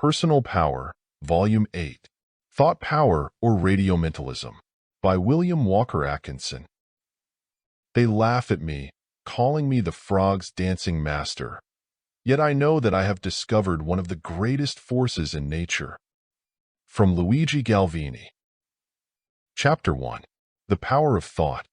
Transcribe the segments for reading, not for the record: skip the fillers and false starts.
Personal Power, Volume 8, Thought Power or Radio-Mentalism, by William Walker Atkinson. They laugh at me, calling me the frog's dancing master. Yet I know that I have discovered one of the greatest forces in nature. From Luigi Galvini. Chapter 1. The Power of Thought.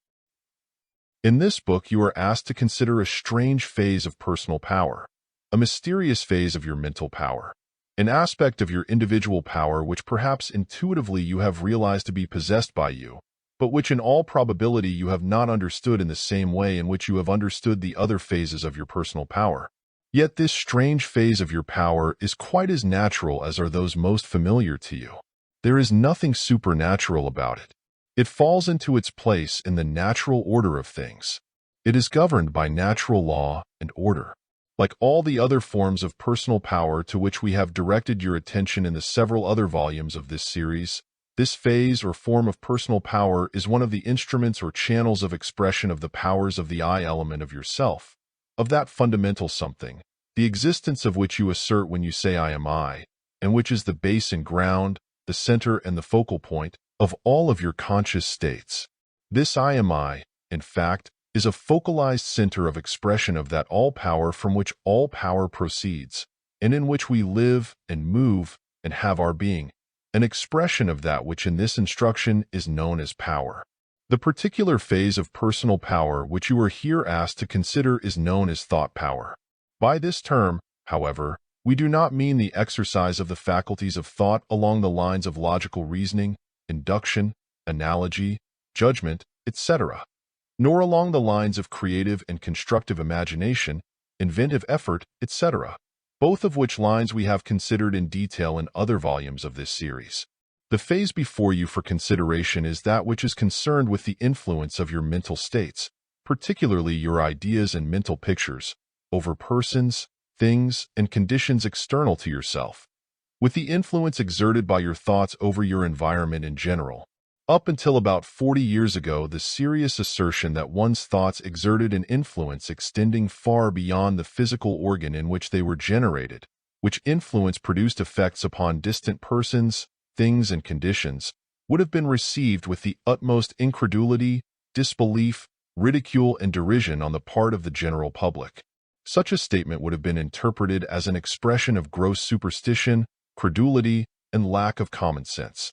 In this book, you are asked to consider a strange phase of personal power, a mysterious phase of your mental power, an aspect of your individual power which perhaps intuitively you have realized to be possessed by you, but which in all probability you have not understood in the same way in which you have understood the other phases of your personal power. Yet this strange phase of your power is quite as natural as are those most familiar to you. There is nothing supernatural about it. It falls into its place in the natural order of things. It is governed by natural law and order. Like all the other forms of personal power to which we have directed your attention in the several other volumes of this series, this phase or form of personal power is one of the instruments or channels of expression of the powers of the I element of yourself, of that fundamental something, the existence of which you assert when you say I am I, and which is the base and ground, the center and the focal point of all of your conscious states. This I am I, in fact, is a focalized center of expression of that all-power from which all power proceeds, and in which we live and move and have our being, an expression of that which in this instruction is known as power. The particular phase of personal power which you are here asked to consider is known as thought power. By this term, however, we do not mean the exercise of the faculties of thought along the lines of logical reasoning, induction, analogy, judgment, etc., nor along the lines of creative and constructive imagination, inventive effort, etc., both of which lines we have considered in detail in other volumes of this series. The phase before you for consideration is that which is concerned with the influence of your mental states, particularly your ideas and mental pictures, over persons, things, and conditions external to yourself, with the influence exerted by your thoughts over your environment in general. Up until about 40 years ago, the serious assertion that one's thoughts exerted an influence extending far beyond the physical organ in which they were generated, which influence produced effects upon distant persons, things, and conditions, would have been received with the utmost incredulity, disbelief, ridicule, and derision on the part of the general public. Such a statement would have been interpreted as an expression of gross superstition, credulity, and lack of common sense.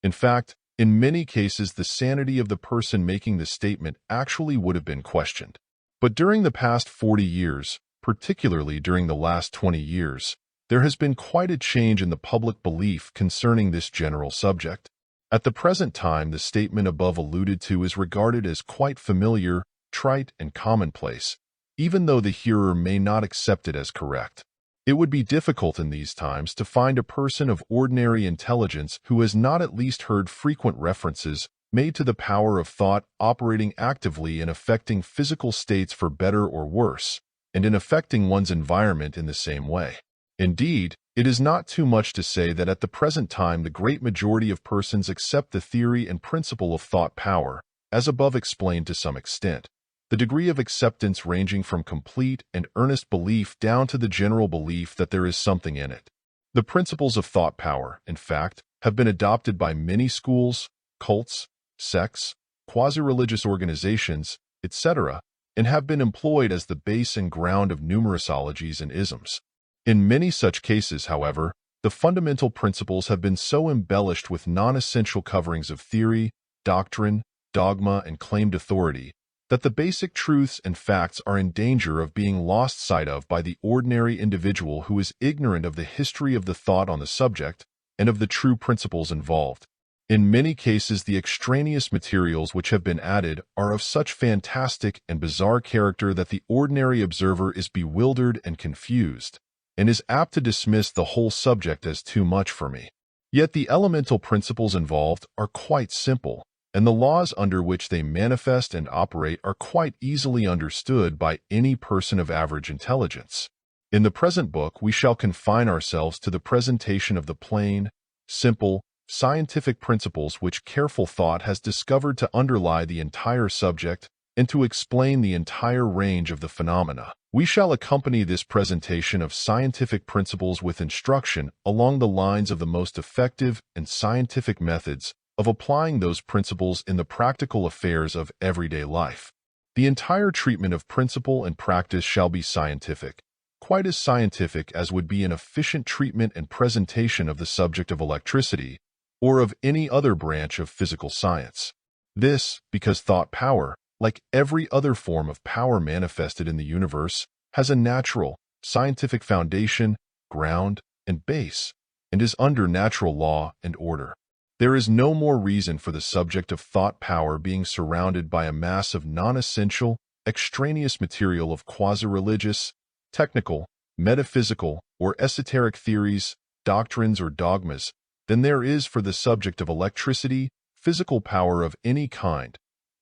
In fact, in many cases, the sanity of the person making the statement actually would have been questioned. But during the past 40 years, particularly during the last 20 years, there has been quite a change in the public belief concerning this general subject. At the present time, the statement above alluded to is regarded as quite familiar, trite, and commonplace, even though the hearer may not accept it as correct. It would be difficult in these times to find a person of ordinary intelligence who has not at least heard frequent references made to the power of thought operating actively in affecting physical states for better or worse, and in affecting one's environment in the same way. Indeed, it is not too much to say that at the present time the great majority of persons accept the theory and principle of thought power, as above explained to some extent, the degree of acceptance ranging from complete and earnest belief down to the general belief that there is something in it. The principles of thought power, in fact, have been adopted by many schools, cults, sects, quasi-religious organizations, etc., and have been employed as the base and ground of numerosologies and isms. In many such cases, however, the fundamental principles have been so embellished with non-essential coverings of theory, doctrine, dogma, and claimed authority that the basic truths and facts are in danger of being lost sight of by the ordinary individual who is ignorant of the history of the thought on the subject and of the true principles involved. In many cases, the extraneous materials which have been added are of such fantastic and bizarre character that the ordinary observer is bewildered and confused, and is apt to dismiss the whole subject as too much for me. Yet the elemental principles involved are quite simple, and the laws under which they manifest and operate are quite easily understood by any person of average intelligence. In the present book, we shall confine ourselves to the presentation of the plain, simple, scientific principles which careful thought has discovered to underlie the entire subject and to explain the entire range of the phenomena. We shall accompany this presentation of scientific principles with instruction along the lines of the most effective and scientific methods of applying those principles in the practical affairs of everyday life. The entire treatment of principle and practice shall be scientific, quite as scientific as would be an efficient treatment and presentation of the subject of electricity or of any other branch of physical science. This, because thought power, like every other form of power manifested in the universe, has a natural, scientific foundation, ground, and base, and is under natural law and order. There is no more reason for the subject of thought power being surrounded by a mass of non-essential, extraneous material of quasi-religious, technical, metaphysical, or esoteric theories, doctrines, or dogmas than there is for the subject of electricity, physical power of any kind,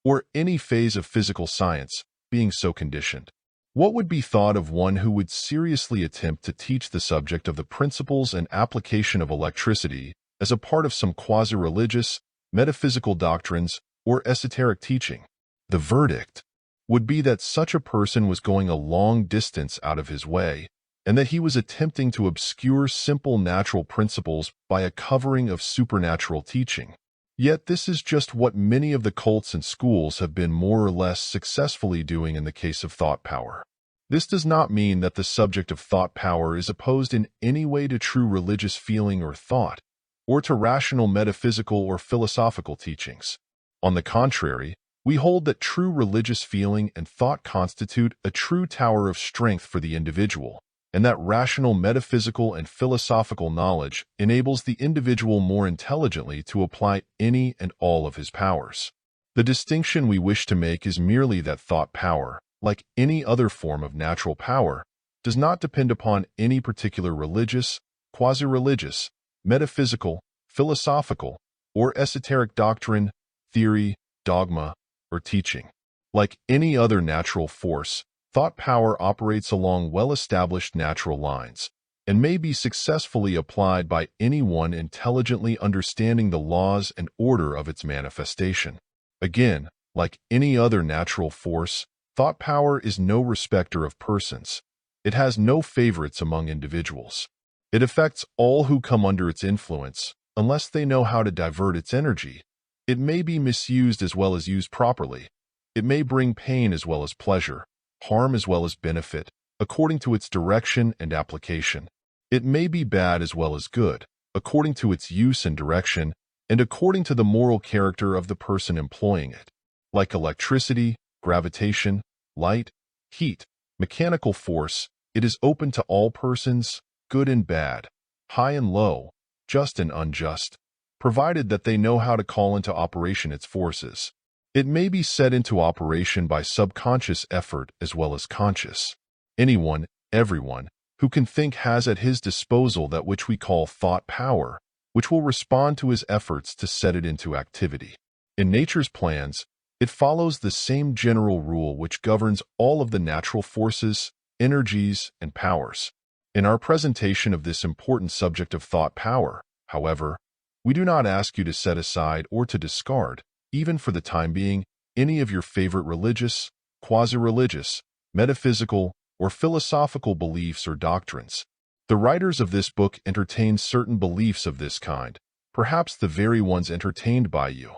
or any phase of physical science being so conditioned. What would be thought of one who would seriously attempt to teach the subject of the principles and application of electricity as a part of some quasi-religious, metaphysical doctrines, or esoteric teaching? The verdict would be that such a person was going a long distance out of his way, and that he was attempting to obscure simple natural principles by a covering of supernatural teaching. Yet this is just what many of the cults and schools have been more or less successfully doing in the case of thought power. This does not mean that the subject of thought power is opposed in any way to true religious feeling or thought, or to rational metaphysical or philosophical teachings. On the contrary, we hold that true religious feeling and thought constitute a true tower of strength for the individual, and that rational metaphysical and philosophical knowledge enables the individual more intelligently to apply any and all of his powers. The distinction we wish to make is merely that thought power, like any other form of natural power, does not depend upon any particular religious, quasi-religious, metaphysical, philosophical, or esoteric doctrine, theory, dogma, or teaching. Like any other natural force, thought power operates along well-established natural lines, and may be successfully applied by anyone intelligently understanding the laws and order of its manifestation. Again, like any other natural force, thought power is no respecter of persons. It has no favorites among individuals. It affects all who come under its influence, unless they know how to divert its energy. It may be misused as well as used properly. It may bring pain as well as pleasure, harm as well as benefit, according to its direction and application. It may be bad as well as good, according to its use and direction, and according to the moral character of the person employing it. Like electricity, gravitation, light, heat, mechanical force, it is open to all persons, good and bad, high and low, just and unjust, provided that they know how to call into operation its forces. It may be set into operation by subconscious effort as well as conscious. Anyone, everyone, who can think has at his disposal that which we call thought power, which will respond to his efforts to set it into activity. In nature's plans, it follows the same general rule which governs all of the natural forces, energies, and powers. In our presentation of this important subject of thought power, however, we do not ask you to set aside or to discard, even for the time being, any of your favorite religious, quasi-religious, metaphysical, or philosophical beliefs or doctrines. The writers of this book entertain certain beliefs of this kind, perhaps the very ones entertained by you,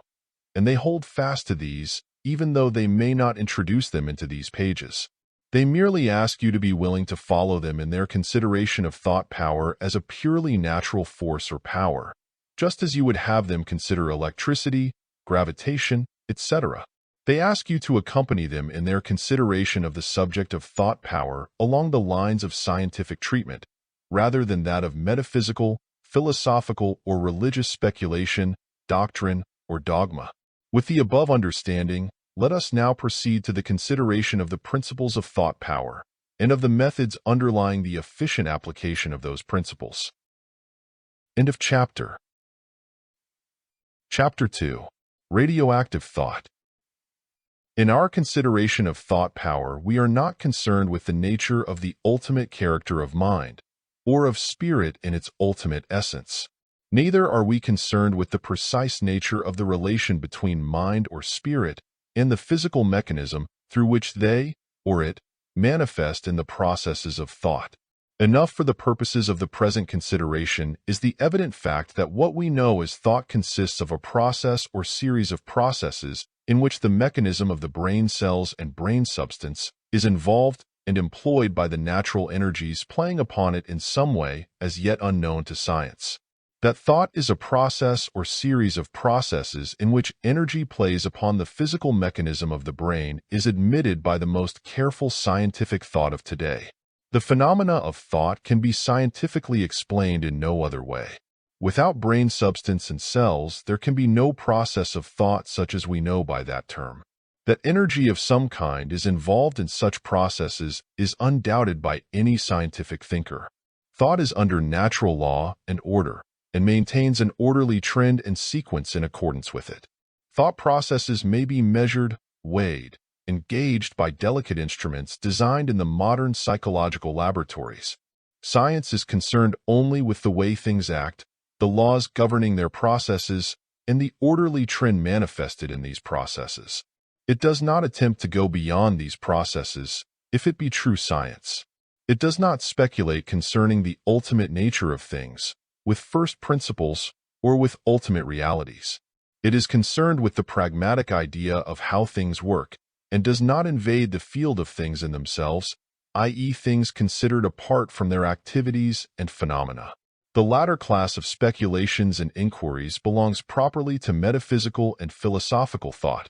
and they hold fast to these, even though they may not introduce them into these pages. They merely ask you to be willing to follow them in their consideration of thought power as a purely natural force or power, just as you would have them consider electricity, gravitation, etc. They ask you to accompany them in their consideration of the subject of thought power along the lines of scientific treatment, rather than that of metaphysical, philosophical, or religious speculation, doctrine, or dogma. With the above understanding, let us now proceed to the consideration of the principles of thought power and of the methods underlying the efficient application of those principles. End of chapter. Chapter 2. Radioactive Thought. In our consideration of thought power, we are not concerned with the nature of the ultimate character of mind, or of spirit in its ultimate essence. Neither are we concerned with the precise nature of the relation between mind or spirit and the physical mechanism through which they, or it, manifest in the processes of thought. Enough for the purposes of the present consideration is the evident fact that what we know as thought consists of a process or series of processes in which the mechanism of the brain cells and brain substance is involved and employed by the natural energies playing upon it in some way as yet unknown to science. That thought is a process or series of processes in which energy plays upon the physical mechanism of the brain is admitted by the most careful scientific thought of today. The phenomena of thought can be scientifically explained in no other way. Without brain substance and cells, there can be no process of thought such as we know by that term. That energy of some kind is involved in such processes is undoubted by any scientific thinker. Thought is under natural law and order, and maintains an orderly trend and sequence in accordance with it. Thought processes may be measured, weighed, and gauged by delicate instruments designed in the modern psychological laboratories. Science is concerned only with the way things act, the laws governing their processes, and the orderly trend manifested in these processes. It does not attempt to go beyond these processes, if it be true science. It does not speculate concerning the ultimate nature of things, with first principles, or with ultimate realities. It is concerned with the pragmatic idea of how things work, and does not invade the field of things in themselves, i.e. things considered apart from their activities and phenomena. The latter class of speculations and inquiries belongs properly to metaphysical and philosophical thought,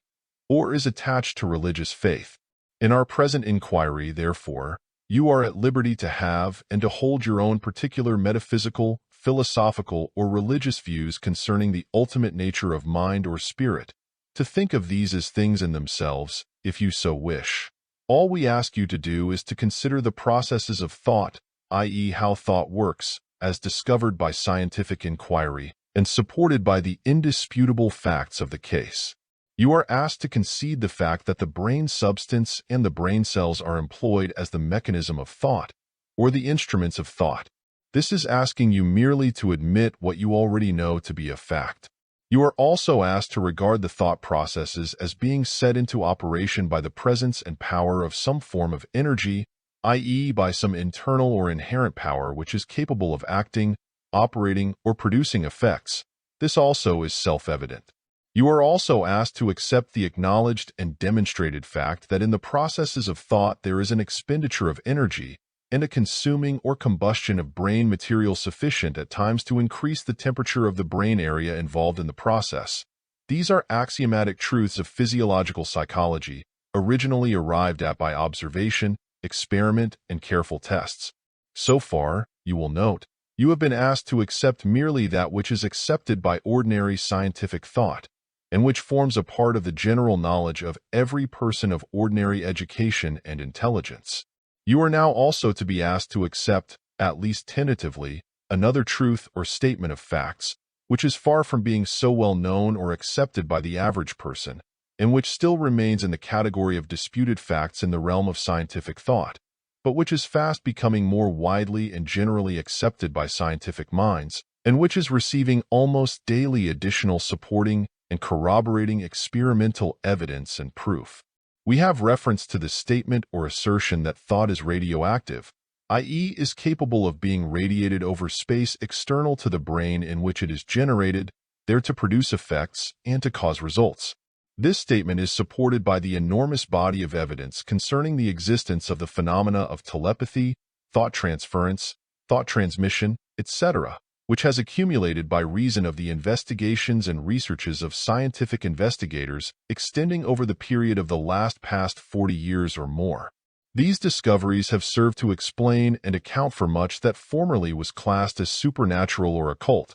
or is attached to religious faith. In our present inquiry, therefore, you are at liberty to have and to hold your own particular metaphysical, philosophical, or religious views concerning the ultimate nature of mind or spirit, to think of these as things in themselves, if you so wish. All we ask you to do is to consider the processes of thought, i.e. how thought works, as discovered by scientific inquiry, and supported by the indisputable facts of the case. You are asked to concede the fact that the brain substance and the brain cells are employed as the mechanism of thought, or the instruments of thought. This is asking you merely to admit what you already know to be a fact. You are also asked to regard the thought processes as being set into operation by the presence and power of some form of energy, i.e. by some internal or inherent power which is capable of acting, operating, or producing effects. This also is self-evident. You are also asked to accept the acknowledged and demonstrated fact that in the processes of thought there is an expenditure of energy and a consuming or combustion of brain material sufficient at times to increase the temperature of the brain area involved in the process. These are axiomatic truths of physiological psychology, originally arrived at by observation, experiment, and careful tests. So far, you will note, you have been asked to accept merely that which is accepted by ordinary scientific thought, and which forms a part of the general knowledge of every person of ordinary education and intelligence. You are now also to be asked to accept, at least tentatively, another truth or statement of facts, which is far from being so well known or accepted by the average person, and which still remains in the category of disputed facts in the realm of scientific thought, but which is fast becoming more widely and generally accepted by scientific minds, and which is receiving almost daily additional supporting and corroborating experimental evidence and proof. We have reference to the statement or assertion that thought is radioactive, i.e. is capable of being radiated over space external to the brain in which it is generated, there to produce effects and to cause results. This statement is supported by the enormous body of evidence concerning the existence of the phenomena of telepathy, thought transference, thought transmission, etc., which has accumulated by reason of the investigations and researches of scientific investigators extending over the period of the past 40 years or more. These discoveries have served to explain and account for much that formerly was classed as supernatural or occult.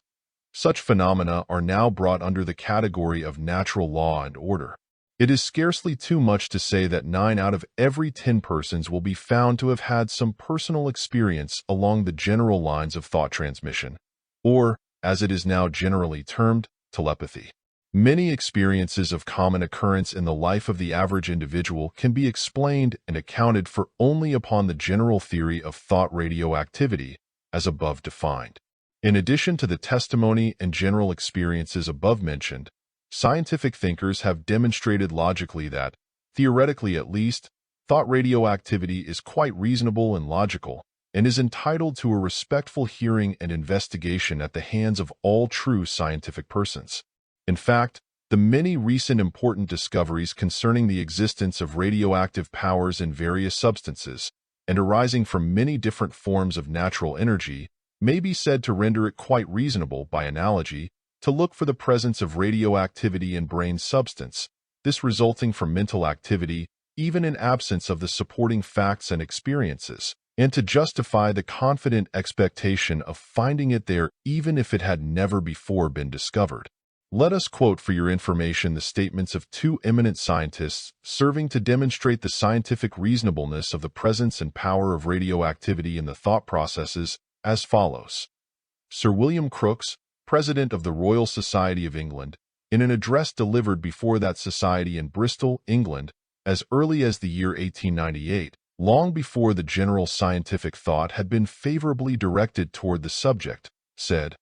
Such phenomena are now brought under the category of natural law and order. It is scarcely too much to say that 9 out of every 10 persons will be found to have had some personal experience along the general lines of thought transmission, or, as it is now generally termed, telepathy. Many experiences of common occurrence in the life of the average individual can be explained and accounted for only upon the general theory of thought radioactivity, as above defined. In addition to the testimony and general experiences above mentioned, Scientific thinkers have demonstrated logically that, theoretically at least, thought radioactivity is quite reasonable and logical, and is entitled to a respectful hearing and investigation at the hands of all true scientific persons. In fact, the many recent important discoveries concerning the existence of radioactive powers in various substances, and arising from many different forms of natural energy, may be said to render it quite reasonable, by analogy, to look for the presence of radioactivity in brain substance, this resulting from mental activity, even in absence of the supporting facts and experiences, and to justify the confident expectation of finding it there even if it had never before been discovered. Let us quote for your information the statements of two eminent scientists serving to demonstrate the scientific reasonableness of the presence and power of radioactivity in the thought processes as follows. Sir William Crookes, President of the Royal Society of England, in an address delivered before that society in Bristol, England, as early as the year 1898, long before the general scientific thought had been favorably directed toward the subject, said,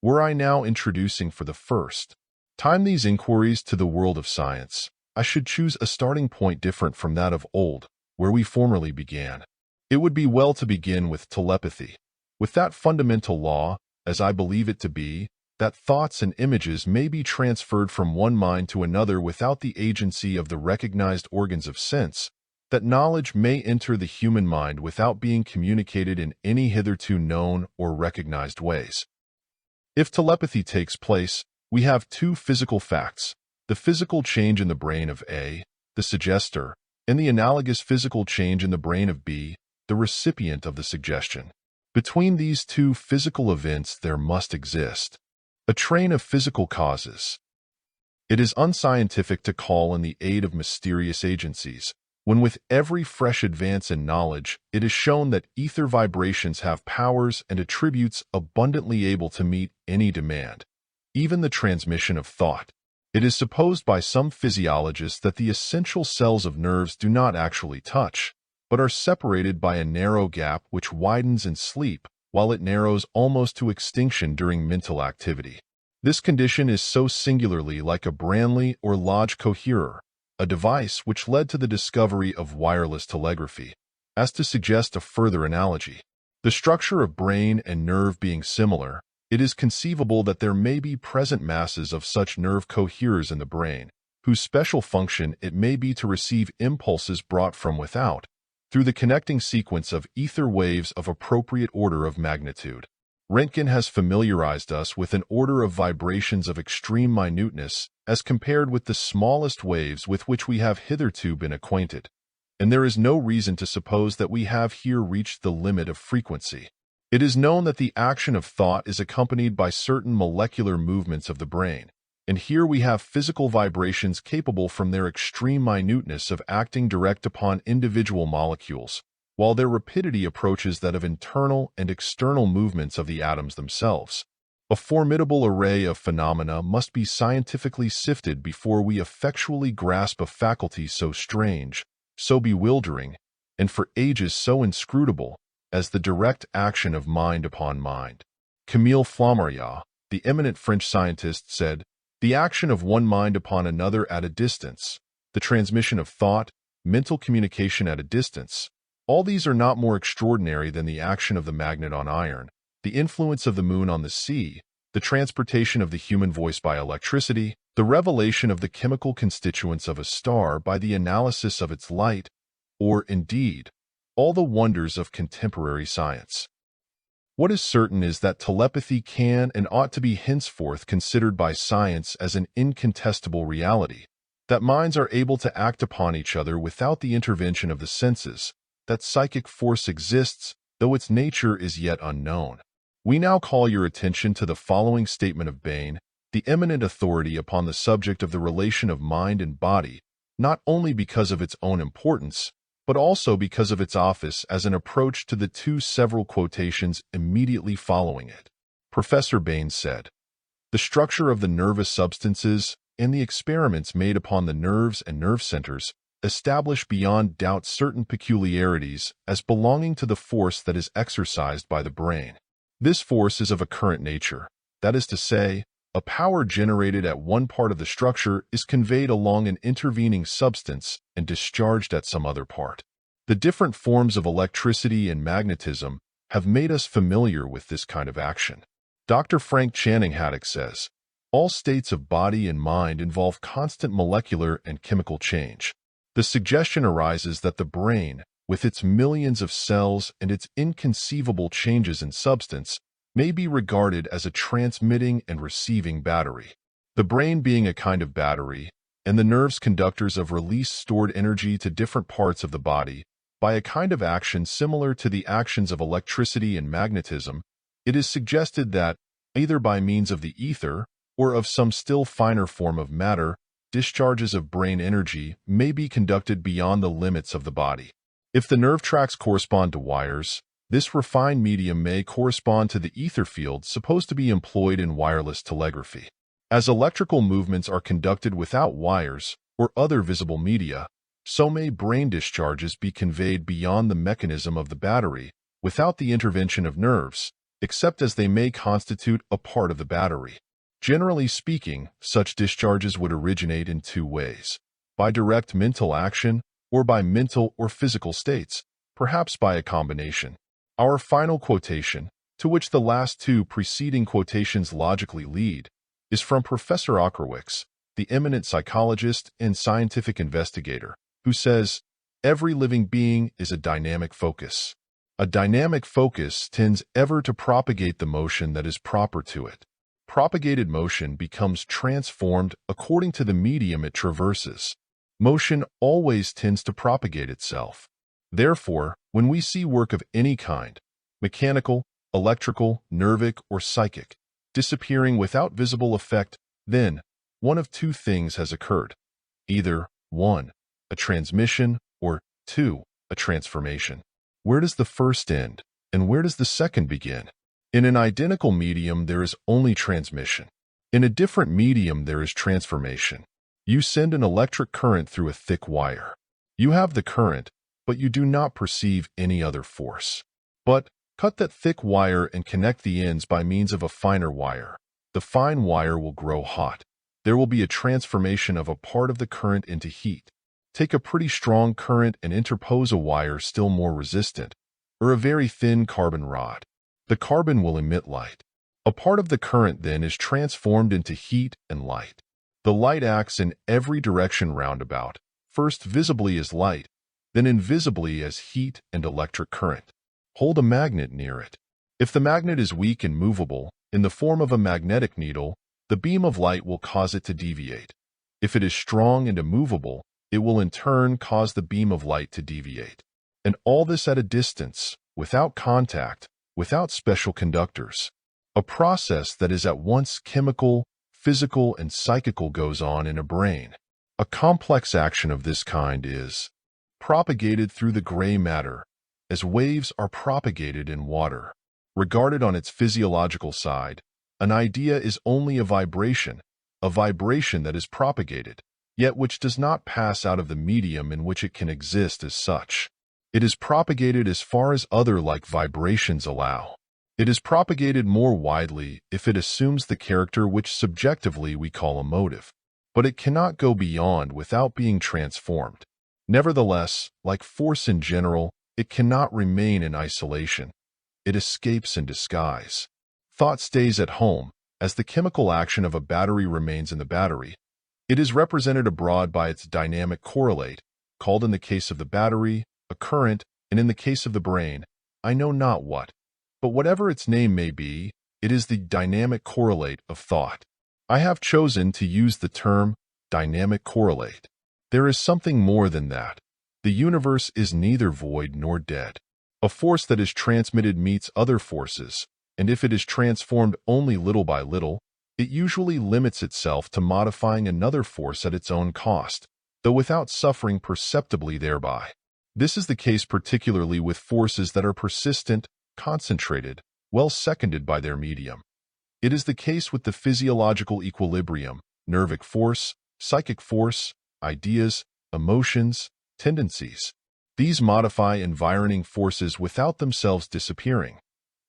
"Were I now introducing for the first time these inquiries to the world of science, I should choose a starting point different from that of old, where we formerly began. It would be well to begin with telepathy, with that fundamental law, as I believe it to be, that thoughts and images may be transferred from one mind to another without the agency of the recognized organs of sense, that knowledge may enter the human mind without being communicated in any hitherto known or recognized ways. If telepathy takes place, we have two physical facts, the physical change in the brain of A, the suggester, and the analogous physical change in the brain of B, the recipient of the suggestion. Between these two physical events there must exist a train of physical causes. It is unscientific to call in the aid of mysterious agencies, when with every fresh advance in knowledge it is shown that ether vibrations have powers and attributes abundantly able to meet any demand, even the transmission of thought. It is supposed by some physiologists that the essential cells of nerves do not actually touch, but are separated by a narrow gap which widens in sleep, while it narrows almost to extinction during mental activity. This condition is so singularly like a Branly or Lodge coherer, a device which led to the discovery of wireless telegraphy, as to suggest a further analogy. The structure of brain and nerve being similar, it is conceivable that there may be present masses of such nerve coherers in the brain, whose special function it may be to receive impulses brought from without, through the connecting sequence of ether waves of appropriate order of magnitude. Röntgen has familiarized us with an order of vibrations of extreme minuteness as compared with the smallest waves with which we have hitherto been acquainted, and there is no reason to suppose that we have here reached the limit of frequency. It is known that the action of thought is accompanied by certain molecular movements of the brain, and here we have physical vibrations capable from their extreme minuteness of acting direct upon individual molecules, while their rapidity approaches that of internal and external movements of the atoms themselves. A formidable array of phenomena must be scientifically sifted before we effectually grasp a faculty so strange, so bewildering, and for ages so inscrutable, as the direct action of mind upon mind. Camille Flammarion, the eminent French scientist, said, "The action of one mind upon another at a distance, the transmission of thought, mental communication at a distance, all these are not more extraordinary than the action of the magnet on iron, the influence of the moon on the sea, the transportation of the human voice by electricity, the revelation of the chemical constituents of a star by the analysis of its light, or, indeed, all the wonders of contemporary science." What is certain is that telepathy can and ought to be henceforth considered by science as an incontestable reality, that minds are able to act upon each other without the intervention of the senses, that psychic force exists, though its nature is yet unknown. We now call your attention to the following statement of Bain, the eminent authority upon the subject of the relation of mind and body, not only because of its own importance, but also because of its office as an approach to the two several quotations immediately following it. Professor Bain said, "The structure of the nervous substances and the experiments made upon the nerves and nerve centers establish beyond doubt certain peculiarities as belonging to the force that is exercised by the brain. This force is of a current nature, that is to say, A power generated at one part of the structure is conveyed along an intervening substance and discharged at some other part. The different forms of electricity and magnetism have made us familiar with this kind of action. Dr. Frank Channing Haddock says, all states of body and mind involve constant molecular and chemical change. The suggestion arises that the brain, with its millions of cells and its inconceivable changes in substance, may be regarded as a transmitting and receiving battery. The brain being a kind of battery, and the nerves conductors of release stored energy to different parts of the body, by a kind of action similar to the actions of electricity and magnetism, it is suggested that, either by means of the ether or of some still finer form of matter, discharges of brain energy may be conducted beyond the limits of the body. If the nerve tracts correspond to wires, this refined medium may correspond to the ether field supposed to be employed in wireless telegraphy. As electrical movements are conducted without wires or other visible media, so may brain discharges be conveyed beyond the mechanism of the battery without the intervention of nerves, except as they may constitute a part of the battery. Generally speaking, such discharges would originate in two ways: by direct mental action or by mental or physical states, perhaps by a combination. Our final quotation, to which the last two preceding quotations logically lead, is from Professor Ockerwicz, the eminent psychologist and scientific investigator, who says, "Every living being is a dynamic focus. A dynamic focus tends ever to propagate the motion that is proper to it. Propagated motion becomes transformed according to the medium it traverses. Motion always tends to propagate itself. Therefore, when we see work of any kind, mechanical, electrical, nervic, or psychic, disappearing without visible effect, then one of two things has occurred. Either 1. A transmission, or 2. A transformation. Where does the first end, and where does the second begin? In an identical medium, there is only transmission. In a different medium, there is transformation. You send an electric current through a thick wire. You have the current, but you do not perceive any other force. But cut that thick wire and connect the ends by means of a finer wire. The fine wire will grow hot. There will be a transformation of a part of the current into heat. Take a pretty strong current and interpose a wire still more resistant, or a very thin carbon rod. The carbon will emit light. A part of the current then is transformed into heat and light. The light acts in every direction roundabout, first visibly as light, then invisibly as heat and electric current. Hold a magnet near it. If the magnet is weak and movable, in the form of a magnetic needle, the beam of light will cause it to deviate. If it is strong and immovable, it will in turn cause the beam of light to deviate. And all this at a distance, without contact, without special conductors. A process that is at once chemical, physical, and psychical goes on in a brain. A complex action of this kind is propagated through the gray matter, as waves are propagated in water. Regarded on its physiological side, an idea is only a vibration that is propagated, yet which does not pass out of the medium in which it can exist as such. It is propagated as far as other like vibrations allow. It is propagated more widely if it assumes the character which subjectively we call a motive, but it cannot go beyond without being transformed. Nevertheless, like force in general, it cannot remain in isolation. It escapes in disguise. Thought stays at home, as the chemical action of a battery remains in the battery. It is represented abroad by its dynamic correlate, called in the case of the battery, a current, and in the case of the brain, I know not what. But whatever its name may be, it is the dynamic correlate of thought. I have chosen to use the term dynamic correlate. There is something more than that. The universe is neither void nor dead. A force that is transmitted meets other forces, and if it is transformed only little by little, it usually limits itself to modifying another force at its own cost, though without suffering perceptibly thereby. This is the case particularly with forces that are persistent, concentrated, well seconded by their medium. It is the case with the physiological equilibrium, nervic force, psychic force, ideas, emotions, tendencies. These modify environing forces without themselves disappearing.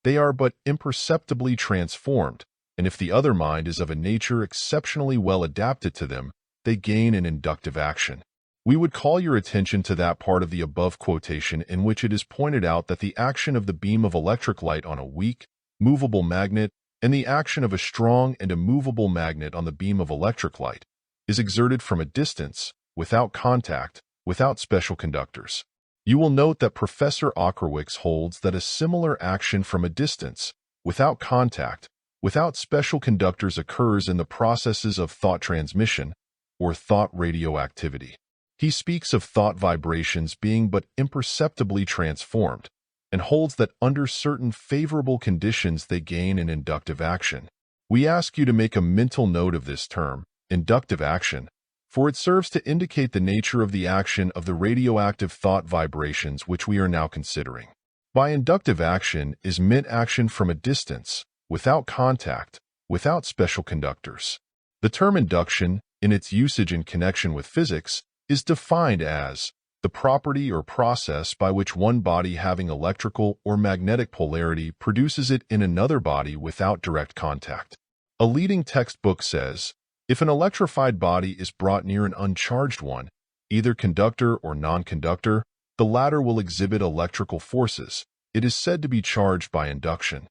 They are but imperceptibly transformed, and if the other mind is of a nature exceptionally well adapted to them, they gain an inductive action. We would call your attention to that part of the above quotation in which it is pointed out that the action of the beam of electric light on a weak, movable magnet and the action of a strong and immovable magnet on the beam of electric light is exerted from a distance, without contact, without special conductors. You will note that Professor Ockerwicz holds that a similar action from a distance, without contact, without special conductors occurs in the processes of thought transmission, or thought radioactivity. He speaks of thought vibrations being but imperceptibly transformed, and holds that under certain favorable conditions they gain an inductive action. We ask you to make a mental note of this term, inductive action, for it serves to indicate the nature of the action of the radioactive thought vibrations which we are now considering. By inductive action is meant action from a distance, without contact, without special conductors. The term induction, in its usage in connection with physics, is defined as the property or process by which one body having electrical or magnetic polarity produces it in another body without direct contact. A leading textbook says, if an electrified body is brought near an uncharged one, either conductor or non-conductor, the latter will exhibit electrical forces. It is said to be charged by induction.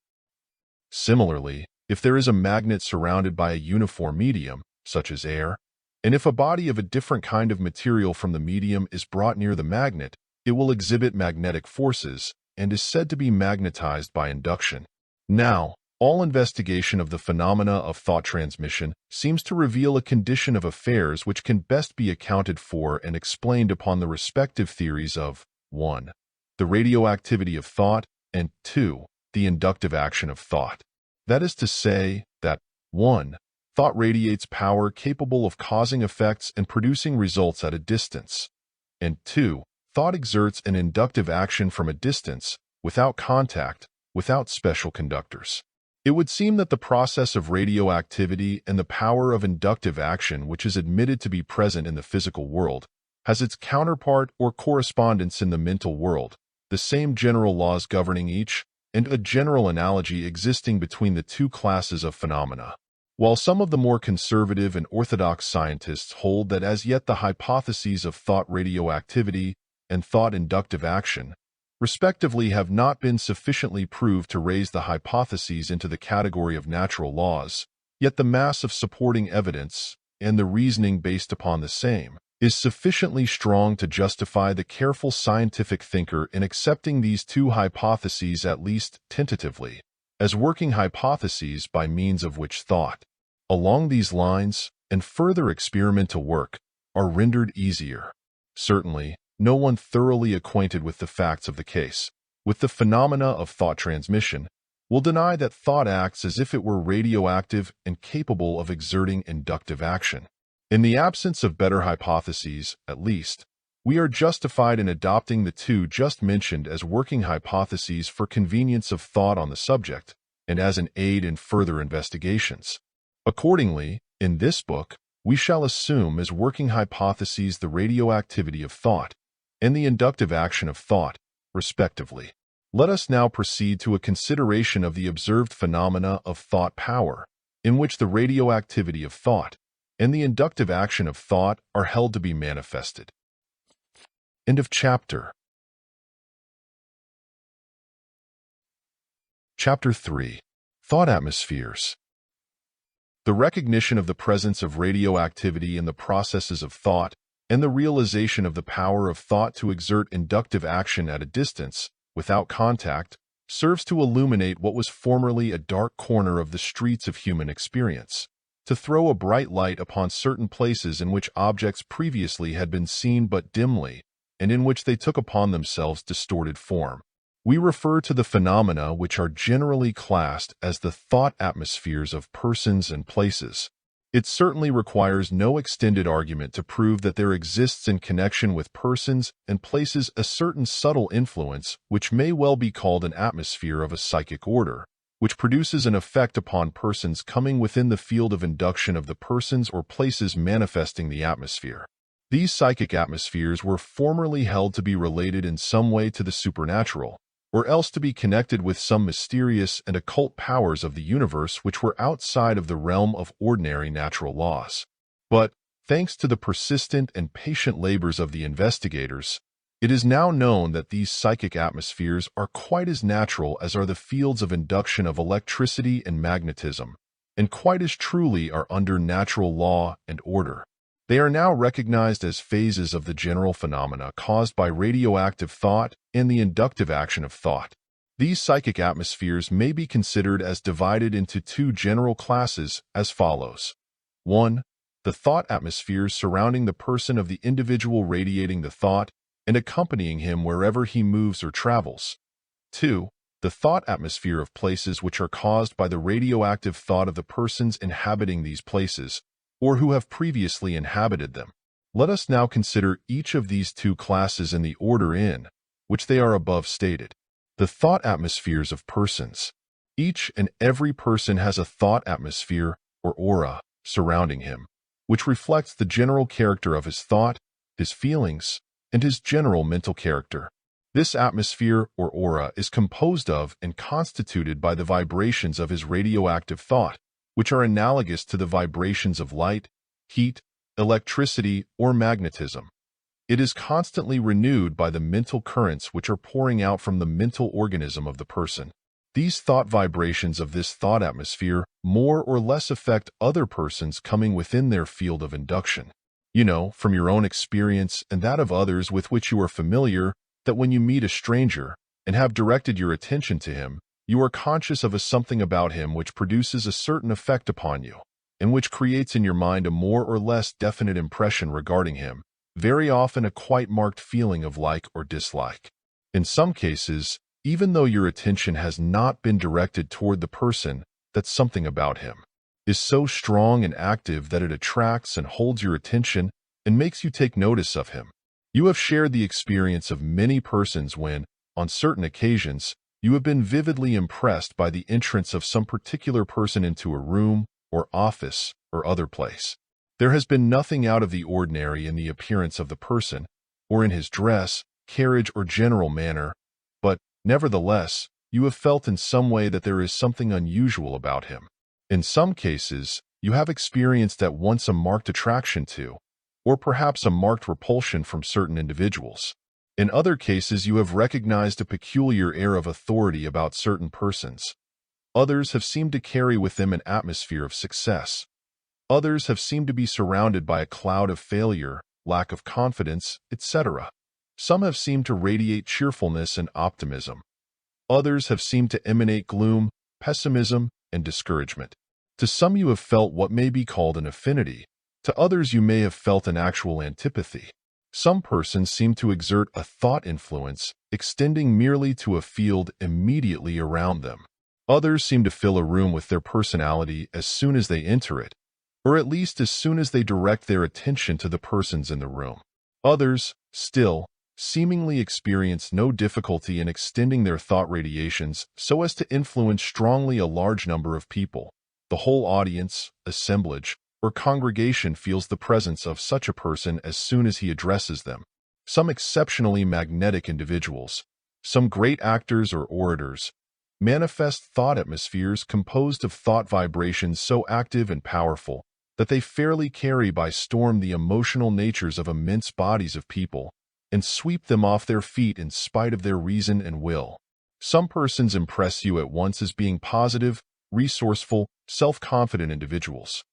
Similarly, if there is a magnet surrounded by a uniform medium, such as air, and if a body of a different kind of material from the medium is brought near the magnet, it will exhibit magnetic forces and is said to be magnetized by induction. Now, all investigation of the phenomena of thought transmission seems to reveal a condition of affairs which can best be accounted for and explained upon the respective theories of 1. The radioactivity of thought, and 2. The inductive action of thought. That is to say that 1. Thought radiates power capable of causing effects and producing results at a distance, and 2. Thought exerts an inductive action from a distance, without contact, without special conductors. It would seem that the process of radioactivity and the power of inductive action which is admitted to be present in the physical world has its counterpart or correspondence in the mental world, the same general laws governing each, and a general analogy existing between the two classes of phenomena. While some of the more conservative and orthodox scientists hold that as yet the hypotheses of thought radioactivity and thought inductive action, respectively, have not been sufficiently proved to raise the hypotheses into the category of natural laws, yet the mass of supporting evidence, and the reasoning based upon the same, is sufficiently strong to justify the careful scientific thinker in accepting these two hypotheses at least tentatively, as working hypotheses by means of which thought, along these lines, and further experimental work, are rendered easier. Certainly, no one thoroughly acquainted with the facts of the case, with the phenomena of thought transmission, will deny that thought acts as if it were radioactive and capable of exerting inductive action. In the absence of better hypotheses, at least, we are justified in adopting the two just mentioned as working hypotheses for convenience of thought on the subject, and as an aid in further investigations. Accordingly, in this book, we shall assume as working hypotheses the radioactivity of thought, and the inductive action of thought, respectively. Let us now proceed to a consideration of the observed phenomena of thought power, in which the radioactivity of thought and the inductive action of thought are held to be manifested. End of chapter. Chapter 3. Thought Atmospheres. The recognition of the presence of radioactivity in the processes of thought and the realization of the power of thought to exert inductive action at a distance, without contact, serves to illuminate what was formerly a dark corner of the streets of human experience, to throw a bright light upon certain places in which objects previously had been seen but dimly, and in which they took upon themselves distorted form. We refer to the phenomena which are generally classed as the thought atmospheres of persons and places. It certainly requires no extended argument to prove that there exists in connection with persons and places a certain subtle influence which may well be called an atmosphere of a psychic order, which produces an effect upon persons coming within the field of induction of the persons or places manifesting the atmosphere. These psychic atmospheres were formerly held to be related in some way to the supernatural, or else to be connected with some mysterious and occult powers of the universe which were outside of the realm of ordinary natural laws. But, thanks to the persistent and patient labors of the investigators, it is now known that these psychic atmospheres are quite as natural as are the fields of induction of electricity and magnetism, and quite as truly are under natural law and order. They are now recognized as phases of the general phenomena caused by radioactive thought and the inductive action of thought. These psychic atmospheres may be considered as divided into two general classes as follows. 1. The thought atmospheres surrounding the person of the individual radiating the thought and accompanying him wherever he moves or travels. 2. The thought atmosphere of places which are caused by the radioactive thought of the persons inhabiting these places, or who have previously inhabited them. Let us now consider each of these two classes in the order in which they are above stated. The thought atmospheres of persons. Each and every person has a thought atmosphere, or aura, surrounding him, which reflects the general character of his thought, his feelings, and his general mental character. This atmosphere, or aura, is composed of and constituted by the vibrations of his radioactive thought, which are analogous to the vibrations of light, heat, electricity, or magnetism. It is constantly renewed by the mental currents which are pouring out from the mental organism of the person. These thought vibrations of this thought atmosphere more or less affect other persons coming within their field of induction. You know, from your own experience and that of others with which you are familiar, that when you meet a stranger and have directed your attention to him, you are conscious of a something about him which produces a certain effect upon you, and which creates in your mind a more or less definite impression regarding him, very often a quite marked feeling of like or dislike. In some cases, even though your attention has not been directed toward the person, that something about him is so strong and active that it attracts and holds your attention and makes you take notice of him. You have shared the experience of many persons when, on certain occasions, you have been vividly impressed by the entrance of some particular person into a room or office or other place. There has been nothing out of the ordinary in the appearance of the person, or in his dress, carriage, or general manner, but, nevertheless, you have felt in some way that there is something unusual about him. In some cases, you have experienced at once a marked attraction to, or perhaps a marked repulsion from certain individuals. In other cases, you have recognized a peculiar air of authority about certain persons. Others have seemed to carry with them an atmosphere of success. Others have seemed to be surrounded by a cloud of failure, lack of confidence, etc. Some have seemed to radiate cheerfulness and optimism. Others have seemed to emanate gloom, pessimism, and discouragement. To some you have felt what may be called an affinity. To others you may have felt an actual antipathy. Some persons seem to exert a thought influence, extending merely to a field immediately around them. Others seem to fill a room with their personality as soon as they enter it, or at least as soon as they direct their attention to the persons in the room. Others, still, seemingly experience no difficulty in extending their thought radiations so as to influence strongly a large number of people. The whole audience, assemblage, or congregation feels the presence of such a person as soon as he addresses them. Some exceptionally magnetic individuals, some great actors or orators, manifest thought atmospheres composed of thought vibrations so active and powerful that they fairly carry by storm the emotional natures of immense bodies of people and sweep them off their feet in spite of their reason and will. Some persons impress you at once as being positive, resourceful, self-confident individuals.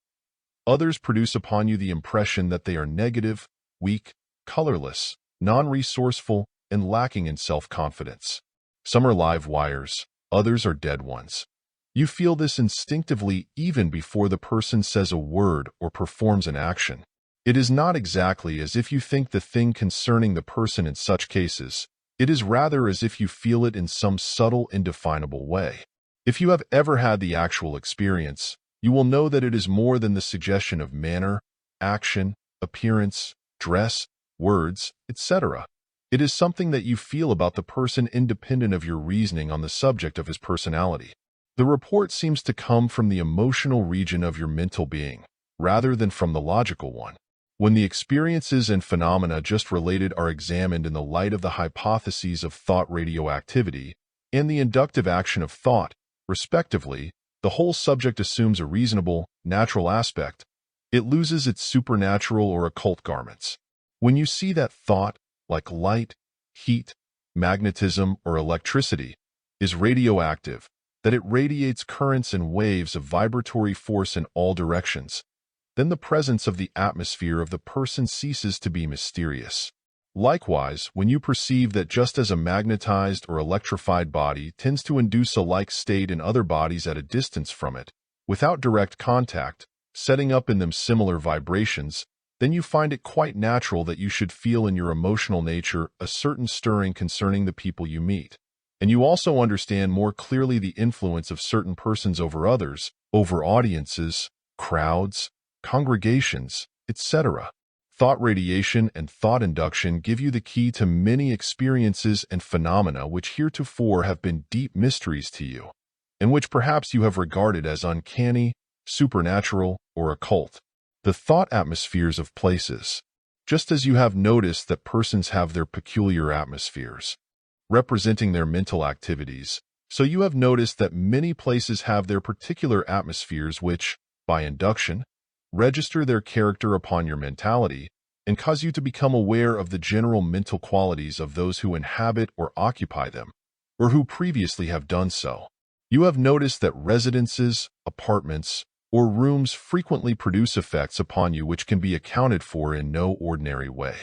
Others produce upon you the impression that they are negative, weak, colorless, non-resourceful, and lacking in self-confidence. Some are live wires, others are dead ones. You feel this instinctively even before the person says a word or performs an action. It is not exactly as if you think the thing concerning the person in such cases. It is rather as if you feel it in some subtle, indefinable way. If you have ever had the actual experience, you will know that it is more than the suggestion of manner, action, appearance, dress, words, etc. It is something that you feel about the person independent of your reasoning on the subject of his personality. The report seems to come from the emotional region of your mental being, rather than from the logical one. When the experiences and phenomena just related are examined in the light of the hypotheses of thought radioactivity, and the inductive action of thought, respectively, the whole subject assumes a reasonable, natural aspect. It loses its supernatural or occult garments. When you see that thought, like light, heat, magnetism, or electricity, is radioactive, that it radiates currents and waves of vibratory force in all directions, then the presence of the atmosphere of the person ceases to be mysterious. Likewise, when you perceive that just as a magnetized or electrified body tends to induce a like state in other bodies at a distance from it, without direct contact, setting up in them similar vibrations, then you find it quite natural that you should feel in your emotional nature a certain stirring concerning the people you meet. And you also understand more clearly the influence of certain persons over others, over audiences, crowds, congregations, etc. Thought radiation and thought induction give you the key to many experiences and phenomena which heretofore have been deep mysteries to you, and which perhaps you have regarded as uncanny, supernatural, or occult. The thought atmospheres of places. Just as you have noticed that persons have their peculiar atmospheres, representing their mental activities, so you have noticed that many places have their particular atmospheres which, by induction, register their character upon your mentality and cause you to become aware of the general mental qualities of those who inhabit or occupy them, or who previously have done so. You have noticed that residences, apartments, or rooms frequently produce effects upon you which can be accounted for in no ordinary way.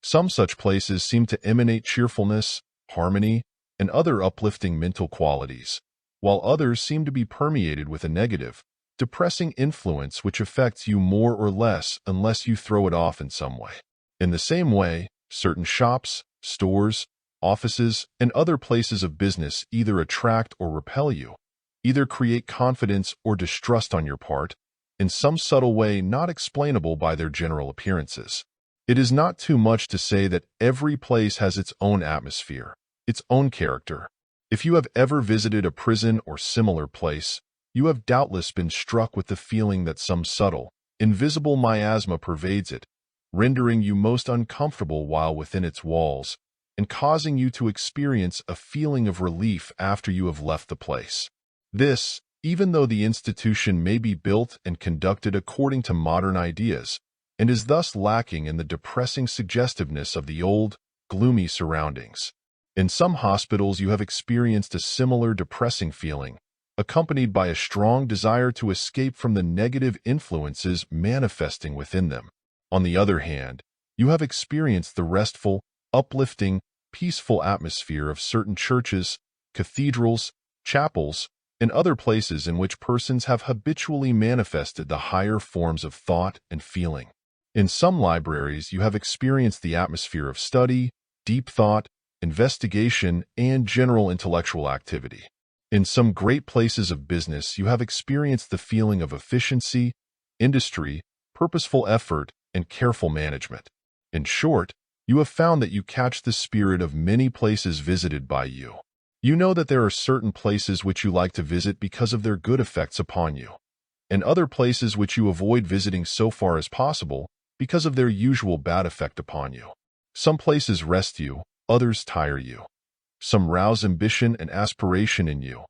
Some such places seem to emanate cheerfulness, harmony, and other uplifting mental qualities, while others seem to be permeated with a negative, depressing influence which affects you more or less unless you throw it off in some way. In the same way, certain shops, stores, offices, and other places of business either attract or repel you, either create confidence or distrust on your part, in some subtle way not explainable by their general appearances. It is not too much to say that every place has its own atmosphere, its own character. If you have ever visited a prison or similar place, you have doubtless been struck with the feeling that some subtle, invisible miasma pervades it, rendering you most uncomfortable while within its walls, and causing you to experience a feeling of relief after you have left the place. This, even though the institution may be built and conducted according to modern ideas, and is thus lacking in the depressing suggestiveness of the old, gloomy surroundings. In some hospitals you have experienced a similar depressing feeling, accompanied by a strong desire to escape from the negative influences manifesting within them. On the other hand, you have experienced the restful, uplifting, peaceful atmosphere of certain churches, cathedrals, chapels, and other places in which persons have habitually manifested the higher forms of thought and feeling. In some libraries you have experienced the atmosphere of study, deep thought, investigation, and general intellectual activity. In some great places of business, you have experienced the feeling of efficiency, industry, purposeful effort, and careful management. In short, you have found that you catch the spirit of many places visited by you. You know that there are certain places which you like to visit because of their good effects upon you, and other places which you avoid visiting so far as possible because of their usual bad effect upon you. Some places rest you, others tire you. Some rouse ambition and aspiration in you.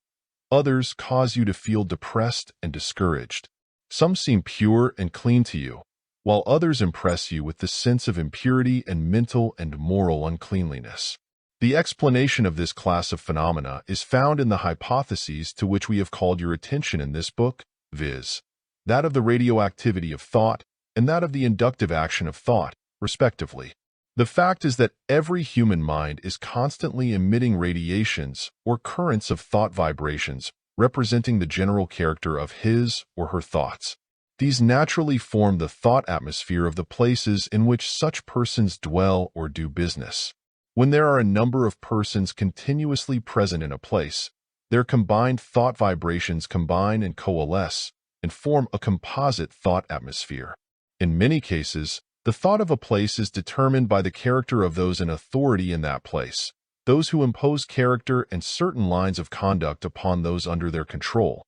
Others cause you to feel depressed and discouraged. Some seem pure and clean to you, while others impress you with the sense of impurity and mental and moral uncleanliness. The explanation of this class of phenomena is found in the hypotheses to which we have called your attention in this book, viz., that of the radioactivity of thought and that of the inductive action of thought, respectively. The fact is that every human mind is constantly emitting radiations or currents of thought vibrations representing the general character of his or her thoughts. These naturally form the thought atmosphere of the places in which such persons dwell or do business. When there are a number of persons continuously present in a place, their combined thought vibrations combine and coalesce and form a composite thought atmosphere. In many cases, the thought of a place is determined by the character of those in authority in that place, those who impose character and certain lines of conduct upon those under their control.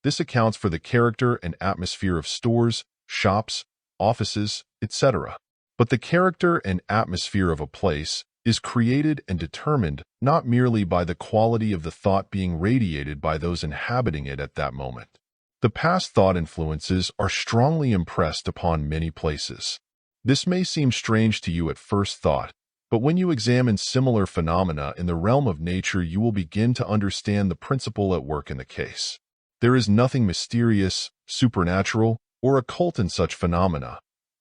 This accounts for the character and atmosphere of stores, shops, offices, etc. But the character and atmosphere of a place, is created and determined not merely by the quality of the thought being radiated by those inhabiting it at that moment. The past thought influences are strongly impressed upon many places. This may seem strange to you at first thought, but when you examine similar phenomena in the realm of nature, you will begin to understand the principle at work in the case. There is nothing mysterious, supernatural, or occult in such phenomena.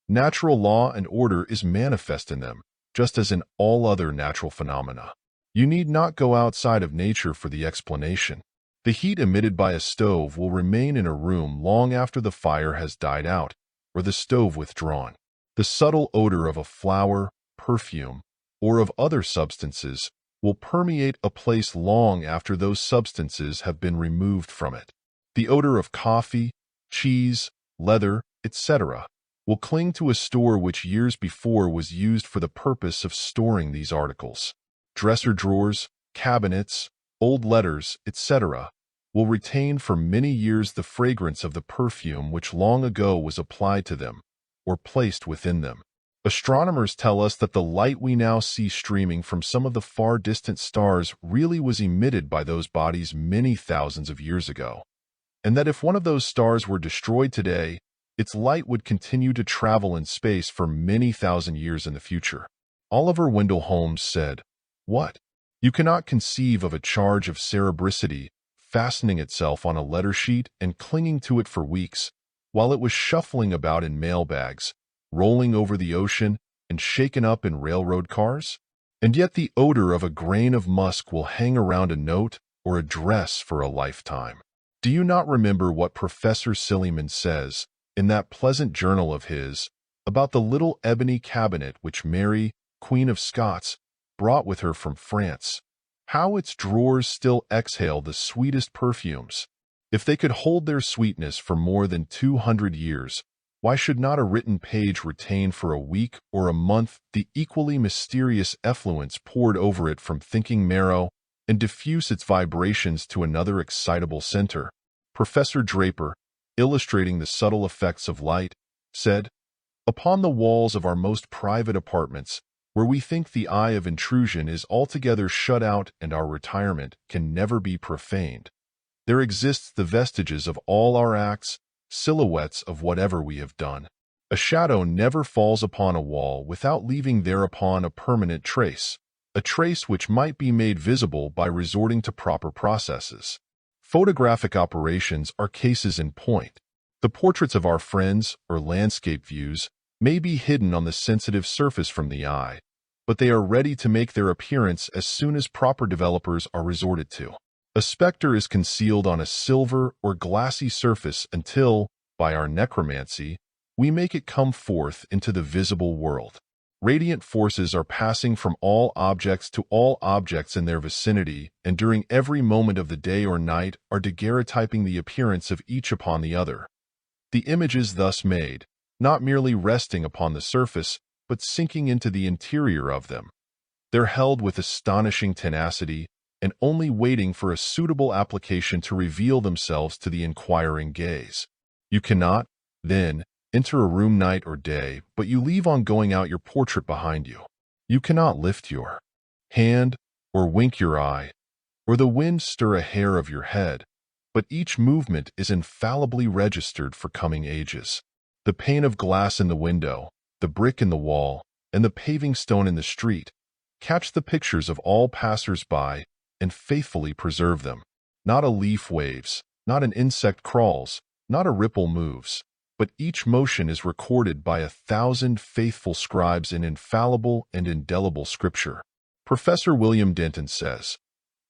Natural law and order is manifest in them, just as in all other natural phenomena. You need not go outside of nature for the explanation. The heat emitted by a stove will remain in a room long after the fire has died out, or the stove withdrawn. The subtle odor of a flower, perfume, or of other substances will permeate a place long after those substances have been removed from it. The odor of coffee, cheese, leather, etc., will cling to a store which years before was used for the purpose of storing these articles. Dresser drawers, cabinets, old letters, etc., will retain for many years the fragrance of the perfume which long ago was applied to them or placed within them. Astronomers tell us that the light we now see streaming from some of the far distant stars really was emitted by those bodies many thousands of years ago, and that if one of those stars were destroyed today, its light would continue to travel in space for many thousand years in the future. Oliver Wendell Holmes said, "What? You cannot conceive of a charge of cerebricity fastening itself on a letter sheet and clinging to it for weeks, while it was shuffling about in mailbags, rolling over the ocean, and shaken up in railroad cars? And yet the odor of a grain of musk will hang around a note or a dress for a lifetime." Do you not remember what Professor Silliman says in that pleasant journal of his about the little ebony cabinet which Mary, Queen of Scots, brought with her from France? How its drawers still exhale the sweetest perfumes. If they could hold their sweetness for more than 200 years, why should not a written page retain for a week or a month the equally mysterious effluence poured over it from thinking marrow and diffuse its vibrations to another excitable center? Professor Draper, illustrating the subtle effects of light, said, "Upon the walls of our most private apartments, where we think the eye of intrusion is altogether shut out and our retirement can never be profaned, there exists the vestiges of all our acts, silhouettes of whatever we have done. A shadow never falls upon a wall without leaving thereupon a permanent trace, a trace which might be made visible by resorting to proper processes. Photographic operations are cases in point. The portraits of our friends or landscape views may be hidden on the sensitive surface from the eye, but they are ready to make their appearance as soon as proper developers are resorted to. A specter is concealed on a silver or glassy surface until, by our necromancy, we make it come forth into the visible world. Radiant forces are passing from all objects to all objects in their vicinity, and during every moment of the day or night are daguerreotyping the appearance of each upon the other. The images thus made, not merely resting upon the surface, but sinking into the interior of them. They're held with astonishing tenacity, and only waiting for a suitable application to reveal themselves to the inquiring gaze. You cannot, then, enter a room night or day, but you leave on going out your portrait behind you. You cannot lift your hand, or wink your eye, or the wind stir a hair of your head, but each movement is infallibly registered for coming ages. The pane of glass in the window, the brick in the wall, and the paving stone in the street catch the pictures of all passers-by and faithfully preserve them. Not a leaf waves, not an insect crawls, not a ripple moves, but each motion is recorded by 1,000 faithful scribes in infallible and indelible scripture. Professor William Denton says,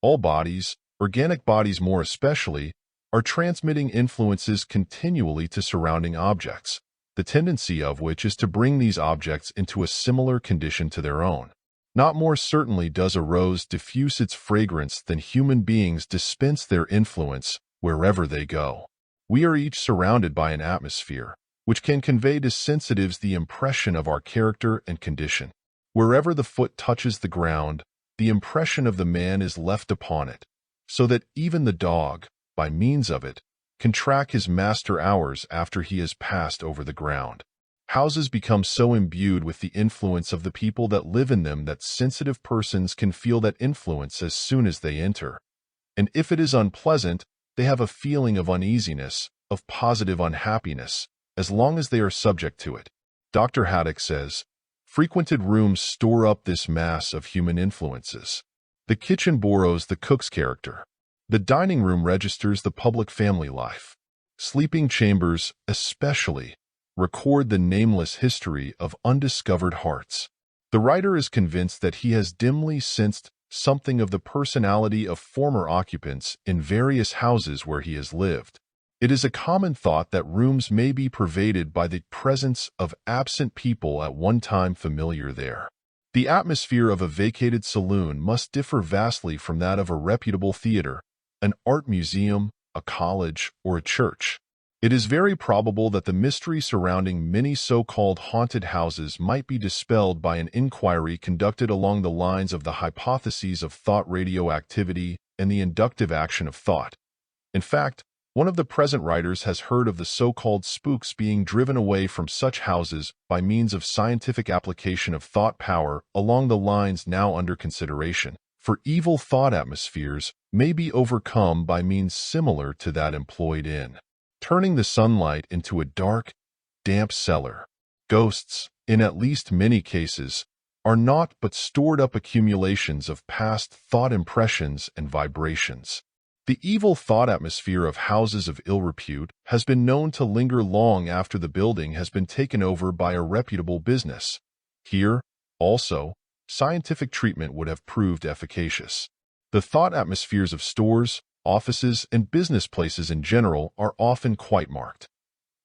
"All bodies, organic bodies more especially, are transmitting influences continually to surrounding objects, the tendency of which is to bring these objects into a similar condition to their own. Not more certainly does a rose diffuse its fragrance than human beings dispense their influence wherever they go. We are each surrounded by an atmosphere, which can convey to sensitives the impression of our character and condition. Wherever the foot touches the ground, the impression of the man is left upon it, so that even the dog, by means of it, can track his master hours after he has passed over the ground. Houses become so imbued with the influence of the people that live in them that sensitive persons can feel that influence as soon as they enter. And if it is unpleasant, they have a feeling of uneasiness, of positive unhappiness, as long as they are subject to it. Dr. Haddock says, frequented rooms store up this mass of human influences. The kitchen borrows the cook's character. The dining room registers the public family life. Sleeping chambers, especially, record the nameless history of undiscovered hearts. The writer is convinced that he has dimly sensed something of the personality of former occupants in various houses where he has lived. It is a common thought that rooms may be pervaded by the presence of absent people at one time familiar there. The atmosphere of a vacated saloon must differ vastly from that of a reputable theater, an art museum, a college, or a church. It is very probable that the mystery surrounding many so-called haunted houses might be dispelled by an inquiry conducted along the lines of the hypotheses of thought radioactivity and the inductive action of thought. In fact, one of the present writers has heard of the so-called spooks being driven away from such houses by means of scientific application of thought power along the lines now under consideration. For evil thought atmospheres may be overcome by means similar to that employed in turning the sunlight into a dark, damp cellar. Ghosts, in at least many cases, are naught but stored-up accumulations of past thought impressions and vibrations. The evil thought atmosphere of houses of ill repute has been known to linger long after the building has been taken over by a reputable business. Here, also, scientific treatment would have proved efficacious. The thought atmospheres of stores, offices, and business places in general are often quite marked.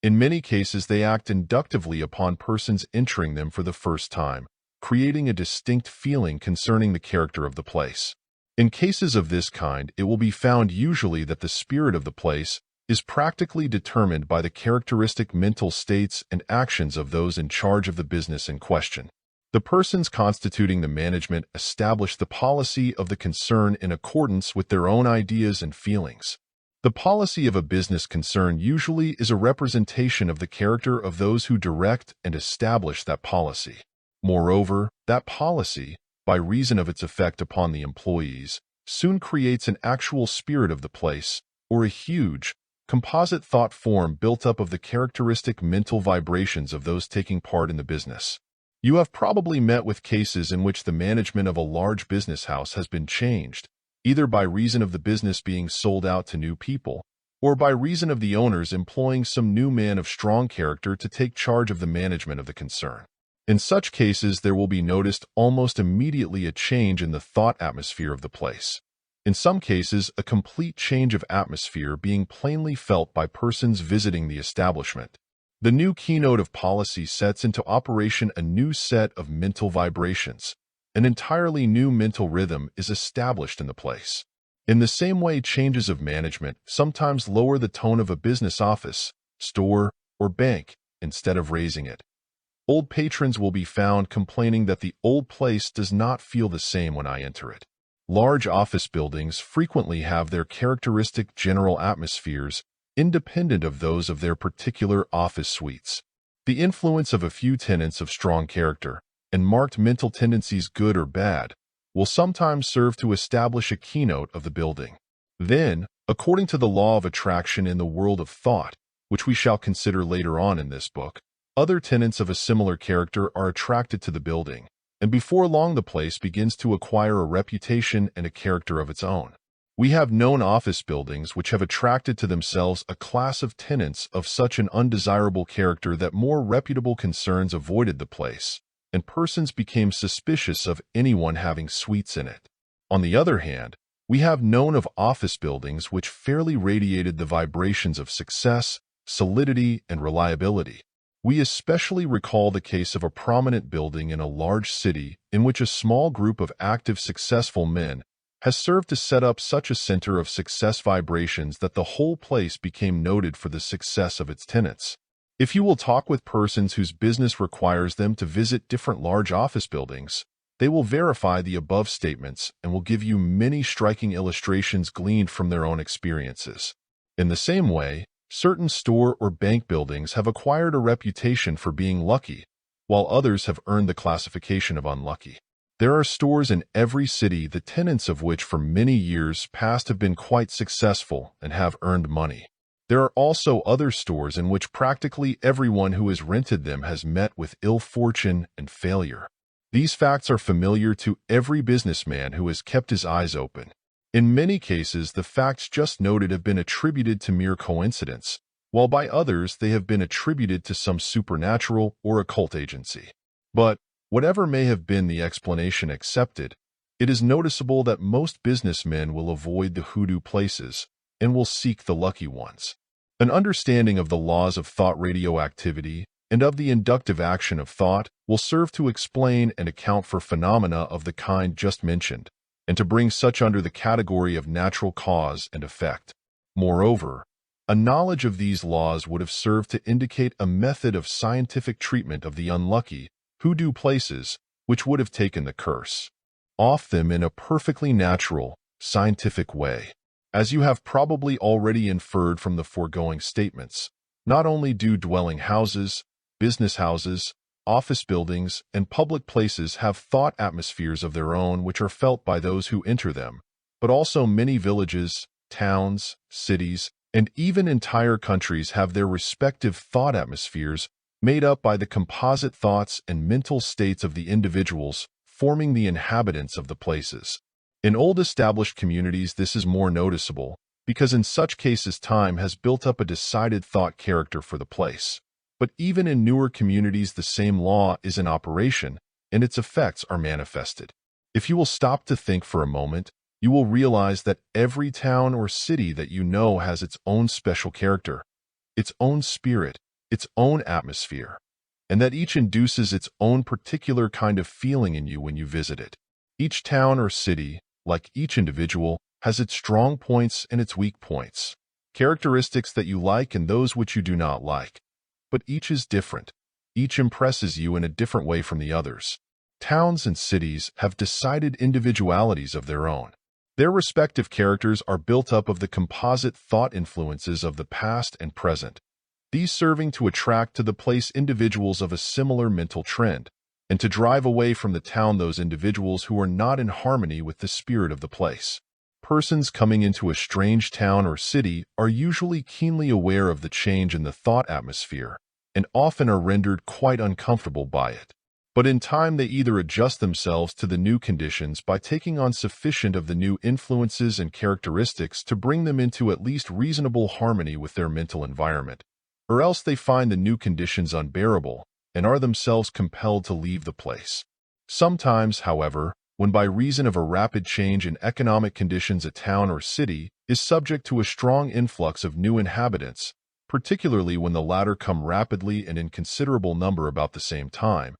In many cases, they act inductively upon persons entering them for the first time, creating a distinct feeling concerning the character of the place. In cases of this kind, it will be found usually that the spirit of the place is practically determined by the characteristic mental states and actions of those in charge of the business in question. The persons constituting the management establish the policy of the concern in accordance with their own ideas and feelings. The policy of a business concern usually is a representation of the character of those who direct and establish that policy. Moreover, that policy, by reason of its effect upon the employees, soon creates an actual spirit of the place, or a huge, composite thought form built up of the characteristic mental vibrations of those taking part in the business. You have probably met with cases in which the management of a large business house has been changed, either by reason of the business being sold out to new people, or by reason of the owners employing some new man of strong character to take charge of the management of the concern. In such cases, there will be noticed almost immediately a change in the thought atmosphere of the place. In some cases, a complete change of atmosphere being plainly felt by persons visiting the establishment. The new keynote of policy sets into operation a new set of mental vibrations. An entirely new mental rhythm is established in the place. In the same way, changes of management sometimes lower the tone of a business office, store, or bank instead of raising it. Old patrons will be found complaining that the old place does not feel the same when I enter it. Large office buildings frequently have their characteristic general atmospheres independent of those of their particular office suites. The influence of a few tenants of strong character and marked mental tendencies, good or bad, will sometimes serve to establish a keynote of the building. Then, according to the law of attraction in the world of thought, which we shall consider later on in this book, other tenants of a similar character are attracted to the building, and before long the place begins to acquire a reputation and a character of its own. We have known office buildings which have attracted to themselves a class of tenants of such an undesirable character that more reputable concerns avoided the place, and persons became suspicious of anyone having suites in it. On the other hand, we have known of office buildings which fairly radiated the vibrations of success, solidity, and reliability. We especially recall the case of a prominent building in a large city in which a small group of active, successful men has served to set up such a center of success vibrations that the whole place became noted for the success of its tenants. If you will talk with persons whose business requires them to visit different large office buildings, they will verify the above statements and will give you many striking illustrations gleaned from their own experiences. In the same way, Certain store or bank buildings have acquired a reputation for being lucky, while others have earned the classification of unlucky. There are stores in every city, the tenants of which for many years past have been quite successful and have earned money. There are also other stores in which practically everyone who has rented them has met with ill fortune and failure. These facts are familiar to every businessman who has kept his eyes open. In many cases, the facts just noted have been attributed to mere coincidence, while by others they have been attributed to some supernatural or occult agency. But, whatever may have been the explanation accepted, it is noticeable that most businessmen will avoid the hoodoo places and will seek the lucky ones. An understanding of the laws of thought radioactivity and of the inductive action of thought will serve to explain and account for phenomena of the kind just mentioned, and to bring such under the category of natural cause and effect. Moreover, a knowledge of these laws would have served to indicate a method of scientific treatment of the unlucky, hoodoo places which would have taken the curse off them in a perfectly natural, scientific way. As you have probably already inferred from the foregoing statements, not only do dwelling houses, business houses, office buildings, and public places have thought atmospheres of their own which are felt by those who enter them, but also many villages, towns, cities, and even entire countries have their respective thought atmospheres made up by the composite thoughts and mental states of the individuals forming the inhabitants of the places. In old established communities this is more noticeable, because in such cases time has built up a decided thought character for the place. But even in newer communities the same law is in operation, and its effects are manifested. If you will stop to think for a moment, you will realize that every town or city that you know has its own special character, its own spirit, its own atmosphere, and that each induces its own particular kind of feeling in you when you visit it. Each town or city, like each individual, has its strong points and its weak points, characteristics that you like and those which you do not like. But each is different. Each impresses you in a different way from the others. Towns and cities have decided individualities of their own. Their respective characters are built up of the composite thought influences of the past and present, these serving to attract to the place individuals of a similar mental trend, and to drive away from the town those individuals who are not in harmony with the spirit of the place. Persons coming into a strange town or city are usually keenly aware of the change in the thought atmosphere, and often are rendered quite uncomfortable by it. But in time they either adjust themselves to the new conditions by taking on sufficient of the new influences and characteristics to bring them into at least reasonable harmony with their mental environment, or else they find the new conditions unbearable and are themselves compelled to leave the place. Sometimes, however, when by reason of a rapid change in economic conditions a town or city is subject to a strong influx of new inhabitants, particularly when the latter come rapidly and in considerable number about the same time,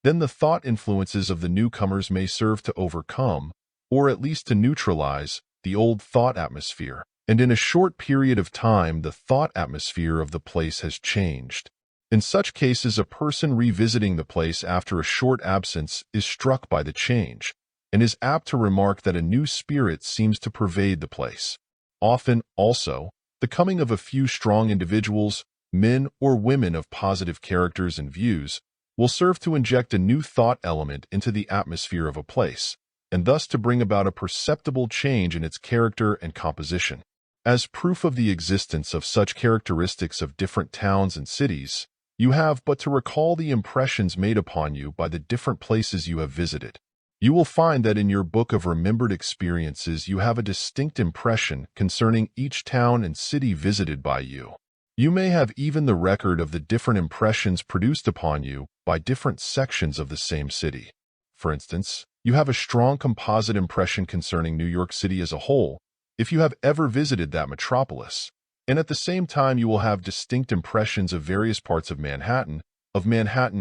then the thought influences of the newcomers may serve to overcome, or at least to neutralize, the old thought atmosphere, and in a short period of time the thought atmosphere of the place has changed. In such cases, a person revisiting the place after a short absence is struck by the change, and is apt to remark that a new spirit seems to pervade the place. Often, also, the coming of a few strong individuals, men or women of positive characters and views, will serve to inject a new thought element into the atmosphere of a place, and thus to bring about a perceptible change in its character and composition. As proof of the existence of such characteristics of different towns and cities, you have but to recall the impressions made upon you by the different places you have visited. You will find that in your book of remembered experiences you have a distinct impression concerning each town and city visited by you. You may have even the record of the different impressions produced upon you by different sections of the same city. For instance, you have a strong composite impression concerning New York City as a whole, if you have ever visited that metropolis, and at the same time you will have distinct impressions of various parts of Manhattan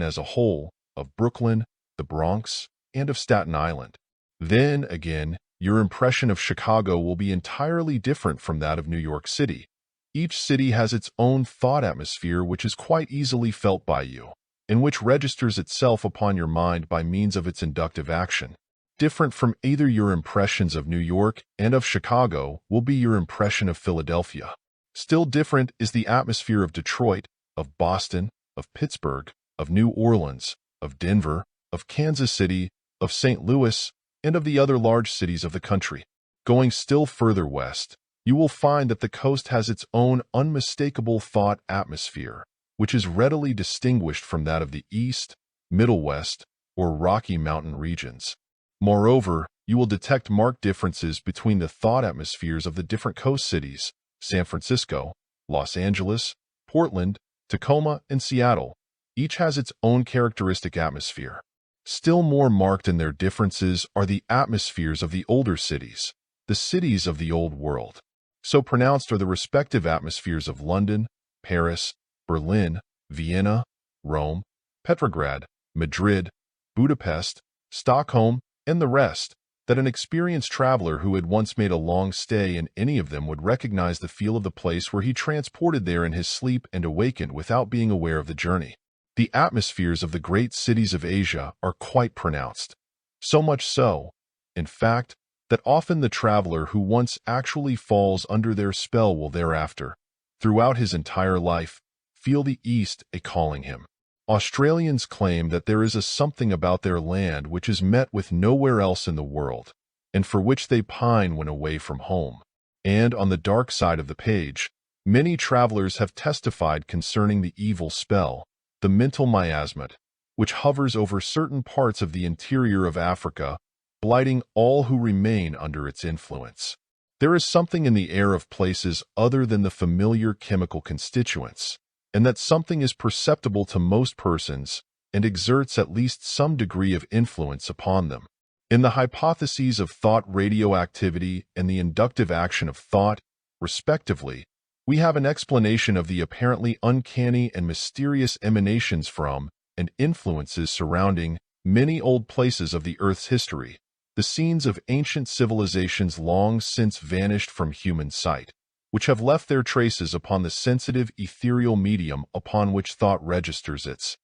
as a whole, of Brooklyn, the Bronx, and of Staten Island. Then, again, your impression of Chicago will be entirely different from that of New York City. Each city has its own thought atmosphere which is quite easily felt by you, and which registers itself upon your mind by means of its inductive action. Different from either your impressions of New York and of Chicago will be your impression of Philadelphia. Still different is the atmosphere of Detroit, of Boston, of Pittsburgh, of New Orleans, of Denver, of Kansas City, of St. Louis, and of the other large cities of the country. Going still further west, you will find that the coast has its own unmistakable thought atmosphere, which is readily distinguished from that of the East, Middle West, or Rocky Mountain regions. Moreover, you will detect marked differences between the thought atmospheres of the different coast cities, San Francisco, Los Angeles, Portland, Tacoma, and Seattle. Each has its own characteristic atmosphere. Still more marked in their differences are the atmospheres of the older cities, the cities of the Old World. So pronounced are the respective atmospheres of London, Paris, Berlin, Vienna, Rome, Petrograd, Madrid, Budapest, Stockholm, and the rest, that an experienced traveler who had once made a long stay in any of them would recognize the feel of the place where he transported there in his sleep and awakened without being aware of the journey. The atmospheres of the great cities of Asia are quite pronounced. So much so, in fact, that often the traveler who once actually falls under their spell will thereafter, throughout his entire life, feel the East a-calling him. Australians claim that there is a something about their land which is met with nowhere else in the world, and for which they pine when away from home. And on the dark side of the page, many travelers have testified concerning the evil spell, the mental miasma, which hovers over certain parts of the interior of Africa, blighting all who remain under its influence. There is something in the air of places other than the familiar chemical constituents, and that something is perceptible to most persons and exerts at least some degree of influence upon them. In the hypotheses of thought radioactivity and the inductive action of thought, respectively, we have an explanation of the apparently uncanny and mysterious emanations from and influences surrounding many old places of the Earth's history, the scenes of ancient civilizations long since vanished from human sight, which have left their traces upon the sensitive ethereal medium upon which thought registers its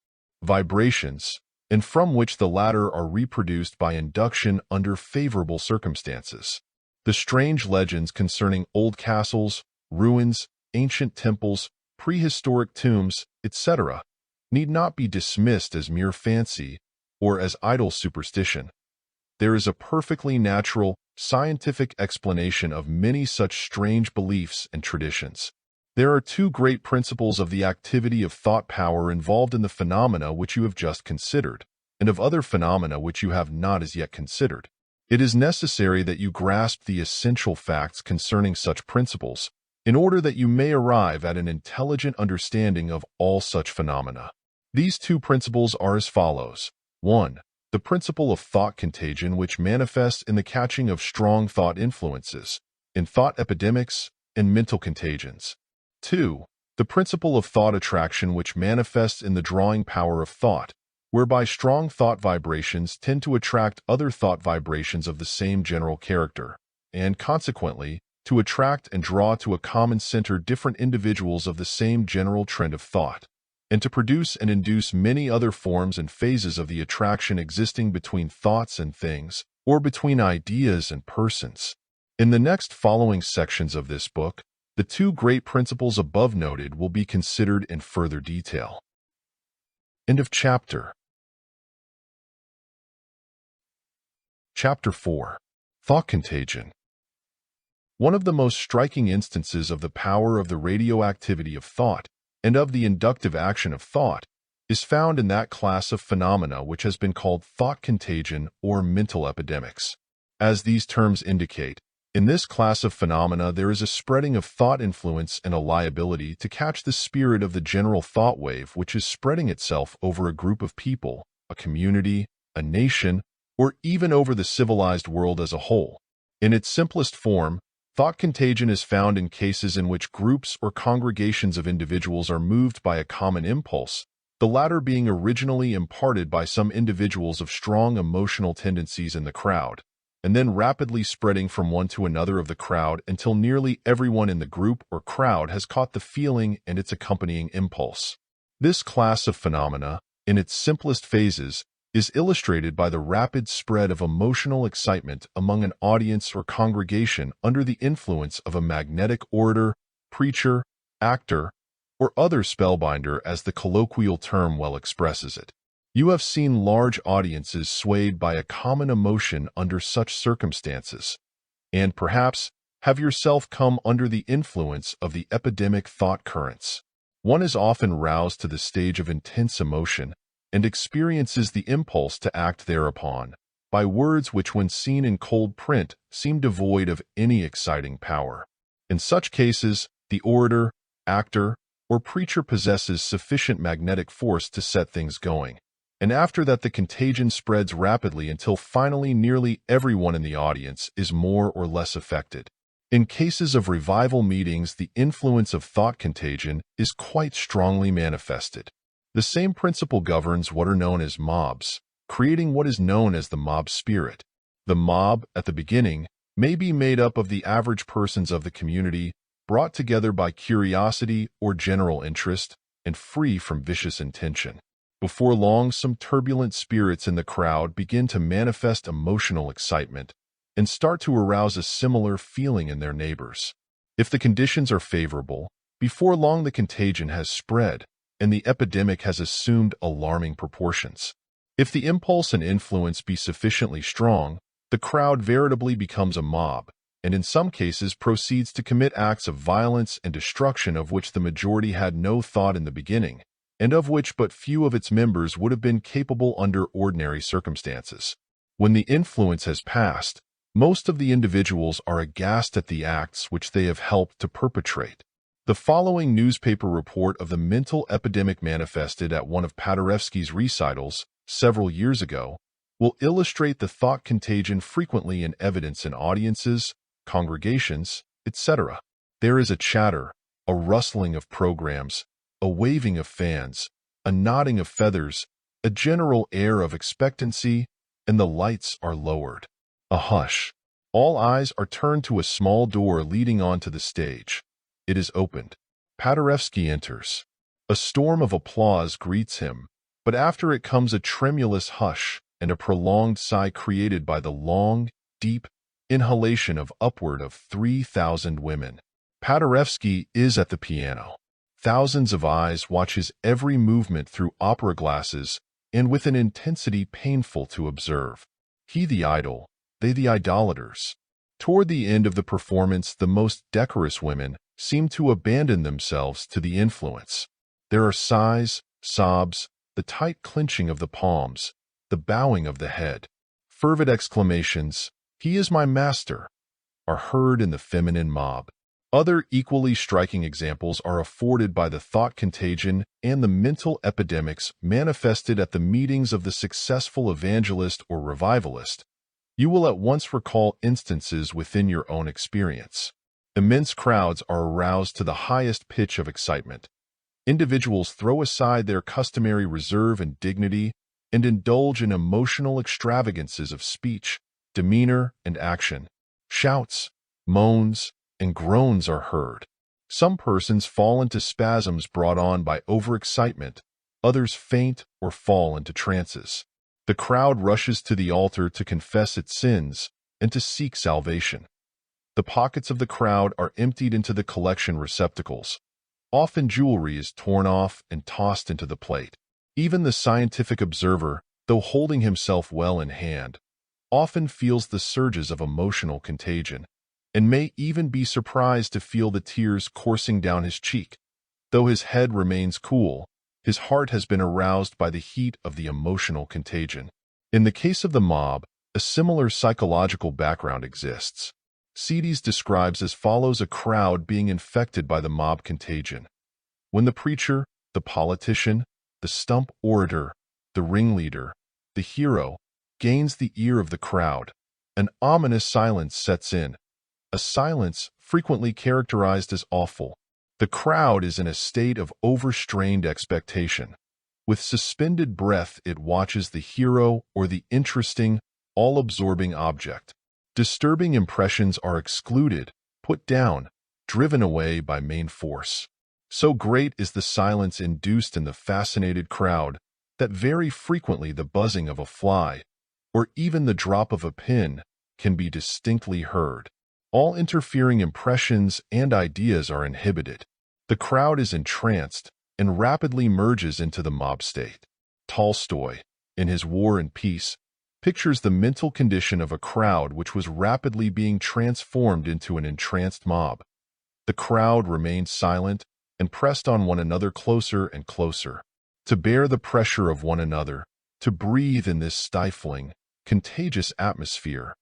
vibrations, and from which the latter are reproduced by induction under favorable circumstances. The strange legends concerning old castles, ruins, ancient temples, prehistoric tombs, etc., need not be dismissed as mere fancy or as idle superstition. There is a perfectly natural, scientific explanation of many such strange beliefs and traditions. There are two great principles of the activity of thought power involved in the phenomena which you have just considered, and of other phenomena which you have not as yet considered. It is necessary that you grasp the essential facts concerning such principles, in order that you may arrive at an intelligent understanding of all such phenomena. These two principles are as follows. 1. The principle of thought contagion, which manifests in the catching of strong thought influences, in thought epidemics and mental contagions. 2. The principle of thought attraction, which manifests in the drawing power of thought, whereby strong thought vibrations tend to attract other thought vibrations of the same general character, and consequently, to attract and draw to a common center different individuals of the same general trend of thought, and to produce and induce many other forms and phases of the attraction existing between thoughts and things, or between ideas and persons. In the next following sections of this book, the two great principles above noted will be considered in further detail. End of chapter. Chapter 4. Thought Contagion. One of the most striking instances of the power of the radioactivity of thought and of the inductive action of thought is found in that class of phenomena which has been called thought contagion or mental epidemics. As these terms indicate, in this class of phenomena there is a spreading of thought influence and a liability to catch the spirit of the general thought wave which is spreading itself over a group of people, a community, a nation, or even over the civilized world as a whole. In its simplest form, thought contagion is found in cases in which groups or congregations of individuals are moved by a common impulse, the latter being originally imparted by some individuals of strong emotional tendencies in the crowd, and then rapidly spreading from one to another of the crowd until nearly everyone in the group or crowd has caught the feeling and its accompanying impulse. This class of phenomena, in its simplest phases, is illustrated by the rapid spread of emotional excitement among an audience or congregation under the influence of a magnetic orator, preacher, actor, or other spellbinder, as the colloquial term well expresses it. You have seen large audiences swayed by a common emotion under such circumstances, and perhaps have yourself come under the influence of the epidemic thought currents. One is often roused to the stage of intense emotion and experiences the impulse to act thereupon by words which, when seen in cold print, seem devoid of any exciting power. In such cases, the orator, actor, or preacher possesses sufficient magnetic force to set things going, and after that the contagion spreads rapidly until finally nearly everyone in the audience is more or less affected. In cases of revival meetings, the influence of thought contagion is quite strongly manifested. The same principle governs what are known as mobs, creating what is known as the mob spirit. The mob, at the beginning, may be made up of the average persons of the community, brought together by curiosity or general interest, and free from vicious intention. Before long, some turbulent spirits in the crowd begin to manifest emotional excitement and start to arouse a similar feeling in their neighbors. If the conditions are favorable, before long the contagion has spread, and the epidemic has assumed alarming proportions. If the impulse and influence be sufficiently strong, the crowd veritably becomes a mob, and in some cases proceeds to commit acts of violence and destruction of which the majority had no thought in the beginning, and of which but few of its members would have been capable under ordinary circumstances. When the influence has passed, most of the individuals are aghast at the acts which they have helped to perpetrate. The following newspaper report of the mental epidemic manifested at one of Paderewski's recitals several years ago will illustrate the thought contagion frequently in evidence in audiences, congregations, etc. There is a chatter, a rustling of programs, a waving of fans, a nodding of feathers, a general air of expectancy, and the lights are lowered. A hush. All eyes are turned to a small door leading onto the stage. It is opened. Paderewski enters. A storm of applause greets him, but after it comes a tremulous hush and a prolonged sigh created by the long, deep inhalation of upward of 3,000 women. Paderewski is at the piano. Thousands of eyes watch his every movement through opera glasses and with an intensity painful to observe. He the idol, they the idolaters. Toward the end of the performance, the most decorous women seem to abandon themselves to the influence. There are sighs, sobs, the tight clenching of the palms, the bowing of the head. Fervid exclamations, "He is my master," are heard in the feminine mob. Other equally striking examples are afforded by the thought contagion and the mental epidemics manifested at the meetings of the successful evangelist or revivalist. You will at once recall instances within your own experience. Immense crowds are aroused to the highest pitch of excitement. Individuals throw aside their customary reserve and dignity and indulge in emotional extravagances of speech, demeanor, and action. Shouts, moans, and groans are heard. Some persons fall into spasms brought on by overexcitement, others faint or fall into trances. The crowd rushes to the altar to confess its sins and to seek salvation. The pockets of the crowd are emptied into the collection receptacles. Often jewelry is torn off and tossed into the plate. Even the scientific observer, though holding himself well in hand, often feels the surges of emotional contagion, and may even be surprised to feel the tears coursing down his cheek. Though his head remains cool, his heart has been aroused by the heat of the emotional contagion. In the case of the mob, a similar psychological background exists. Cedes describes as follows a crowd being infected by the mob contagion. When the preacher, the politician, the stump orator, the ringleader, the hero, gains the ear of the crowd, an ominous silence sets in, a silence frequently characterized as awful. The crowd is in a state of overstrained expectation. With suspended breath, it watches the hero or the interesting, all-absorbing object. Disturbing impressions are excluded, put down, driven away by main force. So great is the silence induced in the fascinated crowd that very frequently the buzzing of a fly, or even the drop of a pin, can be distinctly heard. All interfering impressions and ideas are inhibited. The crowd is entranced and rapidly merges into the mob state. Tolstoy, in his War and Peace, pictures the mental condition of a crowd which was rapidly being transformed into an entranced mob. The crowd remained silent and pressed on one another closer and closer, to bear the pressure of one another, to breathe in this stifling, contagious atmosphere,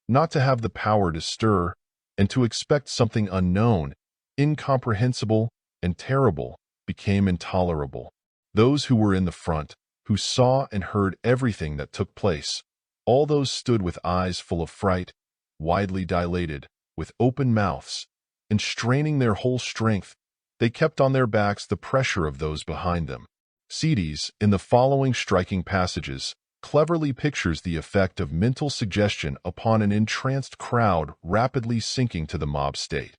not to have the power to stir, and to expect something unknown, incomprehensible, and terrible, became intolerable. Those who were in the front, who saw and heard everything that took place, all those stood with eyes full of fright, widely dilated, with open mouths, and straining their whole strength, they kept on their backs the pressure of those behind them. Cedes, in the following striking passages, cleverly pictures the effect of mental suggestion upon an entranced crowd rapidly sinking to the mob state.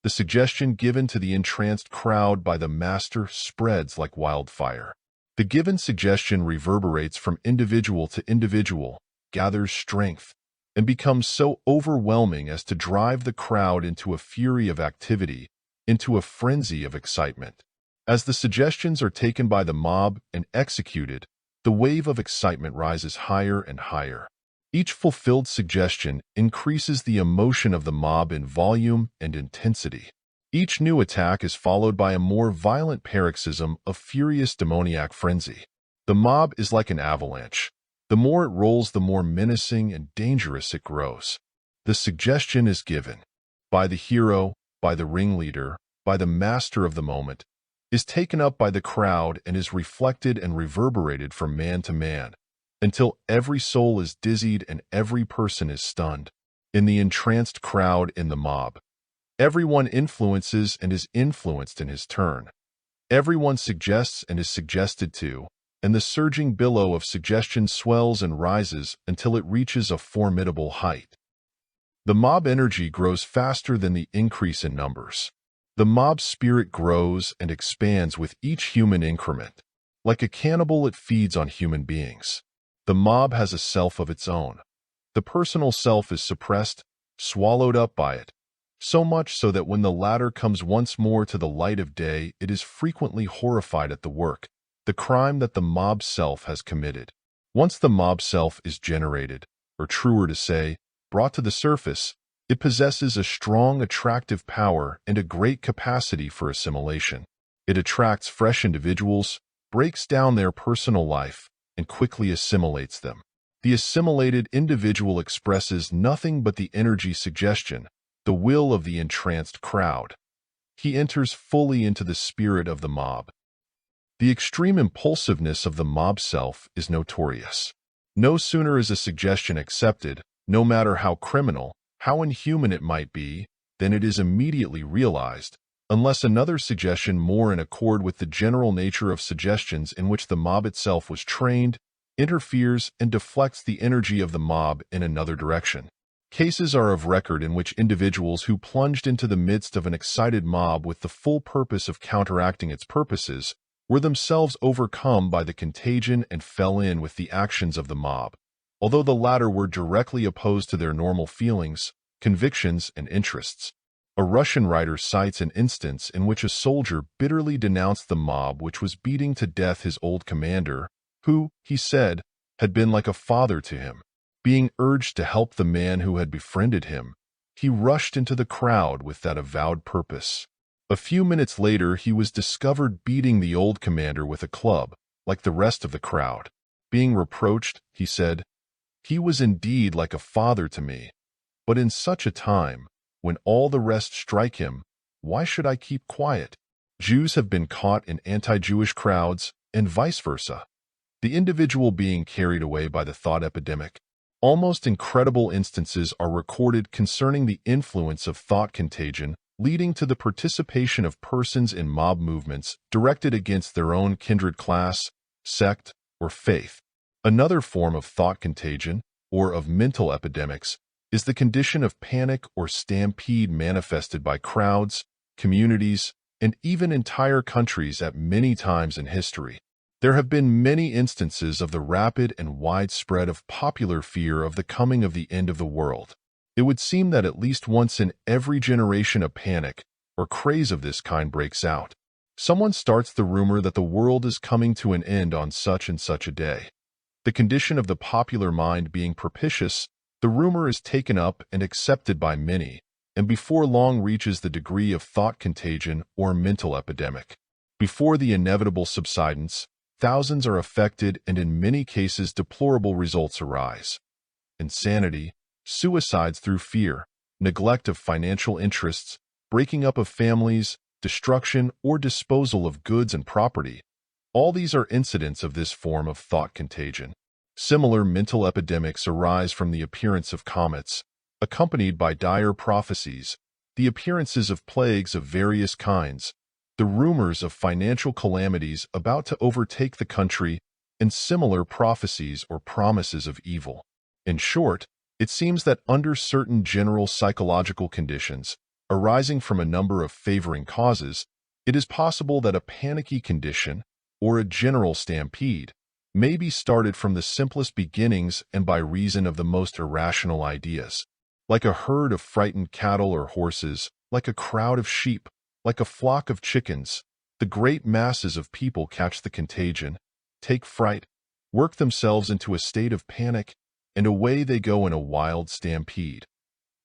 The suggestion given to the entranced crowd by the master spreads like wildfire. The given suggestion reverberates from individual to individual, gathers strength, and becomes so overwhelming as to drive the crowd into a fury of activity, into a frenzy of excitement. As the suggestions are taken by the mob and executed, the wave of excitement rises higher and higher. Each fulfilled suggestion increases the emotion of the mob in volume and intensity. Each new attack is followed by a more violent paroxysm of furious demoniac frenzy. The mob is like an avalanche. The more it rolls, the more menacing and dangerous it grows. The suggestion is given by the hero, by the ringleader, by the master of the moment, is taken up by the crowd and is reflected and reverberated from man to man, until every soul is dizzied and every person is stunned. In the entranced crowd in the mob, everyone influences and is influenced in his turn. Everyone suggests and is suggested to, and the surging billow of suggestion swells and rises until it reaches a formidable height. The mob energy grows faster than the increase in numbers. The mob spirit grows and expands with each human increment. Like a cannibal, it feeds on human beings. The mob has a self of its own. The personal self is suppressed, swallowed up by it, so much so that when the latter comes once more to the light of day, it is frequently horrified at the work, the crime that the mob self has committed. Once the mob self is generated, or truer to say, brought to the surface, it possesses a strong attractive power and a great capacity for assimilation. It attracts fresh individuals, breaks down their personal life, and quickly assimilates them. The assimilated individual expresses nothing but the energy suggestion, the will of the entranced crowd. He enters fully into the spirit of the mob. The extreme impulsiveness of the mob self is notorious. No sooner is a suggestion accepted, no matter how criminal, how inhuman it might be, than it is immediately realized, unless another suggestion more in accord with the general nature of suggestions in which the mob itself was trained, interferes and deflects the energy of the mob in another direction. Cases are of record in which individuals who plunged into the midst of an excited mob with the full purpose of counteracting its purposes were themselves overcome by the contagion and fell in with the actions of the mob, although the latter were directly opposed to their normal feelings, convictions, and interests. A Russian writer cites an instance in which a soldier bitterly denounced the mob which was beating to death his old commander, who, he said, had been like a father to him. Being urged to help the man who had befriended him, he rushed into the crowd with that avowed purpose. A few minutes later, he was discovered beating the old commander with a club, like the rest of the crowd. Being reproached, he said, "He was indeed like a father to me, but in such a time, when all the rest strike him, why should I keep quiet?" Jews have been caught in anti-Jewish crowds, and vice versa. The individual being carried away by the thought epidemic. Almost incredible instances are recorded concerning the influence of thought contagion, leading to the participation of persons in mob movements directed against their own kindred class, sect, or faith. Another form of thought contagion, or of mental epidemics, is the condition of panic or stampede manifested by crowds, communities, and even entire countries at many times in history. There have been many instances of the rapid and widespread of popular fear of the coming of the end of the world. It would seem that at least once in every generation a panic or craze of this kind breaks out. Someone starts the rumor that the world is coming to an end on such and such a day. The condition of the popular mind being propitious, the rumor is taken up and accepted by many, and before long reaches the degree of thought contagion or mental epidemic. Before the inevitable subsidence, thousands are affected and in many cases deplorable results arise. Insanity, suicides through fear, neglect of financial interests, breaking up of families, destruction or disposal of goods and property. All these are incidents of this form of thought contagion. Similar mental epidemics arise from the appearance of comets, accompanied by dire prophecies, the appearances of plagues of various kinds, the rumors of financial calamities about to overtake the country, and similar prophecies or promises of evil. In short, it seems that under certain general psychological conditions, arising from a number of favoring causes, it is possible that a panicky condition, or a general stampede, may be started from the simplest beginnings and by reason of the most irrational ideas. Like a herd of frightened cattle or horses, like a crowd of sheep, like a flock of chickens, the great masses of people catch the contagion, take fright, work themselves into a state of panic, and away they go in a wild stampede,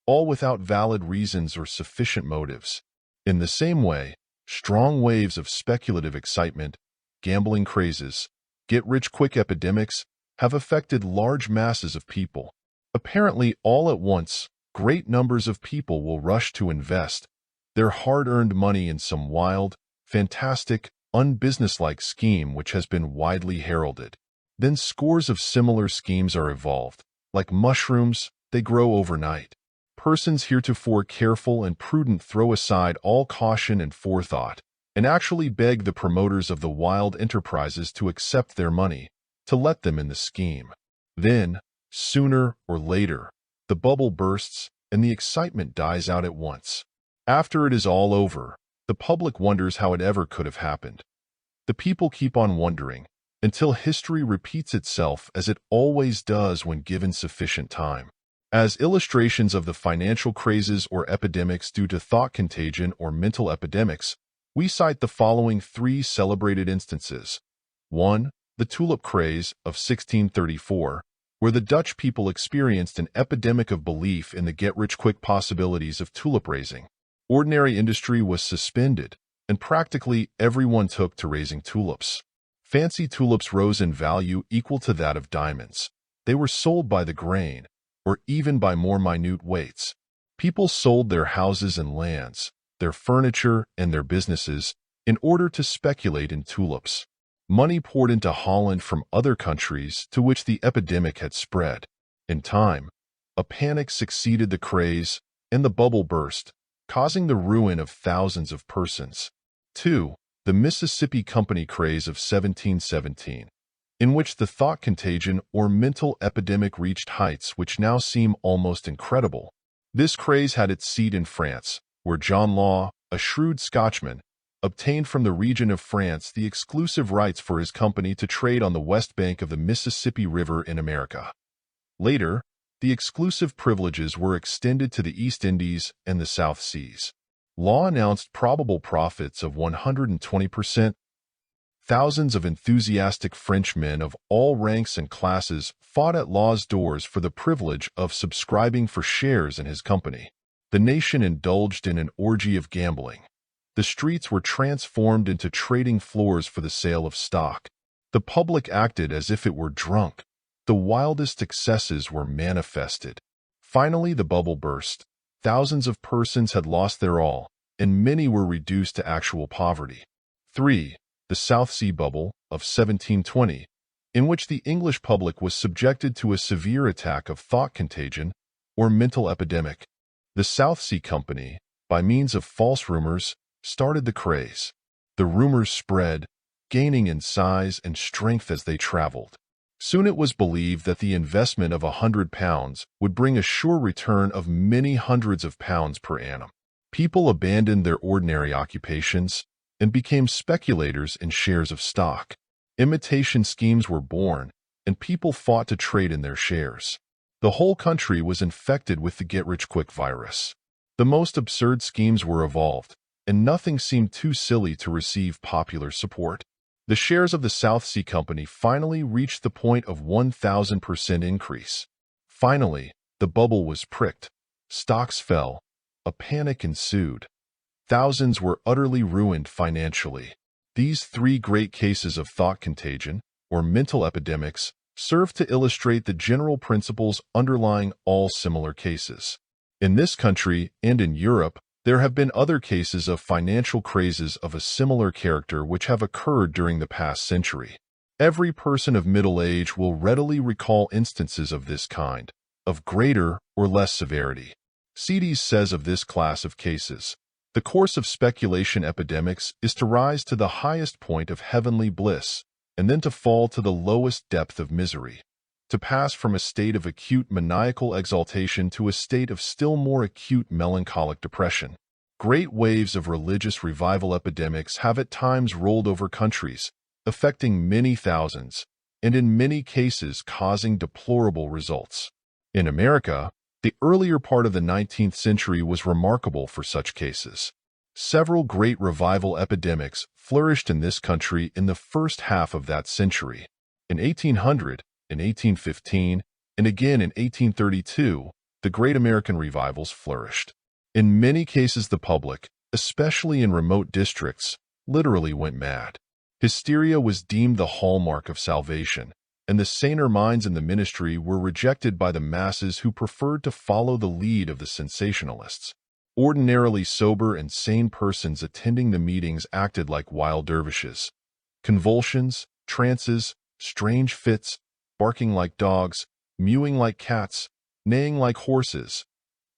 all without valid reasons or sufficient motives. In the same way, strong waves of speculative excitement, gambling crazes, get-rich-quick epidemics have affected large masses of people. Apparently, all at once, great numbers of people will rush to invest their hard-earned money in some wild, fantastic, unbusinesslike scheme which has been widely heralded. Then scores of similar schemes are evolved. Like mushrooms, they grow overnight. Persons heretofore careful and prudent throw aside all caution and forethought, and actually beg the promoters of the wild enterprises to accept their money, to let them in the scheme. Then, sooner or later, the bubble bursts and the excitement dies out at once. After it is all over, the public wonders how it ever could have happened. The people keep on wondering, until history repeats itself as it always does when given sufficient time. As illustrations of the financial crazes or epidemics due to thought contagion or mental epidemics, we cite the following three celebrated instances. 1. The tulip craze of 1634, where the Dutch people experienced an epidemic of belief in the get-rich-quick possibilities of tulip raising. Ordinary industry was suspended, and practically everyone took to raising tulips. Fancy tulips rose in value equal to that of diamonds. They were sold by the grain, or even by more minute weights. People sold their houses and lands, their furniture and their businesses, in order to speculate in tulips. Money poured into Holland from other countries to which the epidemic had spread. In time, a panic succeeded the craze, and the bubble burst, causing the ruin of thousands of persons. 2. The Mississippi Company craze of 1717, in which the thought contagion or mental epidemic reached heights which now seem almost incredible. This craze had its seat in France, where John Law, a shrewd Scotchman, obtained from the region of France the exclusive rights for his company to trade on the west bank of the Mississippi River in America. Later, the exclusive privileges were extended to the East Indies and the South Seas. Law announced probable profits of 120%. Thousands of enthusiastic Frenchmen of all ranks and classes fought at Law's doors for the privilege of subscribing for shares in his company. The nation indulged in an orgy of gambling. The streets were transformed into trading floors for the sale of stock. The public acted as if it were drunk. The wildest excesses were manifested. Finally, the bubble burst. Thousands of persons had lost their all, and many were reduced to actual poverty. 3. The South Sea Bubble of 1720, in which the English public was subjected to a severe attack of thought contagion or mental epidemic. The South Sea Company, by means of false rumors, started the craze. The rumors spread, gaining in size and strength as they traveled. Soon it was believed that the investment of £100 would bring a sure return of many hundreds of pounds per annum. People abandoned their ordinary occupations and became speculators in shares of stock. Imitation schemes were born, and people fought to trade in their shares. The whole country was infected with the get-rich-quick virus. The most absurd schemes were evolved, and nothing seemed too silly to receive popular support. The shares of the South Sea Company finally reached the point of 1,000% increase. Finally, the bubble was pricked. Stocks fell. A panic ensued. Thousands were utterly ruined financially. These three great cases of thought contagion, or mental epidemics, serve to illustrate the general principles underlying all similar cases. In this country and in Europe, there have been other cases of financial crazes of a similar character which have occurred during the past century. Every person of middle age will readily recall instances of this kind, of greater or less severity. Cedes says of this class of cases, "The course of speculation epidemics is to rise to the highest point of heavenly bliss, and then to fall to the lowest depth of misery, to pass from a state of acute maniacal exaltation to a state of still more acute melancholic depression. Great waves of religious revival epidemics have at times rolled over countries, affecting many thousands, and in many cases causing deplorable results. In America, the earlier part of the 19th century was remarkable for such cases. Several great revival epidemics flourished in this country in the first half of that century. In 1800, in 1815, and again in 1832, the great American revivals flourished. In many cases the public, especially in remote districts, literally went mad. Hysteria was deemed the hallmark of salvation, and the saner minds in the ministry were rejected by the masses who preferred to follow the lead of the sensationalists. Ordinarily sober and sane persons attending the meetings acted like wild dervishes. Convulsions, trances, strange fits, barking like dogs, mewing like cats, neighing like horses.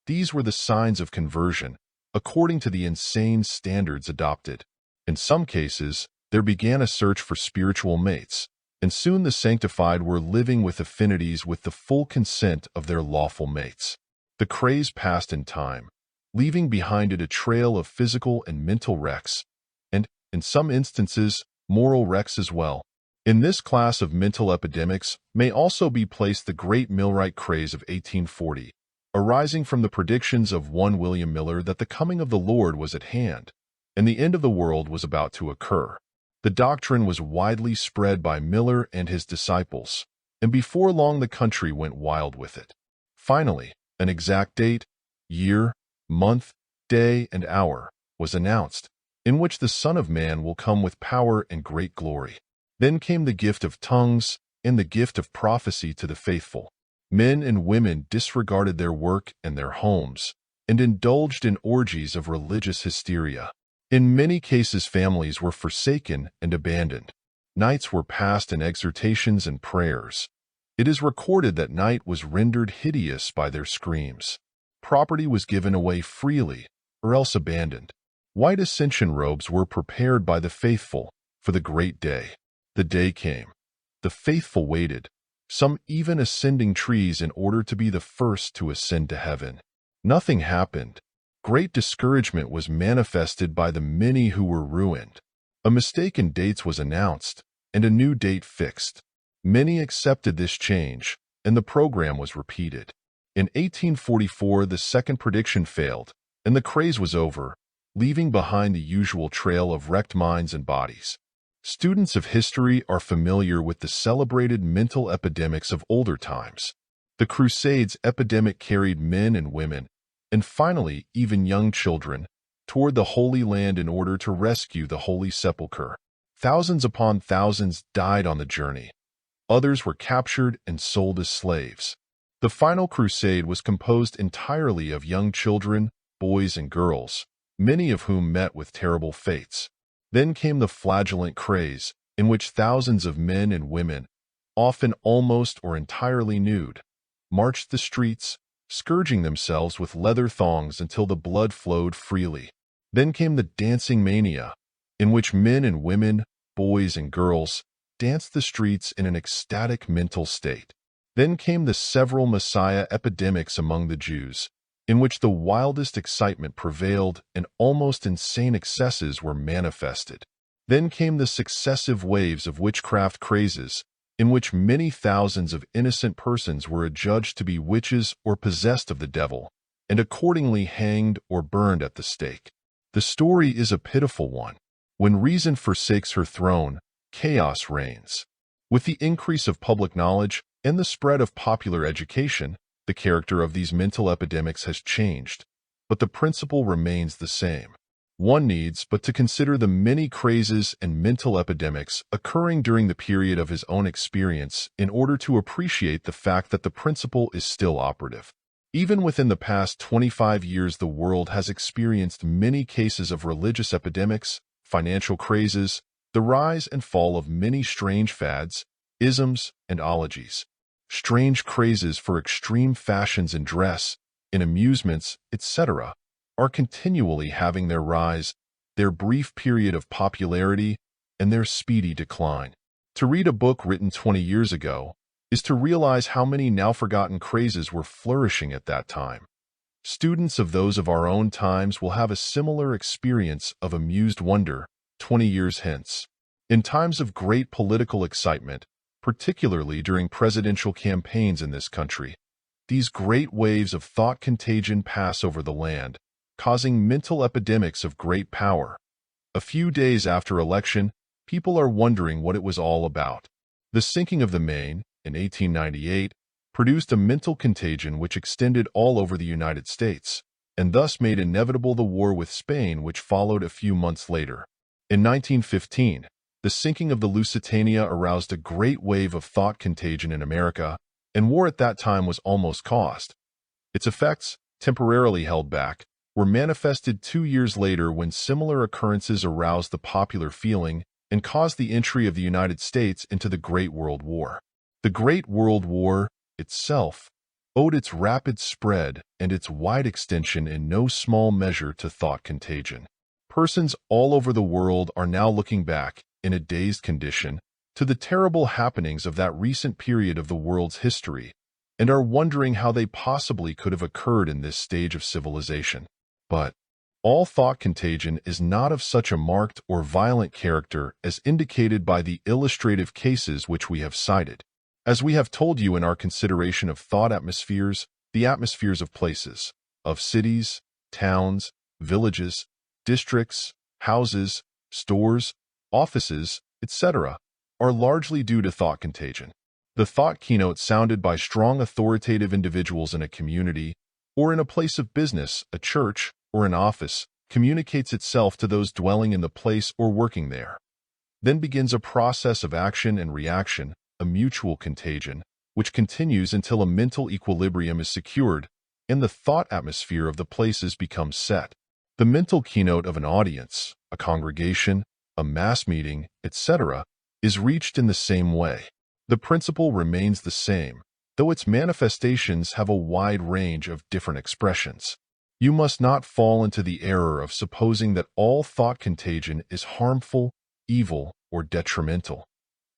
These were the signs of conversion, according to the insane standards adopted. In some cases, there began a search for spiritual mates, and soon the sanctified were living with affinities with the full consent of their lawful mates. The craze passed in time, leaving behind it a trail of physical and mental wrecks, and, in some instances, moral wrecks as well. In this class of mental epidemics may also be placed the great Millwright craze of 1840, arising from the predictions of one William Miller that the coming of the Lord was at hand, and the end of the world was about to occur. The doctrine was widely spread by Miller and his disciples, and before long the country went wild with it. Finally, an exact date, year, month, day, and hour was announced, in which the Son of Man will come with power and great glory. Then came the gift of tongues and the gift of prophecy to the faithful. Men and women disregarded their work and their homes, and indulged in orgies of religious hysteria. In many cases families were forsaken and abandoned. Nights were passed in exhortations and prayers. It is recorded that night was rendered hideous by their screams. Property was given away freely, or else abandoned. White ascension robes were prepared by the faithful for the great day. The day came. The faithful waited, some even ascending trees in order to be the first to ascend to heaven. Nothing happened. Great discouragement was manifested by the many who were ruined. A mistake in dates was announced, and a new date fixed. Many accepted this change, and the program was repeated. In 1844, the second prediction failed, and the craze was over, leaving behind the usual trail of wrecked minds and bodies. Students of history are familiar with the celebrated mental epidemics of older times. The Crusades epidemic carried men and women, and finally even young children, toward the Holy Land in order to rescue the Holy Sepulchre. Thousands upon thousands died on the journey. Others were captured and sold as slaves. The final crusade was composed entirely of young children, boys and girls, many of whom met with terrible fates. Then came the flagellant craze, in which thousands of men and women, often almost or entirely nude, marched the streets, scourging themselves with leather thongs until the blood flowed freely. Then came the dancing mania, in which men and women, boys and girls, danced the streets in an ecstatic mental state. Then came the several Messiah epidemics among the Jews, in which the wildest excitement prevailed and almost insane excesses were manifested. Then came the successive waves of witchcraft crazes, in which many thousands of innocent persons were adjudged to be witches or possessed of the devil, and accordingly hanged or burned at the stake. The story is a pitiful one. When reason forsakes her throne, chaos reigns. With the increase of public knowledge and the spread of popular education, the character of these mental epidemics has changed, but the principle remains the same. One needs but to consider the many crazes and mental epidemics occurring during the period of his own experience in order to appreciate the fact that the principle is still operative. Even within the past 25 years, the world has experienced many cases of religious epidemics, financial crazes, the rise and fall of many strange fads, isms, and ologies. Strange crazes for extreme fashions in dress, in amusements, etc., are continually having their rise, their brief period of popularity, and their speedy decline. To read a book written 20 years ago is to realize how many now-forgotten crazes were flourishing at that time. Students of those of our own times will have a similar experience of amused wonder 20 years hence. In times of great political excitement, particularly during presidential campaigns in this country, these great waves of thought contagion pass over the land, causing mental epidemics of great power. A few days after election, people are wondering what it was all about. The sinking of the Maine, in 1898, produced a mental contagion which extended all over the United States, and thus made inevitable the war with Spain which followed a few months later. In 1915, the sinking of the Lusitania aroused a great wave of thought contagion in America, and war at that time was almost caused. Its effects, temporarily held back, were manifested 2 years later when similar occurrences aroused the popular feeling and caused the entry of the United States into the Great World War. The Great World War itself owed its rapid spread and its wide extension in no small measure to thought contagion. Persons all over the world are now looking back, in a dazed condition, to the terrible happenings of that recent period of the world's history, and are wondering how they possibly could have occurred in this stage of civilization. But all thought contagion is not of such a marked or violent character as indicated by the illustrative cases which we have cited. As we have told you in our consideration of thought atmospheres, the atmospheres of places, of cities, towns, villages, districts, houses, stores, offices, etc., are largely due to thought contagion. The thought keynote sounded by strong authoritative individuals in a community, or in a place of business, a church, or an office, communicates itself to those dwelling in the place or working there. Then begins a process of action and reaction, a mutual contagion, which continues until a mental equilibrium is secured and the thought atmosphere of the places becomes set. The mental keynote of an audience, a congregation, a mass meeting, etc., is reached in the same way. The principle remains the same, though its manifestations have a wide range of different expressions. You must not fall into the error of supposing that all thought contagion is harmful, evil, or detrimental,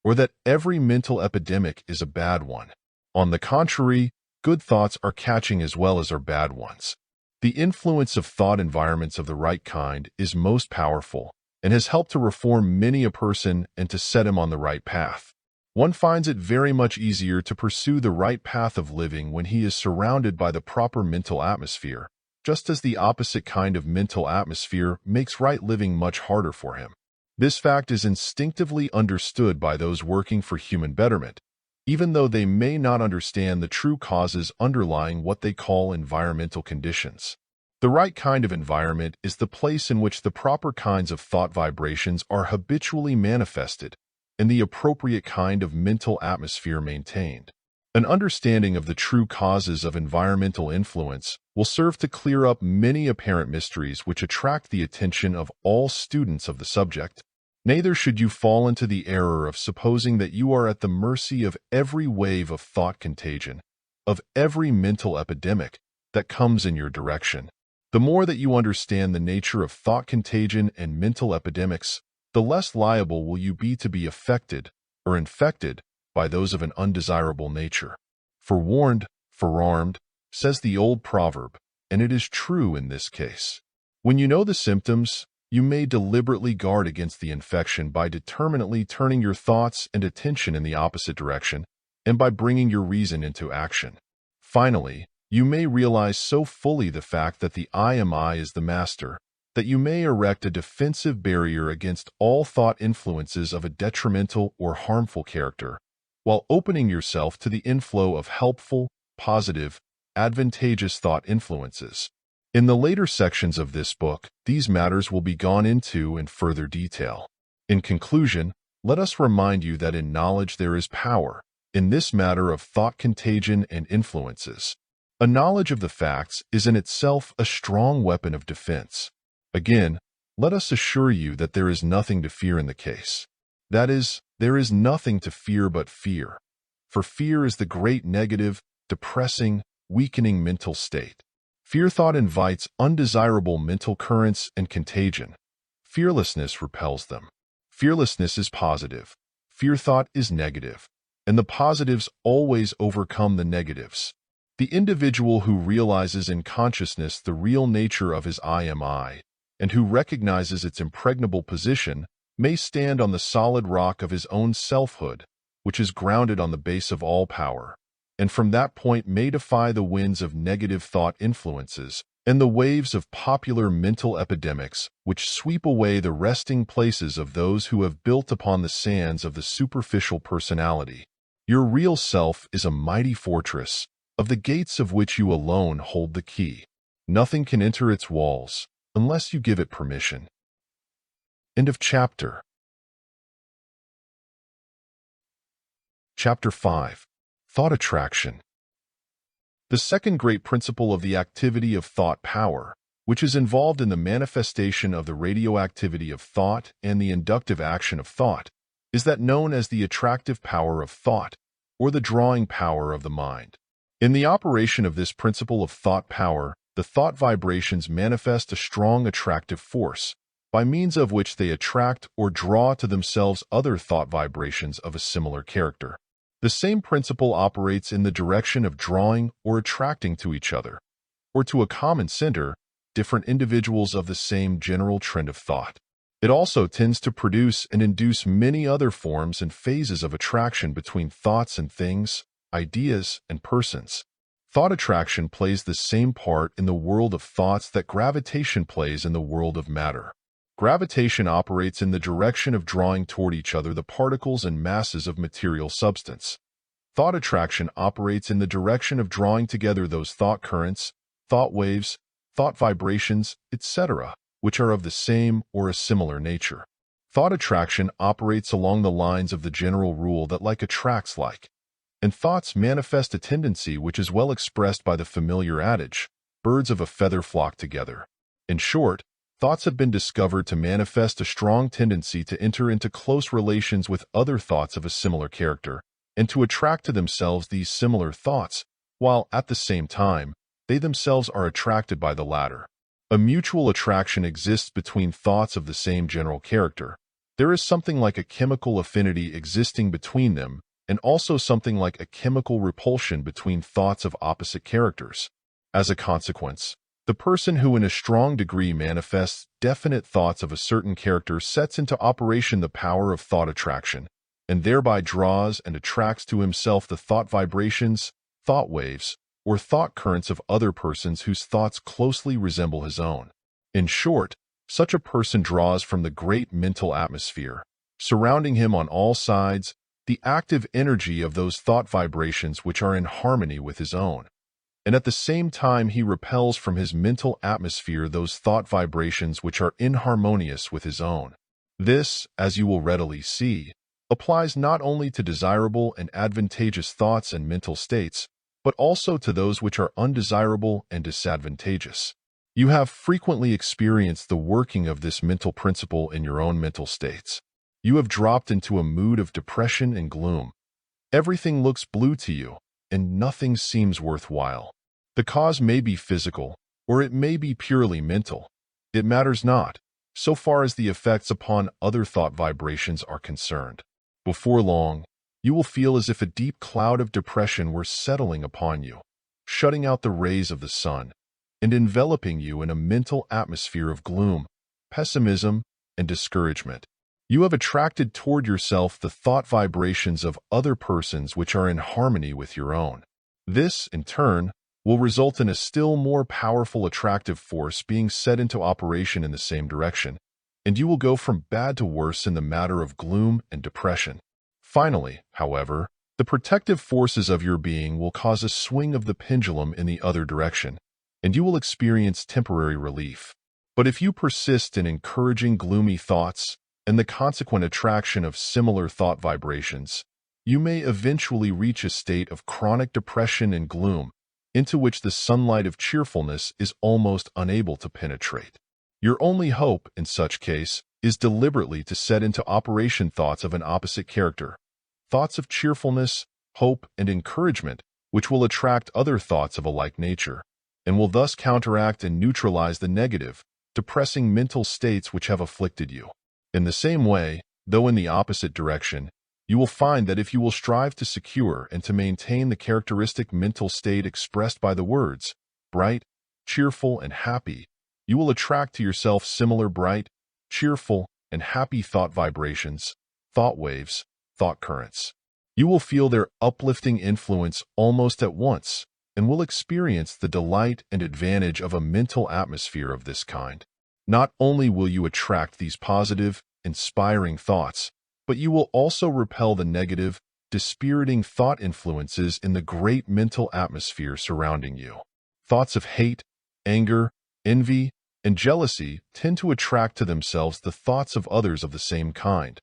or that every mental epidemic is a bad one. On the contrary, good thoughts are catching as well as are bad ones. The influence of thought environments of the right kind is most powerful and has helped to reform many a person and to set him on the right path. One finds it very much easier to pursue the right path of living when he is surrounded by the proper mental atmosphere, just as the opposite kind of mental atmosphere makes right living much harder for him. This fact is instinctively understood by those working for human betterment, even though they may not understand the true causes underlying what they call environmental conditions. The right kind of environment is the place in which the proper kinds of thought vibrations are habitually manifested, and the appropriate kind of mental atmosphere maintained. An understanding of the true causes of environmental influence will serve to clear up many apparent mysteries which attract the attention of all students of the subject. Neither should you fall into the error of supposing that you are at the mercy of every wave of thought contagion, of every mental epidemic that comes in your direction. The more that you understand the nature of thought contagion and mental epidemics, the less liable will you be to be affected or infected by those of an undesirable nature. Forewarned, forearmed, says the old proverb, and it is true in this case. When you know the symptoms, you may deliberately guard against the infection by determinedly turning your thoughts and attention in the opposite direction and by bringing your reason into action. Finally, you may realize so fully the fact that the I am I is the master that you may erect a defensive barrier against all thought influences of a detrimental or harmful character, while opening yourself to the inflow of helpful, positive, advantageous thought influences. In the later sections of this book, these matters will be gone into in further detail. In conclusion, let us remind you that in knowledge there is power, in this matter of thought contagion and influences. A knowledge of the facts is in itself a strong weapon of defense. Again, let us assure you that there is nothing to fear in the case. That is, there is nothing to fear but fear. For fear is the great negative, depressing, weakening mental state. Fear thought invites undesirable mental currents and contagion. Fearlessness repels them. Fearlessness is positive. Fear thought is negative. And the positives always overcome the negatives. The individual who realizes in consciousness the real nature of his I am I, and who recognizes its impregnable position, may stand on the solid rock of his own selfhood, which is grounded on the base of all power, and from that point may defy the winds of negative thought influences and the waves of popular mental epidemics which sweep away the resting places of those who have built upon the sands of the superficial personality. Your real self is a mighty fortress, of the gates of which you alone hold the key. Nothing can enter its walls unless you give it permission. End of chapter. Chapter 5. Thought Attraction. The second great principle of the activity of thought power, which is involved in the manifestation of the radioactivity of thought and the inductive action of thought, is that known as the attractive power of thought, or the drawing power of the mind. In the operation of this principle of thought power, the thought vibrations manifest a strong attractive force, by means of which they attract or draw to themselves other thought vibrations of a similar character. The same principle operates in the direction of drawing or attracting to each other, or to a common center, different individuals of the same general trend of thought. It also tends to produce and induce many other forms and phases of attraction between thoughts and things, ideas and persons. Thought attraction plays the same part in the world of thoughts that gravitation plays in the world of matter. Gravitation operates in the direction of drawing toward each other the particles and masses of material substance. Thought attraction operates in the direction of drawing together those thought currents, thought waves, thought vibrations, etc., which are of the same or a similar nature. Thought attraction operates along the lines of the general rule that like attracts like, and thoughts manifest a tendency which is well expressed by the familiar adage, birds of a feather flock together. In short, thoughts have been discovered to manifest a strong tendency to enter into close relations with other thoughts of a similar character, and to attract to themselves these similar thoughts, while at the same time, they themselves are attracted by the latter. A mutual attraction exists between thoughts of the same general character. There is something like a chemical affinity existing between them, and also something like a chemical repulsion between thoughts of opposite characters. As a consequence, the person who in a strong degree manifests definite thoughts of a certain character sets into operation the power of thought attraction, and thereby draws and attracts to himself the thought vibrations, thought waves, or thought currents of other persons whose thoughts closely resemble his own. In short, such a person draws from the great mental atmosphere, surrounding him on all sides, the active energy of those thought vibrations which are in harmony with his own. And at the same time he repels from his mental atmosphere those thought vibrations which are inharmonious with his own. This, as you will readily see, applies not only to desirable and advantageous thoughts and mental states, but also to those which are undesirable and disadvantageous. You have frequently experienced the working of this mental principle in your own mental states. You have dropped into a mood of depression and gloom. Everything looks blue to you, and nothing seems worthwhile. The cause may be physical, or it may be purely mental. It matters not, so far as the effects upon other thought vibrations are concerned. Before long, you will feel as if a deep cloud of depression were settling upon you, shutting out the rays of the sun, and enveloping you in a mental atmosphere of gloom, pessimism, and discouragement. You have attracted toward yourself the thought vibrations of other persons which are in harmony with your own. This, in turn, will result in a still more powerful attractive force being set into operation in the same direction, and you will go from bad to worse in the matter of gloom and depression. Finally, however, the protective forces of your being will cause a swing of the pendulum in the other direction, and you will experience temporary relief. But if you persist in encouraging gloomy thoughts and the consequent attraction of similar thought vibrations, you may eventually reach a state of chronic depression and gloom into which the sunlight of cheerfulness is almost unable to penetrate. Your only hope, in such case, is deliberately to set into operation thoughts of an opposite character, thoughts of cheerfulness, hope, and encouragement, which will attract other thoughts of a like nature, and will thus counteract and neutralize the negative, depressing mental states which have afflicted you. In the same way, though in the opposite direction, you will find that if you will strive to secure and to maintain the characteristic mental state expressed by the words bright, cheerful, and happy, you will attract to yourself similar bright, cheerful, and happy thought vibrations, thought waves, thought currents. You will feel their uplifting influence almost at once, and will experience the delight and advantage of a mental atmosphere of this kind. Not only will you attract these positive, inspiring thoughts, but you will also repel the negative, dispiriting thought influences in the great mental atmosphere surrounding you. Thoughts of hate, anger, envy, and jealousy tend to attract to themselves the thoughts of others of the same kind,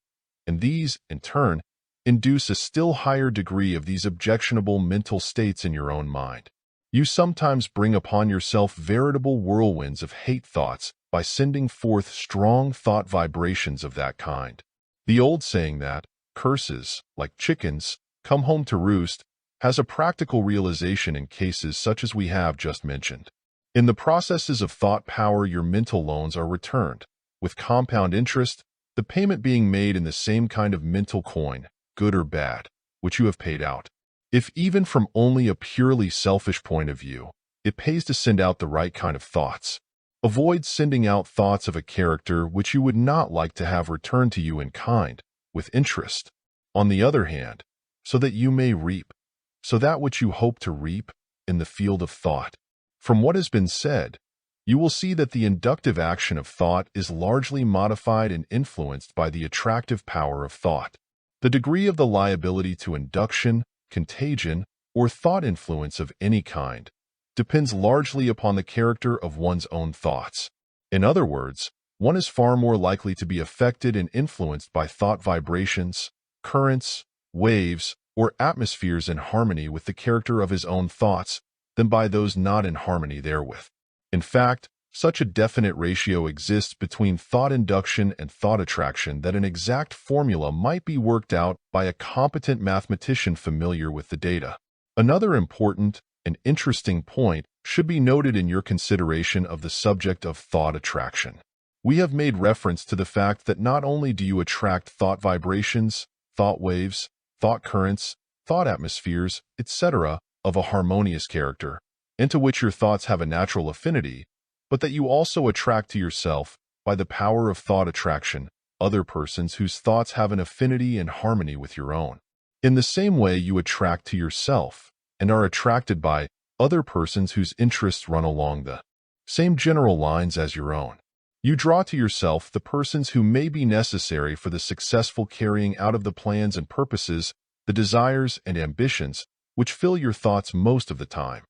and these, in turn, induce a still higher degree of these objectionable mental states in your own mind. You sometimes bring upon yourself veritable whirlwinds of hate thoughts by sending forth strong thought vibrations of that kind. The old saying that curses, like chickens, come home to roost, has a practical realization in cases such as we have just mentioned. In the processes of thought power, your mental loans are returned, with compound interest, the payment being made in the same kind of mental coin, good or bad, which you have paid out. If even from only a purely selfish point of view, it pays to send out the right kind of thoughts. Avoid sending out thoughts of a character which you would not like to have returned to you in kind, with interest. On the other hand, so that you may reap, so that which you hope to reap, in the field of thought. From what has been said, you will see that the inductive action of thought is largely modified and influenced by the attractive power of thought. The degree of the liability to induction, contagion, or thought influence of any kind depends largely upon the character of one's own thoughts. In other words, one is far more likely to be affected and influenced by thought vibrations, currents, waves, or atmospheres in harmony with the character of his own thoughts than by those not in harmony therewith. In fact, such a definite ratio exists between thought induction and thought attraction that an exact formula might be worked out by a competent mathematician familiar with the data. Another important and interesting point should be noted in your consideration of the subject of thought attraction. We have made reference to the fact that not only do you attract thought vibrations, thought waves, thought currents, thought atmospheres, etc., of a harmonious character, into which your thoughts have a natural affinity, but that you also attract to yourself, by the power of thought attraction, other persons whose thoughts have an affinity and harmony with your own. In the same way, you attract to yourself, and are attracted by, other persons whose interests run along the same general lines as your own. You draw to yourself the persons who may be necessary for the successful carrying out of the plans and purposes, the desires and ambitions, which fill your thoughts most of the time.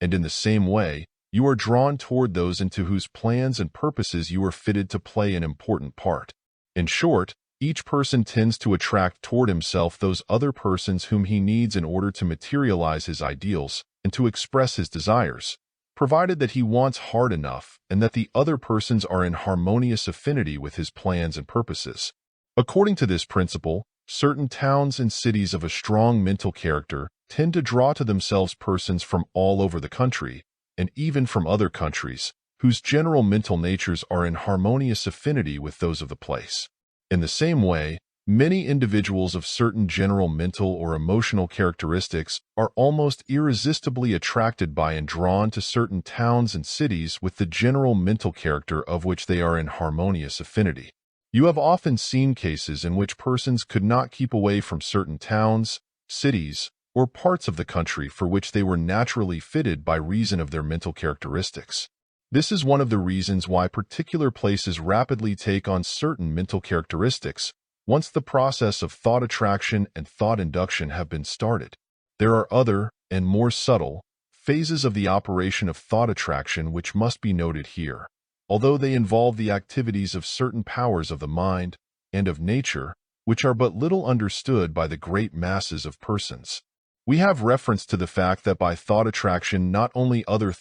And in the same way, you are drawn toward those into whose plans and purposes you are fitted to play an important part. In short, each person tends to attract toward himself those other persons whom he needs in order to materialize his ideals and to express his desires, provided that he wants hard enough and that the other persons are in harmonious affinity with his plans and purposes. According to this principle, certain towns and cities of a strong mental character tend to draw to themselves persons from all over the country, and even from other countries, whose general mental natures are in harmonious affinity with those of the place. In the same way, Many individuals of certain general mental or emotional characteristics are almost irresistibly attracted by and drawn to certain towns and cities with the general mental character of which they are in harmonious affinity. You have often seen cases in which persons could not keep away from certain towns, cities, or parts of the country for which they were naturally fitted by reason of their mental characteristics. This is one of the reasons why particular places rapidly take on certain mental characteristics once the process of thought attraction and thought induction have been started. There are other, and more subtle, phases of the operation of thought attraction which must be noted here, although they involve the activities of certain powers of the mind and of nature, which are but little understood by the great masses of persons. We have reference to the fact that by thought attraction not only other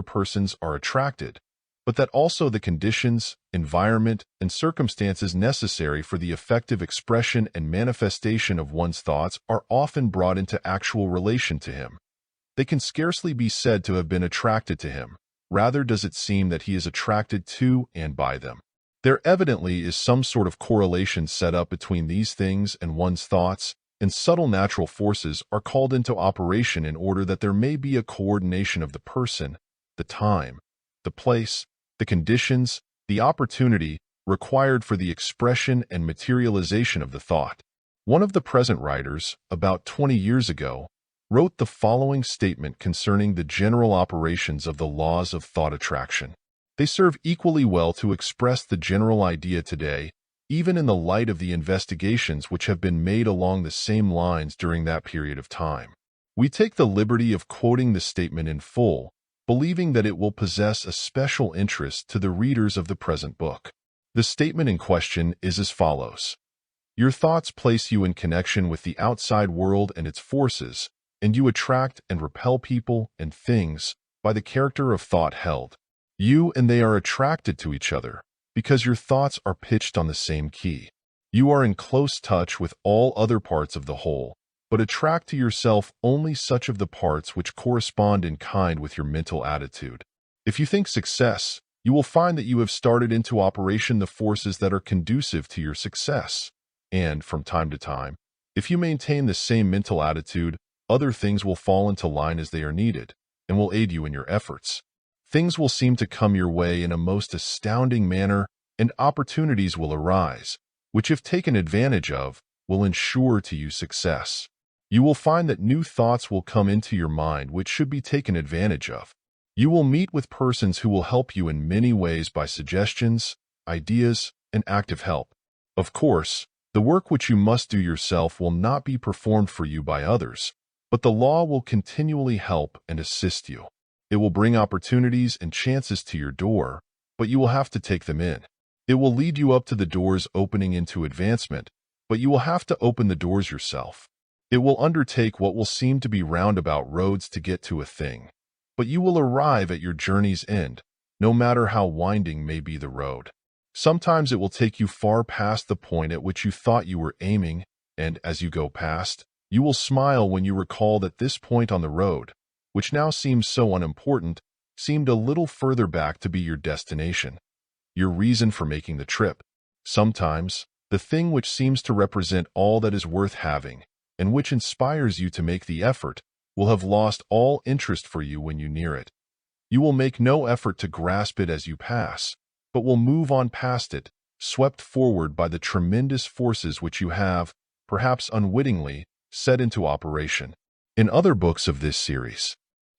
persons are attracted, but that also the conditions, environment, and circumstances necessary for the effective expression and manifestation of one's thoughts are often brought into actual relation to him. They can scarcely be said to have been attracted to him. Rather does it seem that he is attracted to and by them. There evidently is some sort of correlation set up between these things and one's thoughts, and subtle natural forces are called into operation in order that there may be a coordination of the person, the time, the place, the conditions, the opportunity required for the expression and materialization of the thought. One of the present writers, about 20 years ago, wrote the following statement concerning the general operations of the laws of thought attraction. They serve equally well to express the general idea today, even in the light of the investigations which have been made along the same lines during that period of time. We take the liberty of quoting the statement in full, believing that it will possess a special interest to the readers of the present book. The statement in question is as follows. Your thoughts place you in connection with the outside world and its forces, and you attract and repel people and things by the character of thought held. You and they are attracted to each other because your thoughts are pitched on the same key. You are in close touch with all other parts of the whole, but attract to yourself only such of the parts which correspond in kind with your mental attitude. If you think success, you will find that you have started into operation the forces that are conducive to your success. And, from time to time, if you maintain the same mental attitude, other things will fall into line as they are needed, and will aid you in your efforts. Things will seem to come your way in a most astounding manner, and opportunities will arise, which if taken advantage of, will ensure to you success. You will find that new thoughts will come into your mind which should be taken advantage of. You will meet with persons who will help you in many ways by suggestions, ideas, and active help. Of course, the work which you must do yourself will not be performed for you by others, but the law will continually help and assist you. It will bring opportunities and chances to your door, but you will have to take them in. It will lead you up to the doors opening into advancement, but you will have to open the doors yourself. It will undertake what will seem to be roundabout roads to get to a thing, but you will arrive at your journey's end, no matter how winding may be the road. Sometimes it will take you far past the point at which you thought you were aiming, and as you go past, you will smile when you recall that this point on the road, which now seems so unimportant, seemed a little further back to be your destination, your reason for making the trip. Sometimes, the thing which seems to represent all that is worth having, and which inspires you to make the effort, will have lost all interest for you when you near it. You will make no effort to grasp it as you pass, but will move on past it, swept forward by the tremendous forces which you have, perhaps unwittingly, set into operation. In other books of this series,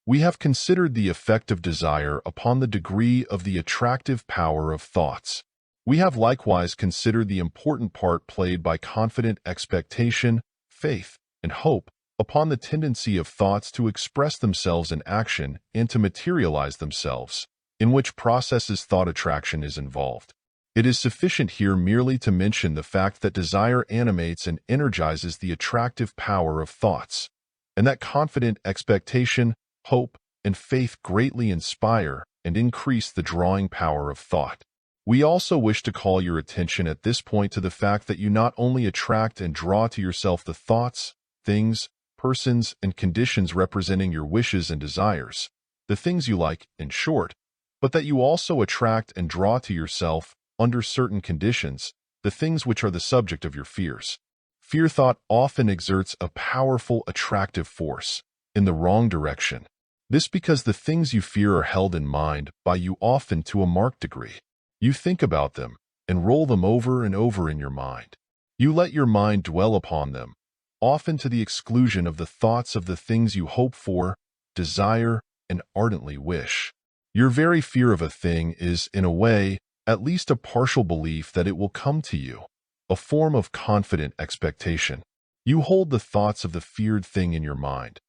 we have considered the effect of desire upon the degree of the attractive power of thoughts. We have likewise considered the important part played by confident expectation, faith, and hope upon the tendency of thoughts to express themselves in action and to materialize themselves, in which processes thought attraction is involved. It is sufficient here merely to mention the fact that desire animates and energizes the attractive power of thoughts, and that confident expectation, hope, and faith greatly inspire and increase the drawing power of thought. We also wish to call your attention at this point to the fact that you not only attract and draw to yourself the thoughts, things, persons, and conditions representing your wishes and desires, the things you like, in short, but that you also attract and draw to yourself, under certain conditions, the things which are the subject of your fears. Fear thought often exerts a powerful, attractive force in the wrong direction. This because the things you fear are held in mind by you often to a marked degree. You think about them and roll them over and over in your mind. You let your mind dwell upon them, often to the exclusion of the thoughts of the things you hope for, desire, and ardently wish. Your very fear of a thing is, in a way, at least a partial belief that it will come to you, a form of confident expectation. You hold the thoughts of the feared thing in your mind.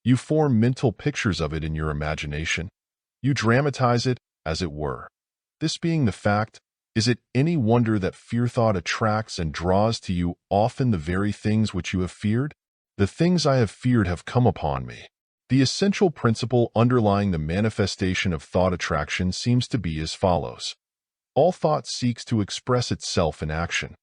You form mental pictures of it in your imagination. You dramatize it, as it were. This being the fact, is it any wonder that fear thought attracts and draws to you often the very things which you have feared? The things I have feared have come upon me. The essential principle underlying the manifestation of thought attraction seems to be as follows. All thought seeks to express itself in action.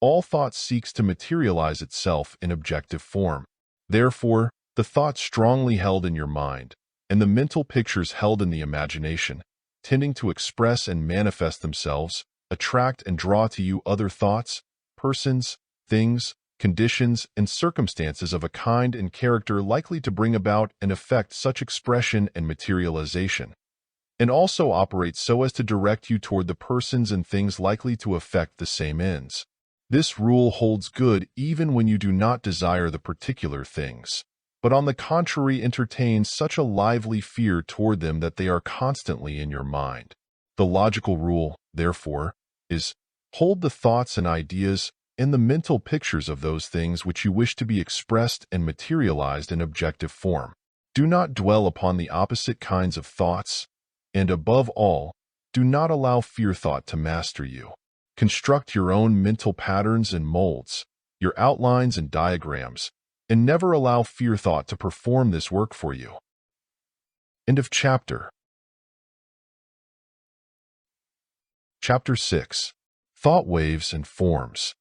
All thought seeks to materialize itself in objective form. Therefore, the thoughts strongly held in your mind, and the mental pictures held in the imagination, tending to express and manifest themselves, attract and draw to you other thoughts, persons, things, conditions, and circumstances of a kind and character likely to bring about and affect such expression and materialization, and also operate so as to direct you toward the persons and things likely to affect the same ends. This rule holds good even when you do not desire the particular things, but on the contrary entertain such a lively fear toward them that they are constantly in your mind. The logical rule, therefore, is, hold the thoughts and ideas and the mental pictures of those things which you wish to be expressed and materialized in objective form. Do not dwell upon the opposite kinds of thoughts, and above all, do not allow fear thought to master you. Construct your own mental patterns and molds, your outlines and diagrams, and never allow fear thought to perform this work for you. End of chapter. Chapter 6. Thought Waves and Forms.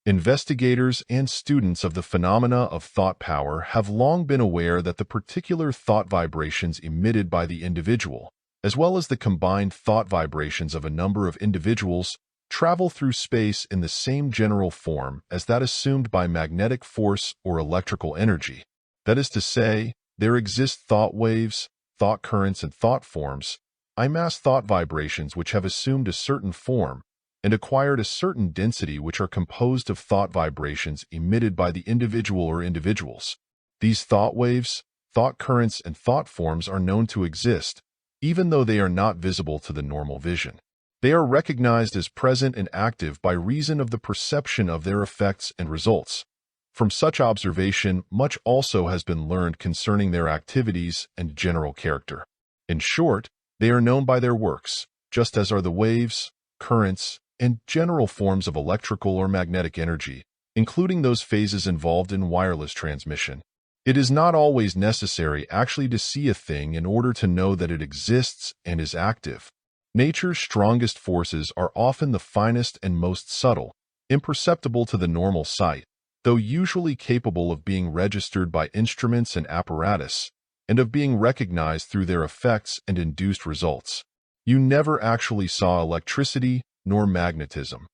Investigators and students of the phenomena of thought power have long been aware that the particular thought vibrations emitted by the individual, as well as the combined thought vibrations of a number of individuals, travel through space in the same general form as that assumed by magnetic force or electrical energy. That is to say, there exist thought waves, thought currents, and thought forms, mass thought vibrations which have assumed a certain form and acquired a certain density which are composed of thought vibrations emitted by the individual or individuals. These thought waves, thought currents, and thought forms are known to exist, even though they are not visible to the normal vision. They are recognized as present and active by reason of the perception of their effects and results. From such observation, much also has been learned concerning their activities and general character. In short, they are known by their works, just as are the waves, currents, and general forms of electrical or magnetic energy, including those phases involved in wireless transmission. It is not always necessary actually to see a thing in order to know that it exists and is active. Nature's strongest forces are often the finest and most subtle, imperceptible to the normal sight, though usually capable of being registered by instruments and apparatus, and of being recognized through their effects and induced results. You never actually saw electricity nor magnetism,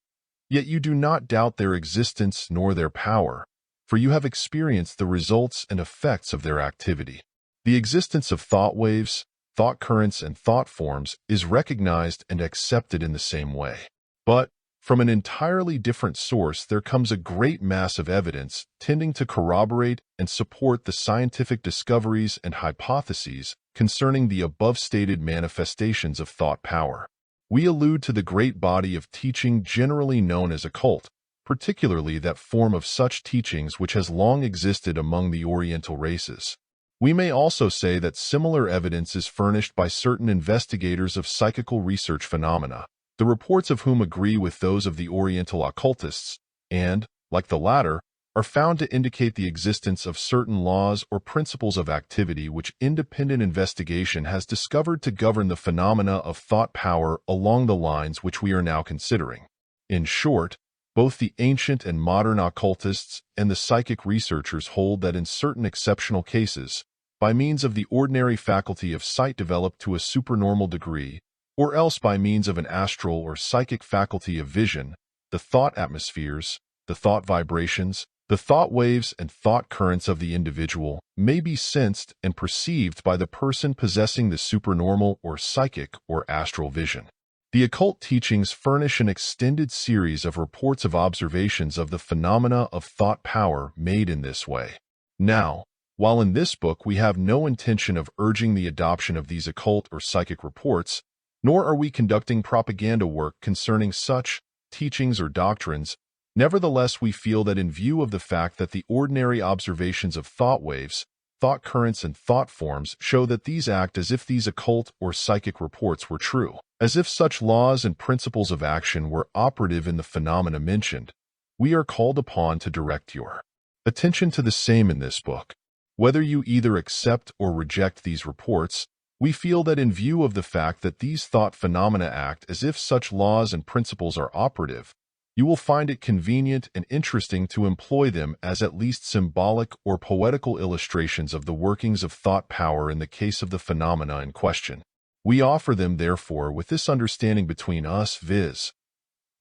yet you do not doubt their existence nor their power, for you have experienced the results and effects of their activity. The existence of thought waves, thought currents, and thought forms is recognized and accepted in the same way. But, from an entirely different source there comes a great mass of evidence tending to corroborate and support the scientific discoveries and hypotheses concerning the above-stated manifestations of thought power. We allude to the great body of teaching generally known as occult, particularly that form of such teachings which has long existed among the Oriental races. We may also say that similar evidence is furnished by certain investigators of psychical research phenomena, the reports of whom agree with those of the Oriental occultists, and, like the latter, are found to indicate the existence of certain laws or principles of activity which independent investigation has discovered to govern the phenomena of thought power along the lines which we are now considering. In short, both the ancient and modern occultists and the psychic researchers hold that in certain exceptional cases, by means of the ordinary faculty of sight developed to a supernormal degree, or else by means of an astral or psychic faculty of vision, the thought atmospheres, the thought vibrations, the thought waves and thought currents of the individual may be sensed and perceived by the person possessing the supernormal or psychic or astral vision. The occult teachings furnish an extended series of reports of observations of the phenomena of thought power made in this way. Now, while in this book we have no intention of urging the adoption of these occult or psychic reports, nor are we conducting propaganda work concerning such teachings or doctrines, nevertheless we feel that in view of the fact that the ordinary observations of thought waves, thought currents, and thought forms show that these act as if these occult or psychic reports were true, as if such laws and principles of action were operative in the phenomena mentioned, we are called upon to direct your attention to the same in this book. Whether you either accept or reject these reports, we feel that in view of the fact that these thought phenomena act as if such laws and principles are operative, you will find it convenient and interesting to employ them as at least symbolic or poetical illustrations of the workings of thought power in the case of the phenomena in question. We offer them, therefore, with this understanding between us, viz.,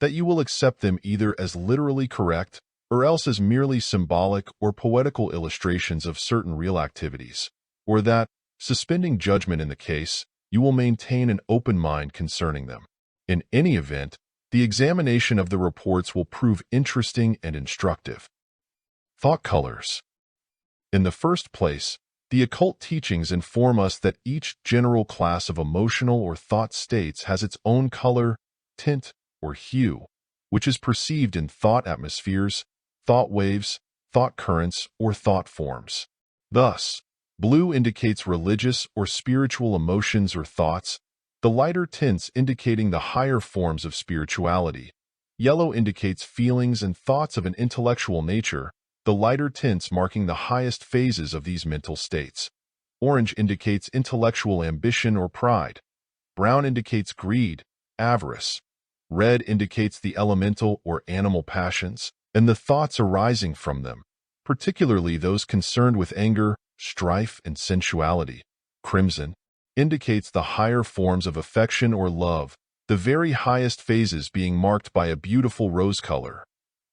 that you will accept them either as literally correct or else as merely symbolic or poetical illustrations of certain real activities, or that, suspending judgment in the case, you will maintain an open mind concerning them. In any event, the examination of the reports will prove interesting and instructive. Thought colors. In the first place, the occult teachings inform us that each general class of emotional or thought states has its own color, tint, or hue, which is perceived in thought atmospheres, thought waves, thought currents, or thought forms. Thus, blue indicates religious or spiritual emotions or thoughts, the lighter tints indicating the higher forms of spirituality. Yellow indicates feelings and thoughts of an intellectual nature, the lighter tints marking the highest phases of these mental states. Orange indicates intellectual ambition or pride. Brown indicates greed, avarice. Red indicates the elemental or animal passions, and the thoughts arising from them, particularly those concerned with anger, strife, and sensuality. Crimson indicates the higher forms of affection or love, the very highest phases being marked by a beautiful rose color.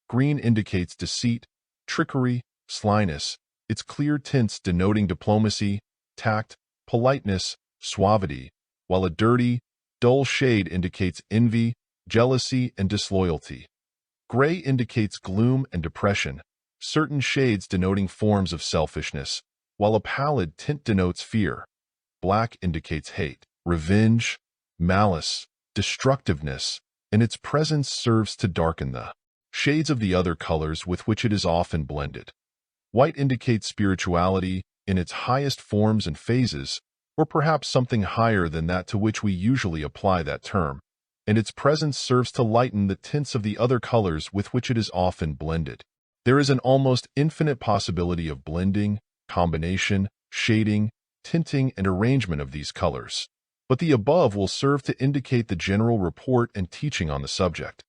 Green indicates deceit, trickery, slyness, its clear tints denoting diplomacy, tact, politeness, suavity, while a dirty, dull shade indicates envy, jealousy, and disloyalty. Gray indicates gloom and depression, certain shades denoting forms of selfishness, while a pallid tint denotes fear. Black indicates hate, revenge, malice, destructiveness, and its presence serves to darken the shades of the other colors with which it is often blended. White indicates spirituality in its highest forms and phases, or perhaps something higher than that to which we usually apply that term, and its presence serves to lighten the tints of the other colors with which it is often blended. There is an almost infinite possibility of blending, combination, shading, tinting, and arrangement of these colors, but the above will serve to indicate the general report and teaching on the subject.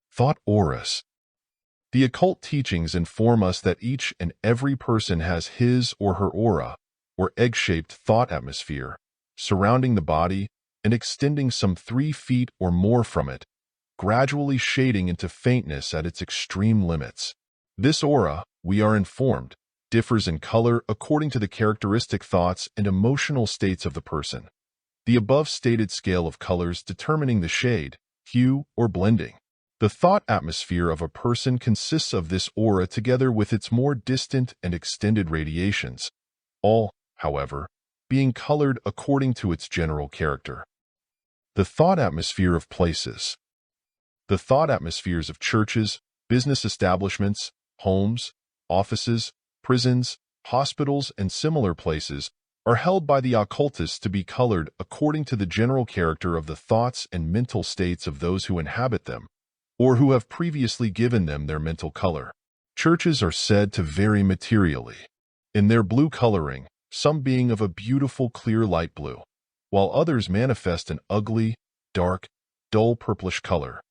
Thought auras. The occult teachings inform us that each and every person has his or her aura, or egg-shaped thought atmosphere, surrounding the body and extending some 3 feet or more from it, gradually shading into faintness at its extreme limits. This aura, we are informed, differs in color according to the characteristic thoughts and emotional states of the person. The above stated scale of colors determining the shade, hue, or blending. The thought atmosphere of a person consists of this aura together with its more distant and extended radiations, all, however, being colored according to its general character. The thought atmosphere of places. The thought atmospheres of churches, business establishments, homes, offices, prisons, hospitals, and similar places are held by the occultists to be colored according to the general character of the thoughts and mental states of those who inhabit them, or who have previously given them their mental color. Churches are said to vary materially in their blue coloring, some being of a beautiful clear light blue, while others manifest an ugly, dark, dull purplish color.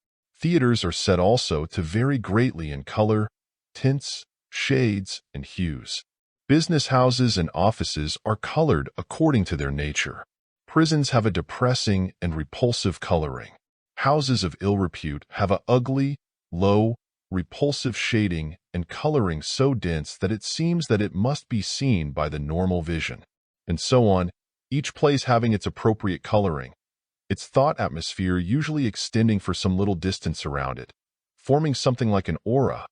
Theaters are said also to vary greatly in color, tints, shades, and hues. Business houses and offices are colored according to their nature. Prisons have a depressing and repulsive coloring. Houses of ill repute have a ugly, low, repulsive shading and coloring so dense that it seems that it must be seen by the normal vision, and so on, each place having its appropriate coloring, its thought atmosphere usually extending for some little distance around it, forming something like an aura.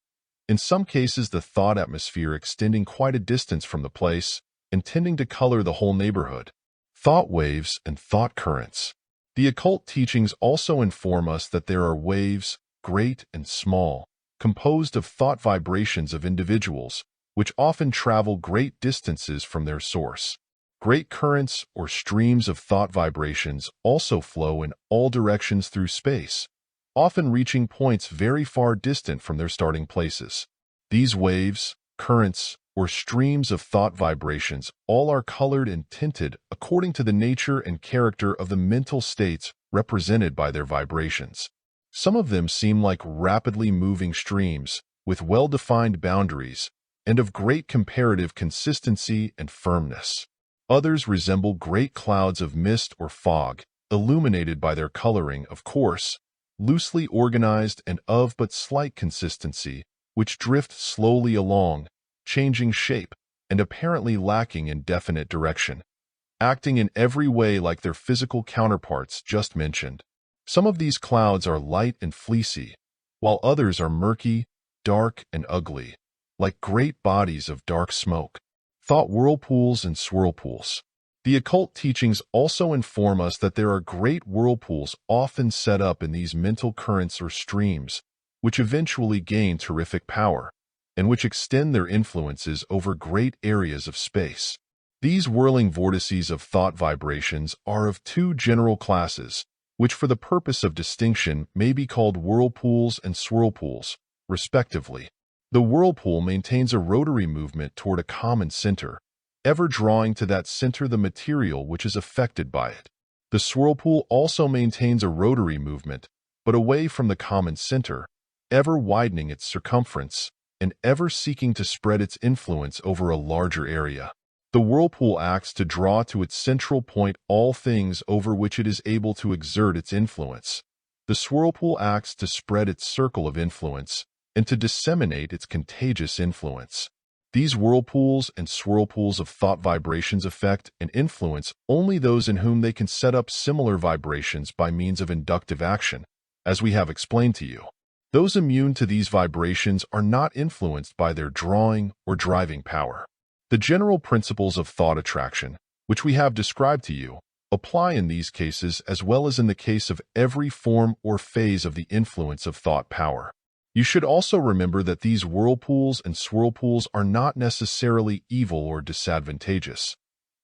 In some cases, the thought atmosphere extending quite a distance from the place and tending to color the whole neighborhood. Thought waves and thought currents. The occult teachings also inform us that there are waves, great and small, composed of thought vibrations of individuals, which often travel great distances from their source. Great currents or streams of thought vibrations also flow in all directions through space, often reaching points very far distant from their starting places. These waves, currents, or streams of thought vibrations all are colored and tinted according to the nature and character of the mental states represented by their vibrations. Some of them seem like rapidly moving streams with well-defined boundaries and of great comparative consistency and firmness. Others resemble great clouds of mist or fog, illuminated by their coloring, of course, loosely organized and of but slight consistency, which drift slowly along, changing shape and apparently lacking in definite direction, acting in every way like their physical counterparts just mentioned. Some of these clouds are light and fleecy, while others are murky, dark, and ugly, like great bodies of dark smoke. Thought whirlpools and swirlpools. The occult teachings also inform us that there are great whirlpools often set up in these mental currents or streams, which eventually gain terrific power, and which extend their influences over great areas of space. These whirling vortices of thought vibrations are of two general classes, which for the purpose of distinction may be called whirlpools and swirlpools, respectively. The whirlpool maintains a rotary movement toward a common center, ever drawing to that center the material which is affected by it. The swirlpool also maintains a rotary movement, but away from the common center, ever widening its circumference, and ever seeking to spread its influence over a larger area. The whirlpool acts to draw to its central point all things over which it is able to exert its influence. The swirlpool acts to spread its circle of influence and to disseminate its contagious influence. These whirlpools and swirlpools of thought vibrations affect and influence only those in whom they can set up similar vibrations by means of inductive action, as we have explained to you. Those immune to these vibrations are not influenced by their drawing or driving power. The general principles of thought attraction, which we have described to you, apply in these cases as well as in the case of every form or phase of the influence of thought power. You should also remember that these whirlpools and swirlpools are not necessarily evil or disadvantageous.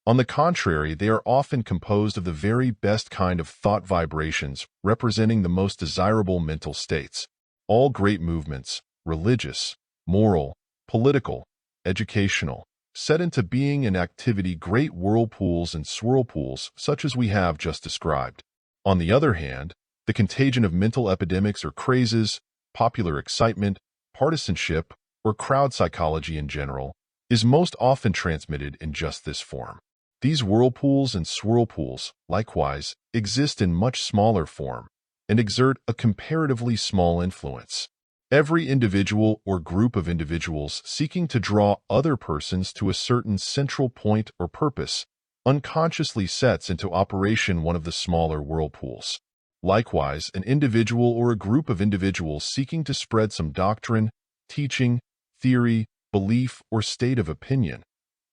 On the contrary, they are often composed of the very best kind of thought vibrations representing the most desirable mental states. All great movements, religious, moral, political, educational, set into being and activity great whirlpools and swirlpools such as we have just described. On the other hand, the contagion of mental epidemics or crazes, popular excitement, partisanship, or crowd psychology in general, is most often transmitted in just this form. These whirlpools and swirlpools, likewise, exist in much smaller form and exert a comparatively small influence. Every individual or group of individuals seeking to draw other persons to a certain central point or purpose unconsciously sets into operation one of the smaller whirlpools. Likewise, an individual or a group of individuals seeking to spread some doctrine, teaching, theory, belief, or state of opinion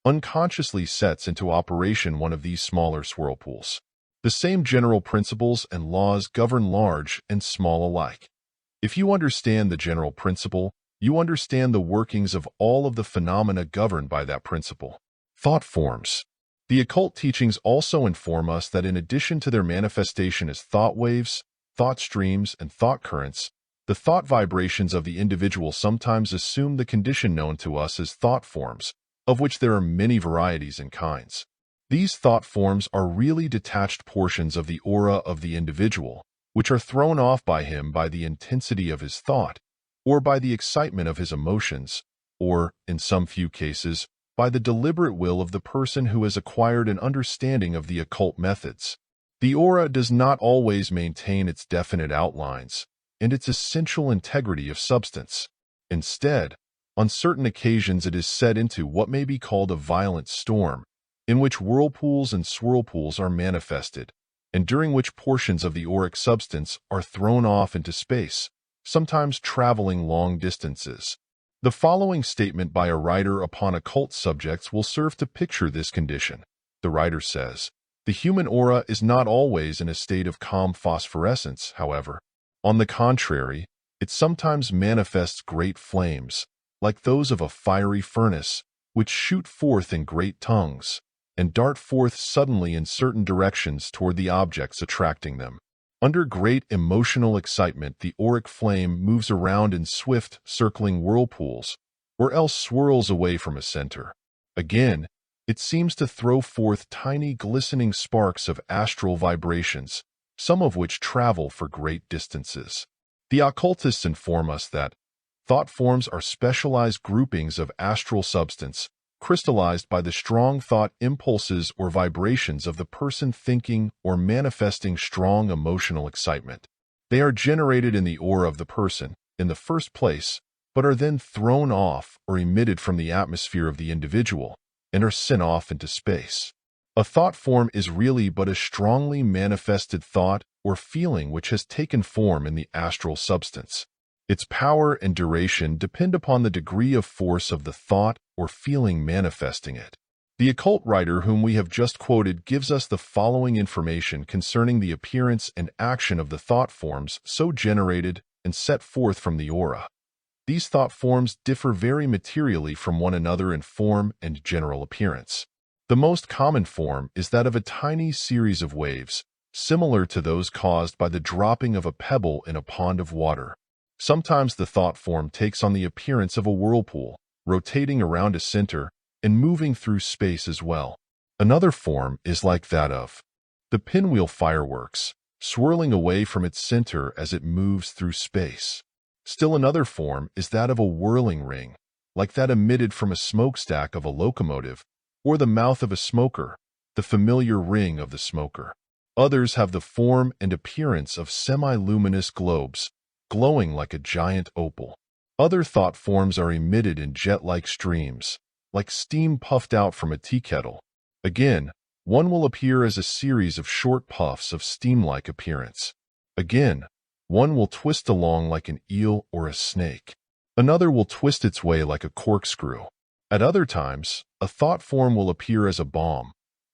unconsciously sets into operation one of these smaller swirlpools. The same general principles and laws govern large and small alike. If you understand the general principle, you understand the workings of all of the phenomena governed by that principle. Thought forms. The occult teachings also inform us that in addition to their manifestation as thought waves, thought streams, and thought currents, the thought vibrations of the individual sometimes assume the condition known to us as thought forms, of which there are many varieties and kinds. These thought forms are really detached portions of the aura of the individual, which are thrown off by him by the intensity of his thought, or by the excitement of his emotions, or, in some few cases, by the deliberate will of the person who has acquired an understanding of the occult methods. The aura does not always maintain its definite outlines, and its essential integrity of substance. Instead, on certain occasions it is set into what may be called a violent storm, in which whirlpools and swirlpools are manifested, and during which portions of the auric substance are thrown off into space, sometimes traveling long distances. The following statement by a writer upon occult subjects will serve to picture this condition. The writer says, "The human aura is not always in a state of calm phosphorescence, however. On the contrary, it sometimes manifests great flames, like those of a fiery furnace, which shoot forth in great tongues, and dart forth suddenly in certain directions toward the objects attracting them. Under great emotional excitement, the auric flame moves around in swift, circling whirlpools, or else swirls away from a center. Again, it seems to throw forth tiny glistening sparks of astral vibrations, some of which travel for great distances." The occultists inform us that thought forms are specialized groupings of astral substance, crystallized by the strong thought impulses or vibrations of the person thinking or manifesting strong emotional excitement. They are generated in the aura of the person, in the first place, but are then thrown off or emitted from the atmosphere of the individual, and are sent off into space. A thought form is really but a strongly manifested thought or feeling which has taken form in the astral substance. Its power and duration depend upon the degree of force of the thought or feeling manifesting it. The occult writer whom we have just quoted gives us the following information concerning the appearance and action of the thought forms so generated and set forth from the aura. These thought forms differ very materially from one another in form and general appearance. The most common form is that of a tiny series of waves, similar to those caused by the dropping of a pebble in a pond of water. Sometimes the thought form takes on the appearance of a whirlpool, rotating around a center and moving through space as well. Another form is like that of the pinwheel fireworks, swirling away from its center as it moves through space. Still another form is that of a whirling ring, like that emitted from a smokestack of a locomotive or the mouth of a smoker, the familiar ring of the smoker. Others have the form and appearance of semi-luminous globes, glowing like a giant opal. Other thought forms are emitted in jet-like streams, like steam puffed out from a tea kettle. Again, one will appear as a series of short puffs of steam-like appearance. Again, one will twist along like an eel or a snake. Another will twist its way like a corkscrew. At other times, a thought form will appear as a bomb,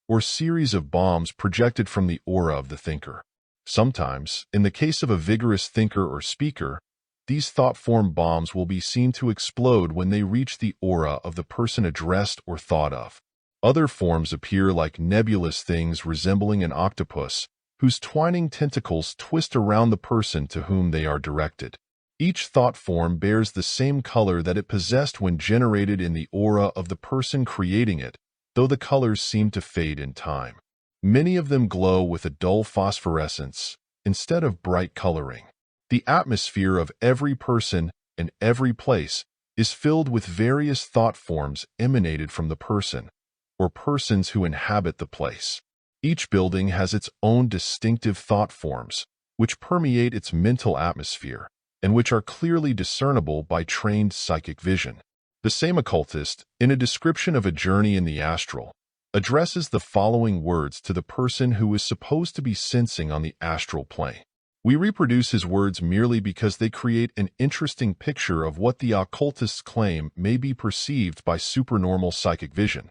or series of bombs projected from the aura of the thinker. Sometimes, in the case of a vigorous thinker or speaker, these thought-form bombs will be seen to explode when they reach the aura of the person addressed or thought of. Other forms appear like nebulous things resembling an octopus, whose twining tentacles twist around the person to whom they are directed. Each thought form bears the same color that it possessed when generated in the aura of the person creating it, though the colors seem to fade in time. Many of them glow with a dull phosphorescence instead of bright coloring. The atmosphere of every person and every place is filled with various thought forms emanated from the person, or persons who inhabit the place. Each building has its own distinctive thought forms, which permeate its mental atmosphere, and which are clearly discernible by trained psychic vision. The same occultist, in a description of a journey in the astral, addresses the following words to the person who is supposed to be sensing on the astral plane. We reproduce his words merely because they create an interesting picture of what the occultists claim may be perceived by supernormal psychic vision,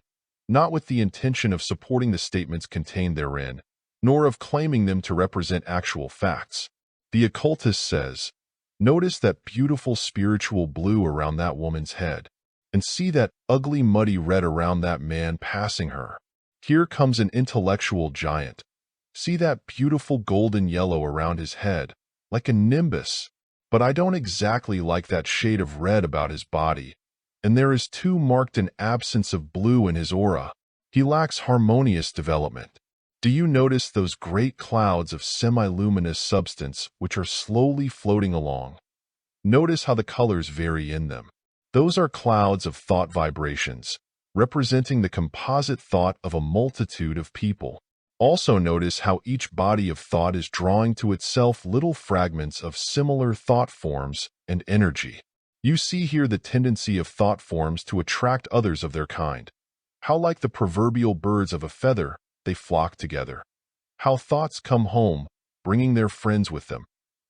not with the intention of supporting the statements contained therein, nor of claiming them to represent actual facts. The occultist says, "Notice that beautiful spiritual blue around that woman's head, and see that ugly muddy red around that man passing her. Here comes an intellectual giant. See that beautiful golden yellow around his head, like a nimbus, but I don't exactly like that shade of red about his body, and there is too marked an absence of blue in his aura. He lacks harmonious development. Do you notice those great clouds of semi-luminous substance which are slowly floating along? Notice how the colors vary in them. Those are clouds of thought vibrations, representing the composite thought of a multitude of people. Also notice how each body of thought is drawing to itself little fragments of similar thought forms and energy. You see here the tendency of thought forms to attract others of their kind. How like the proverbial birds of a feather, they flock together. How thoughts come home, bringing their friends with them.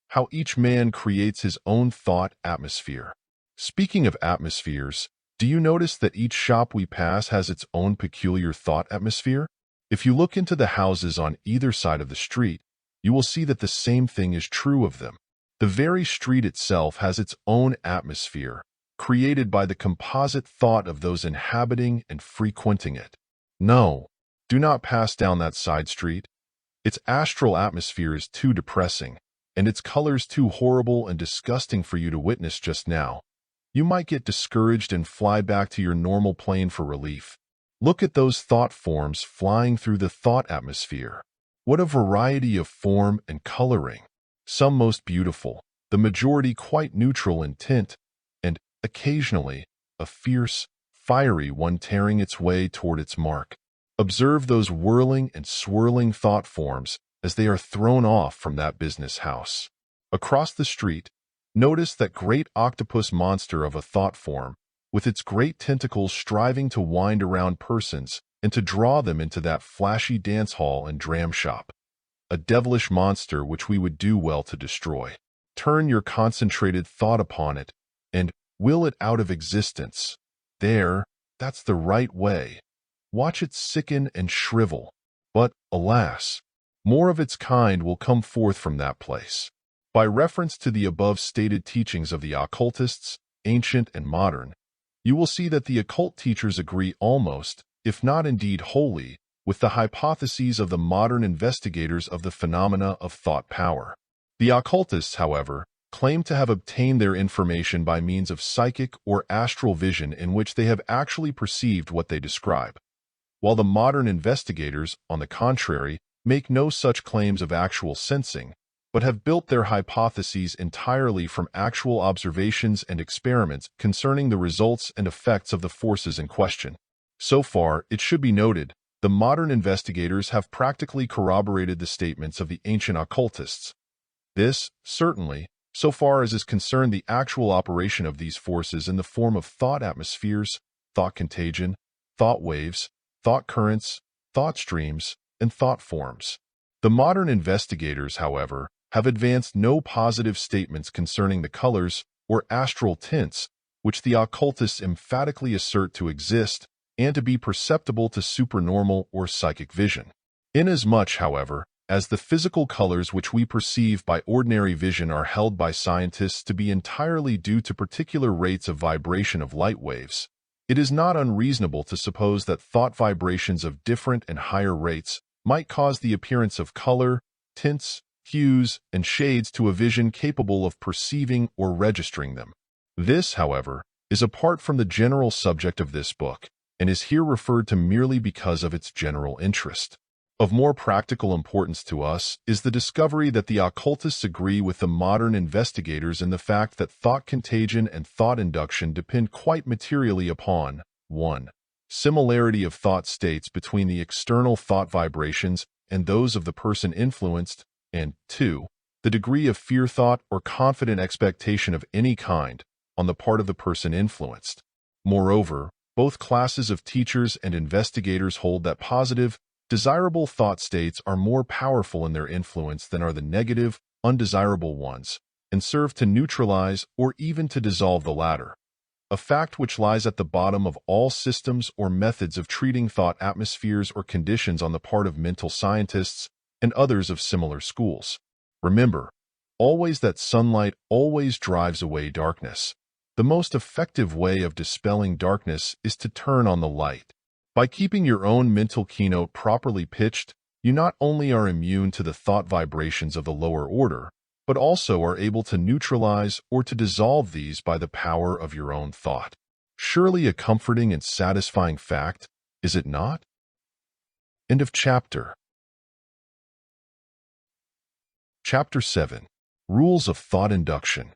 How each man creates his own thought atmosphere. Speaking of atmospheres, do you notice that each shop we pass has its own peculiar thought atmosphere? If you look into the houses on either side of the street, you will see that the same thing is true of them. The very street itself has its own atmosphere, created by the composite thought of those inhabiting and frequenting it. No, do not pass down that side street. Its astral atmosphere is too depressing, and its colors too horrible and disgusting for you to witness just now. You might get discouraged and fly back to your normal plane for relief. Look at those thought forms flying through the thought atmosphere. What a variety of form and coloring. Some most beautiful, the majority quite neutral in tint, and, occasionally, a fierce, fiery one tearing its way toward its mark. Observe those whirling and swirling thought forms as they are thrown off from that business house. Across the street, notice that great octopus monster of a thought form, with its great tentacles striving to wind around persons and to draw them into that flashy dance hall and dram shop. A devilish monster which we would do well to destroy. Turn your concentrated thought upon it, and will it out of existence. There, that's the right way. Watch it sicken and shrivel. But, alas, more of its kind will come forth from that place. By reference to the above-stated teachings of the occultists, ancient and modern, you will see that the occult teachers agree almost, if not indeed wholly, with the hypotheses of the modern investigators of the phenomena of thought power. The occultists, however, claim to have obtained their information by means of psychic or astral vision in which they have actually perceived what they describe, while the modern investigators, on the contrary, make no such claims of actual sensing, but have built their hypotheses entirely from actual observations and experiments concerning the results and effects of the forces in question. So far, it should be noted, the modern investigators have practically corroborated the statements of the ancient occultists. This, certainly, so far as is concerned the actual operation of these forces in the form of thought atmospheres, thought contagion, thought waves, thought currents, thought streams, and thought forms. The modern investigators, however, have advanced no positive statements concerning the colors or astral tints which the occultists emphatically assert to exist and to be perceptible to supernormal or psychic vision. Inasmuch, however, as the physical colors which we perceive by ordinary vision are held by scientists to be entirely due to particular rates of vibration of light waves, it is not unreasonable to suppose that thought vibrations of different and higher rates might cause the appearance of color, tints, hues, and shades to a vision capable of perceiving or registering them. This, however, is apart from the general subject of this book, and is here referred to merely because of its general interest. Of more practical importance to us is the discovery that the occultists agree with the modern investigators in the fact that thought contagion and thought induction depend quite materially upon 1. Similarity of thought states between the external thought vibrations and those of the person influenced, and 2. The degree of fear thought or confident expectation of any kind on the part of the person influenced. Moreover, both classes of teachers and investigators hold that positive, desirable thought states are more powerful in their influence than are the negative, undesirable ones, and serve to neutralize or even to dissolve the latter, a fact which lies at the bottom of all systems or methods of treating thought atmospheres or conditions on the part of mental scientists and others of similar schools. Remember, always that sunlight always drives away darkness. The most effective way of dispelling darkness is to turn on the light. By keeping your own mental keynote properly pitched, you not only are immune to the thought vibrations of the lower order, but also are able to neutralize or to dissolve these by the power of your own thought. Surely a comforting and satisfying fact, is it not? End of chapter. Chapter 7. Rules of Thought Induction.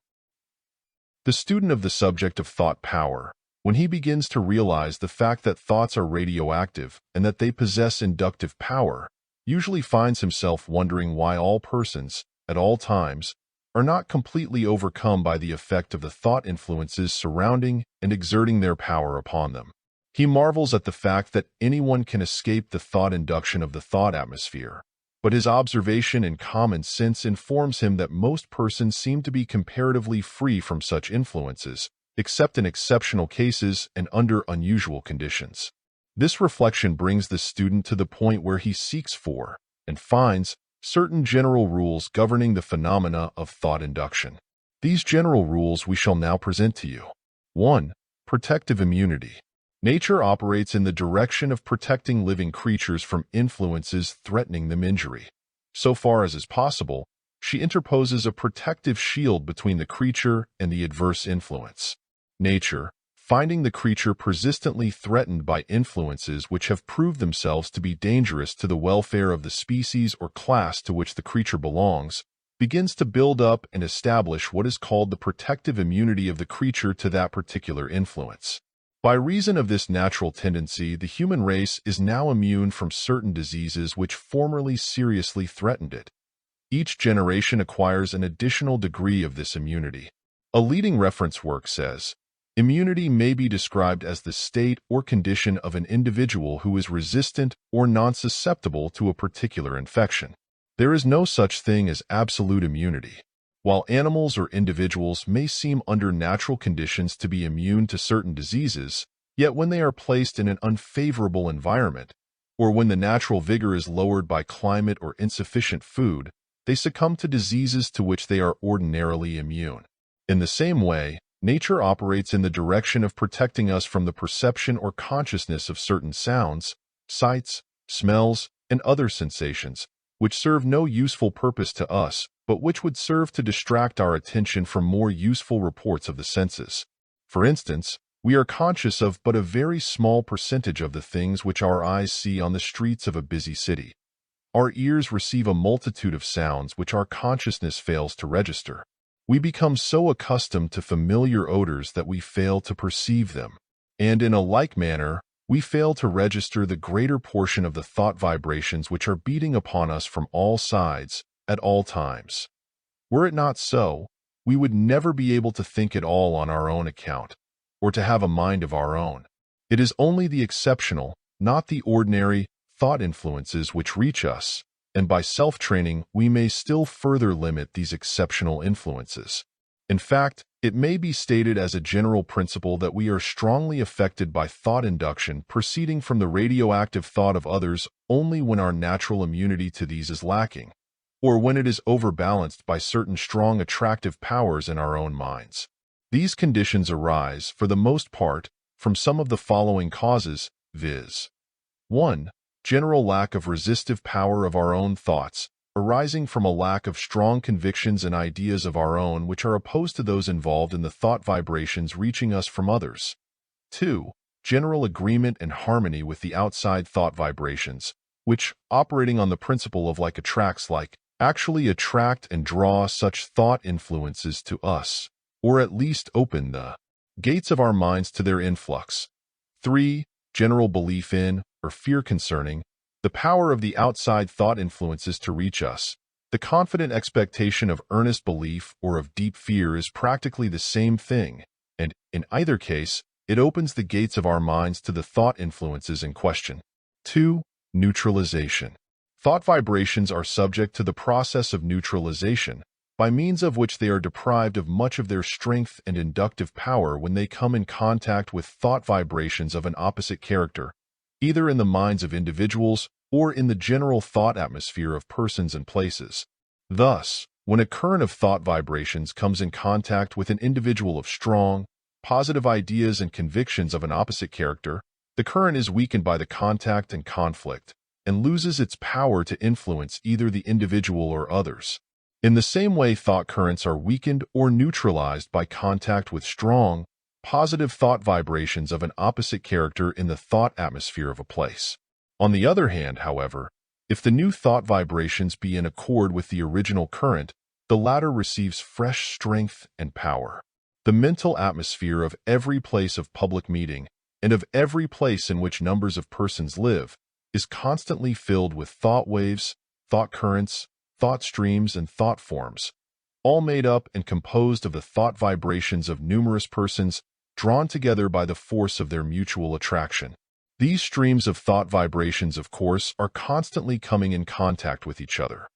The student of the subject of thought power, when he begins to realize the fact that thoughts are radioactive and that they possess inductive power, usually finds himself wondering why all persons, at all times, are not completely overcome by the effect of the thought influences surrounding and exerting their power upon them. He marvels at the fact that anyone can escape the thought induction of the thought atmosphere, but his observation and common sense informs him that most persons seem to be comparatively free from such influences, except in exceptional cases and under unusual conditions. This reflection brings the student to the point where he seeks for, and finds, certain general rules governing the phenomena of thought induction. These general rules we shall now present to you. 1. Protective immunity. Nature operates in the direction of protecting living creatures from influences threatening them injury. So far as is possible, she interposes a protective shield between the creature and the adverse influence. Nature, finding the creature persistently threatened by influences which have proved themselves to be dangerous to the welfare of the species or class to which the creature belongs, begins to build up and establish what is called the protective immunity of the creature to that particular influence. By reason of this natural tendency, the human race is now immune from certain diseases which formerly seriously threatened it. Each generation acquires an additional degree of this immunity. A leading reference work says, immunity may be described as the state or condition of an individual who is resistant or non-susceptible to a particular infection. There is no such thing as absolute immunity. While animals or individuals may seem under natural conditions to be immune to certain diseases, yet when they are placed in an unfavorable environment, or when the natural vigor is lowered by climate or insufficient food, they succumb to diseases to which they are ordinarily immune. In the same way, nature operates in the direction of protecting us from the perception or consciousness of certain sounds, sights, smells, and other sensations, which serve no useful purpose to us, but which would serve to distract our attention from more useful reports of the senses. For instance, we are conscious of but a very small percentage of the things which our eyes see on the streets of a busy city. Our ears receive a multitude of sounds which our consciousness fails to register. We become so accustomed to familiar odors that we fail to perceive them. And in a like manner, we fail to register the greater portion of the thought vibrations which are beating upon us from all sides, at all times. Were it not so, we would never be able to think at all on our own account, or to have a mind of our own. It is only the exceptional, not the ordinary, thought influences which reach us, and by self-training we may still further limit these exceptional influences. In fact, it may be stated as a general principle that we are strongly affected by thought induction proceeding from the radioactive thought of others only when our natural immunity to these is lacking, or when it is overbalanced by certain strong attractive powers in our own minds. These conditions arise, for the most part, from some of the following causes, viz. 1. General lack of resistive power of our own thoughts, arising from a lack of strong convictions and ideas of our own which are opposed to those involved in the thought vibrations reaching us from others. 2. General agreement and harmony with the outside thought vibrations, which, operating on the principle of like attracts like, actually attract and draw such thought influences to us, or at least open the gates of our minds to their influx. 3. General belief in, or fear concerning, the power of the outside thought influences to reach us. The confident expectation of earnest belief or of deep fear is practically the same thing, and, in either case, it opens the gates of our minds to the thought influences in question. 2. Neutralization. Thought vibrations are subject to the process of neutralization, by means of which they are deprived of much of their strength and inductive power when they come in contact with thought vibrations of an opposite character, either in the minds of individuals or in the general thought atmosphere of persons and places. Thus, when a current of thought vibrations comes in contact with an individual of strong, positive ideas and convictions of an opposite character, the current is weakened by the contact and conflict, and loses its power to influence either the individual or others. In the same way, thought currents are weakened or neutralized by contact with strong, positive thought vibrations of an opposite character in the thought atmosphere of a place. On the other hand, however, if the new thought vibrations be in accord with the original current, the latter receives fresh strength and power. The mental atmosphere of every place of public meeting, and of every place in which numbers of persons live, is constantly filled with thought waves, thought currents, thought streams, and thought forms, all made up and composed of the thought vibrations of numerous persons drawn together by the force of their mutual attraction. These streams of thought vibrations, of course, are constantly coming in contact with each other.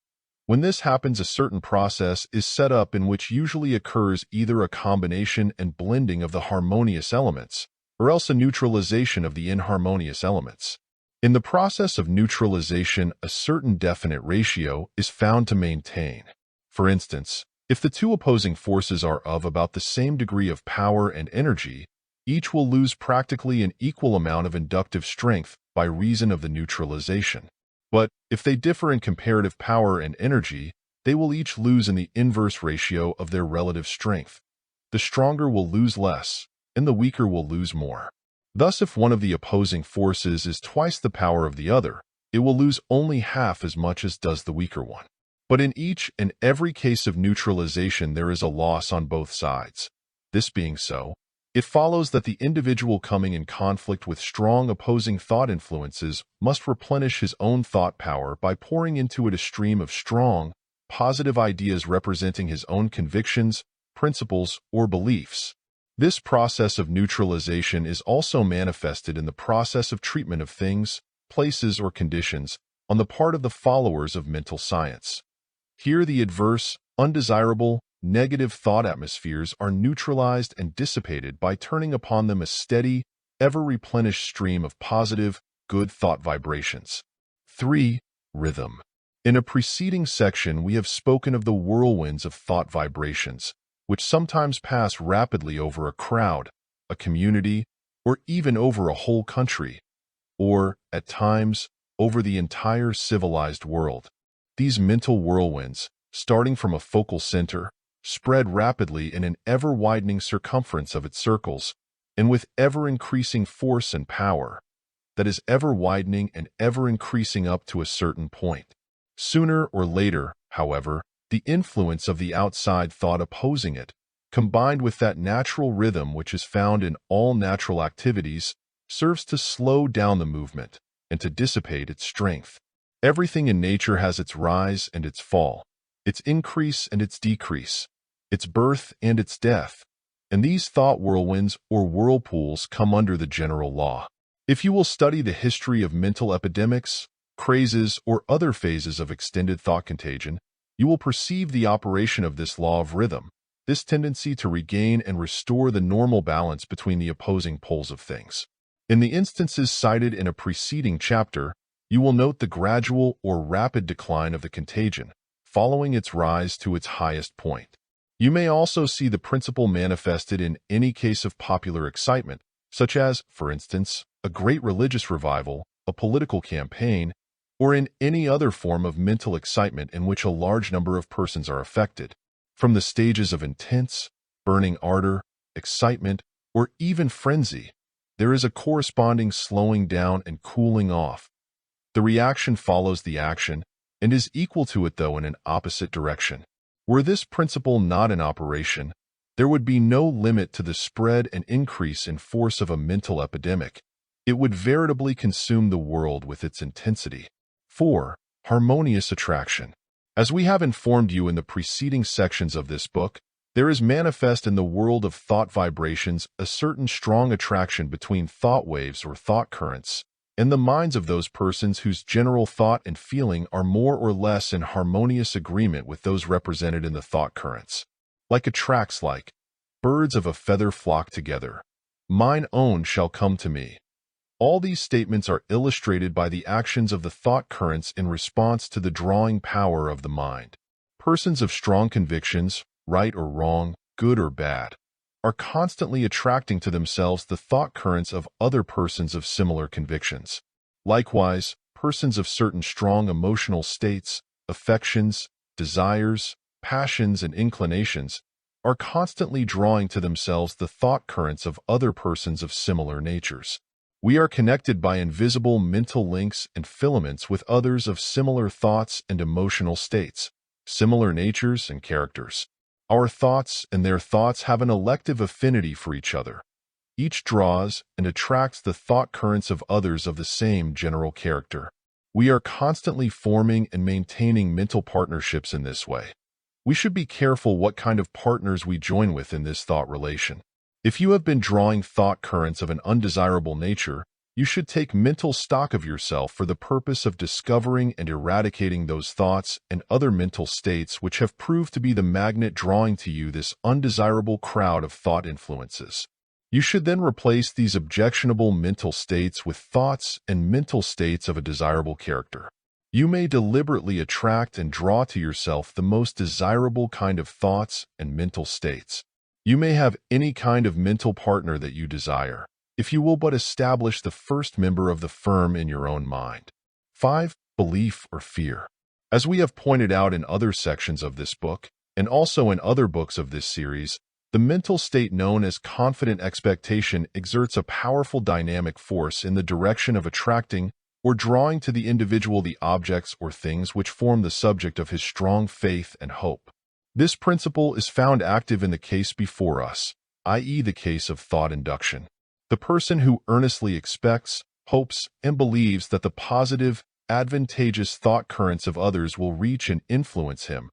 When this happens, a certain process is set up in which usually occurs either a combination and blending of the harmonious elements, or else a neutralization of the inharmonious elements. In the process of neutralization, a certain definite ratio is found to maintain. For instance, if the two opposing forces are of about the same degree of power and energy, each will lose practically an equal amount of inductive strength by reason of the neutralization. But if they differ in comparative power and energy, they will each lose in the inverse ratio of their relative strength. The stronger will lose less, and the weaker will lose more. Thus, if one of the opposing forces is twice the power of the other, it will lose only half as much as does the weaker one. But in each and every case of neutralization, there is a loss on both sides. This being so, it follows that the individual coming in conflict with strong opposing thought influences must replenish his own thought power by pouring into it a stream of strong, positive ideas representing his own convictions, principles, or beliefs. This process of neutralization is also manifested in the process of treatment of things, places, or conditions on the part of the followers of mental science. Here, the adverse, undesirable, negative thought atmospheres are neutralized and dissipated by turning upon them a steady, ever-replenished stream of positive, good thought vibrations. 3. Rhythm. In a preceding section, we have spoken of the whirlwinds of thought vibrations, which sometimes pass rapidly over a crowd, a community, or even over a whole country, or, at times, over the entire civilized world. These mental whirlwinds, starting from a focal center, spread rapidly in an ever-widening circumference of its circles, and with ever-increasing force and power, that is ever-widening and ever-increasing up to a certain point. Sooner or later, however, the influence of the outside thought opposing it, combined with that natural rhythm which is found in all natural activities, serves to slow down the movement and to dissipate its strength. Everything in nature has its rise and its fall, its increase and its decrease, its birth and its death, and these thought whirlwinds or whirlpools come under the general law. If you will study the history of mental epidemics, crazes, or other phases of extended thought contagion, you will perceive the operation of this law of rhythm, this tendency to regain and restore the normal balance between the opposing poles of things. In the instances cited in a preceding chapter, you will note the gradual or rapid decline of the contagion, following its rise to its highest point. You may also see the principle manifested in any case of popular excitement, such as, for instance, a great religious revival, a political campaign, or in any other form of mental excitement in which a large number of persons are affected. From the stages of intense, burning ardor, excitement, or even frenzy, there is a corresponding slowing down and cooling off. The reaction follows the action and is equal to it, though in an opposite direction. Were this principle not in operation, there would be no limit to the spread and increase in force of a mental epidemic. It would veritably consume the world with its intensity. 4. Harmonious attraction. As we have informed you in the preceding sections of this book, there is manifest in the world of thought vibrations a certain strong attraction between thought waves or thought currents in the minds of those persons whose general thought and feeling are more or less in harmonious agreement with those represented in the thought currents. Like attracts like, birds of a feather flock together, mine own shall come to me. All these statements are illustrated by the actions of the thought currents in response to the drawing power of the mind. Persons of strong convictions, right or wrong, good or bad, are constantly attracting to themselves the thought currents of other persons of similar convictions. Likewise, persons of certain strong emotional states, affections, desires, passions, and inclinations are constantly drawing to themselves the thought currents of other persons of similar natures. We are connected by invisible mental links and filaments with others of similar thoughts and emotional states, similar natures and characters. Our thoughts and their thoughts have an elective affinity for each other. Each draws and attracts the thought currents of others of the same general character. We are constantly forming and maintaining mental partnerships in this way. We should be careful what kind of partners we join with in this thought relation. If you have been drawing thought currents of an undesirable nature, you should take mental stock of yourself for the purpose of discovering and eradicating those thoughts and other mental states which have proved to be the magnet drawing to you this undesirable crowd of thought influences. You should then replace these objectionable mental states with thoughts and mental states of a desirable character. You may deliberately attract and draw to yourself the most desirable kind of thoughts and mental states. You may have any kind of mental partner that you desire, if you will but establish the first member of the firm in your own mind. 5. Belief or fear. As we have pointed out in other sections of this book, and also in other books of this series, the mental state known as confident expectation exerts a powerful dynamic force in the direction of attracting or drawing to the individual the objects or things which form the subject of his strong faith and hope. This principle is found active in the case before us, i.e. the case of thought induction. The person who earnestly expects, hopes, and believes that the positive, advantageous thought currents of others will reach and influence him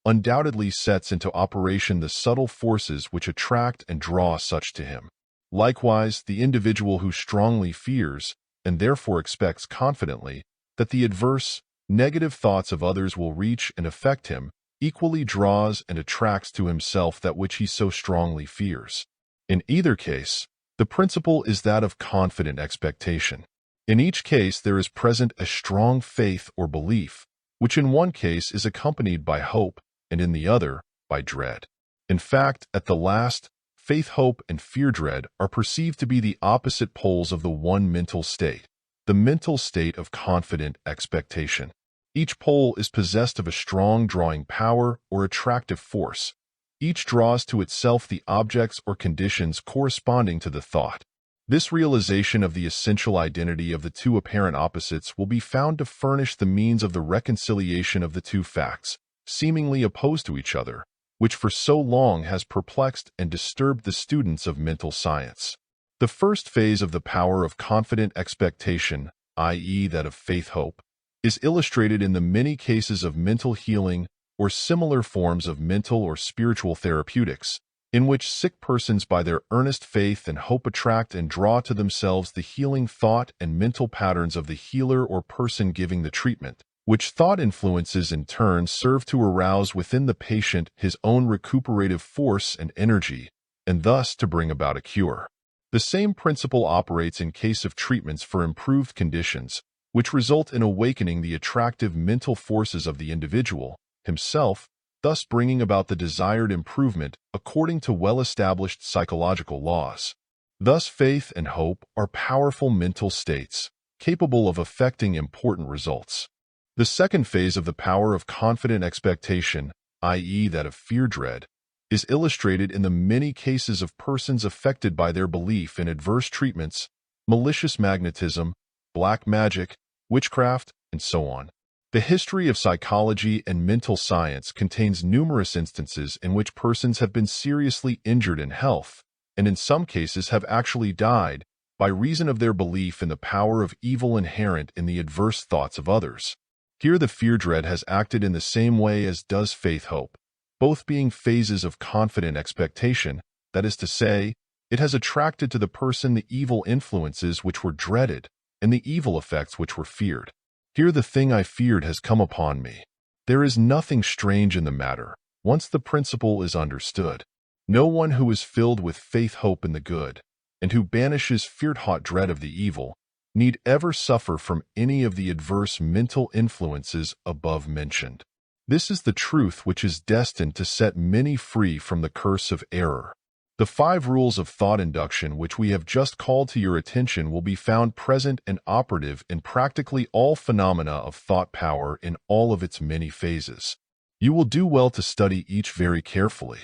undoubtedly sets into operation the subtle forces which attract and draw such to him. Likewise, the individual who strongly fears, and therefore expects confidently, that the adverse, negative thoughts of others will reach and affect him, equally draws and attracts to himself that which he so strongly fears. In either case, the principle is that of confident expectation. In each case, there is present a strong faith or belief, which in one case is accompanied by hope, and in the other, by dread. In fact, at the last, faith, hope, and fear-dread are perceived to be the opposite poles of the one mental state, the mental state of confident expectation. Each pole is possessed of a strong drawing power or attractive force. Each draws to itself the objects or conditions corresponding to the thought. This realization of the essential identity of the two apparent opposites will be found to furnish the means of the reconciliation of the two facts, seemingly opposed to each other, which for so long has perplexed and disturbed the students of mental science. The first phase of the power of confident expectation, i.e. that of faith-hope, is illustrated in the many cases of mental healing or similar forms of mental or spiritual therapeutics, in which sick persons by their earnest faith and hope attract and draw to themselves the healing thought and mental patterns of the healer or person giving the treatment, which thought influences in turn serve to arouse within the patient his own recuperative force and energy, and thus to bring about a cure. The same principle operates in case of treatments for improved conditions, which result in awakening the attractive mental forces of the individual, himself, thus bringing about the desired improvement according to well-established psychological laws. Thus, faith and hope are powerful mental states, capable of affecting important results. The second phase of the power of confident expectation, i.e. that of fear-dread, is illustrated in the many cases of persons affected by their belief in adverse treatments, malicious magnetism, black magic, witchcraft, and so on. The history of psychology and mental science contains numerous instances in which persons have been seriously injured in health, and in some cases have actually died, by reason of their belief in the power of evil inherent in the adverse thoughts of others. Here the fear-dread has acted in the same way as does faith-hope, both being phases of confident expectation, that is to say, it has attracted to the person the evil influences which were dreaded, and the evil effects which were feared. Here the thing I feared has come upon me. There is nothing strange in the matter, once the principle is understood. No one who is filled with faith-hope in the good, and who banishes fear-hot dread of the evil, need ever suffer from any of the adverse mental influences above mentioned. This is the truth which is destined to set many free from the curse of error. The 5 rules of thought induction which we have just called to your attention will be found present and operative in practically all phenomena of thought power in all of its many phases. You will do well to study each very carefully.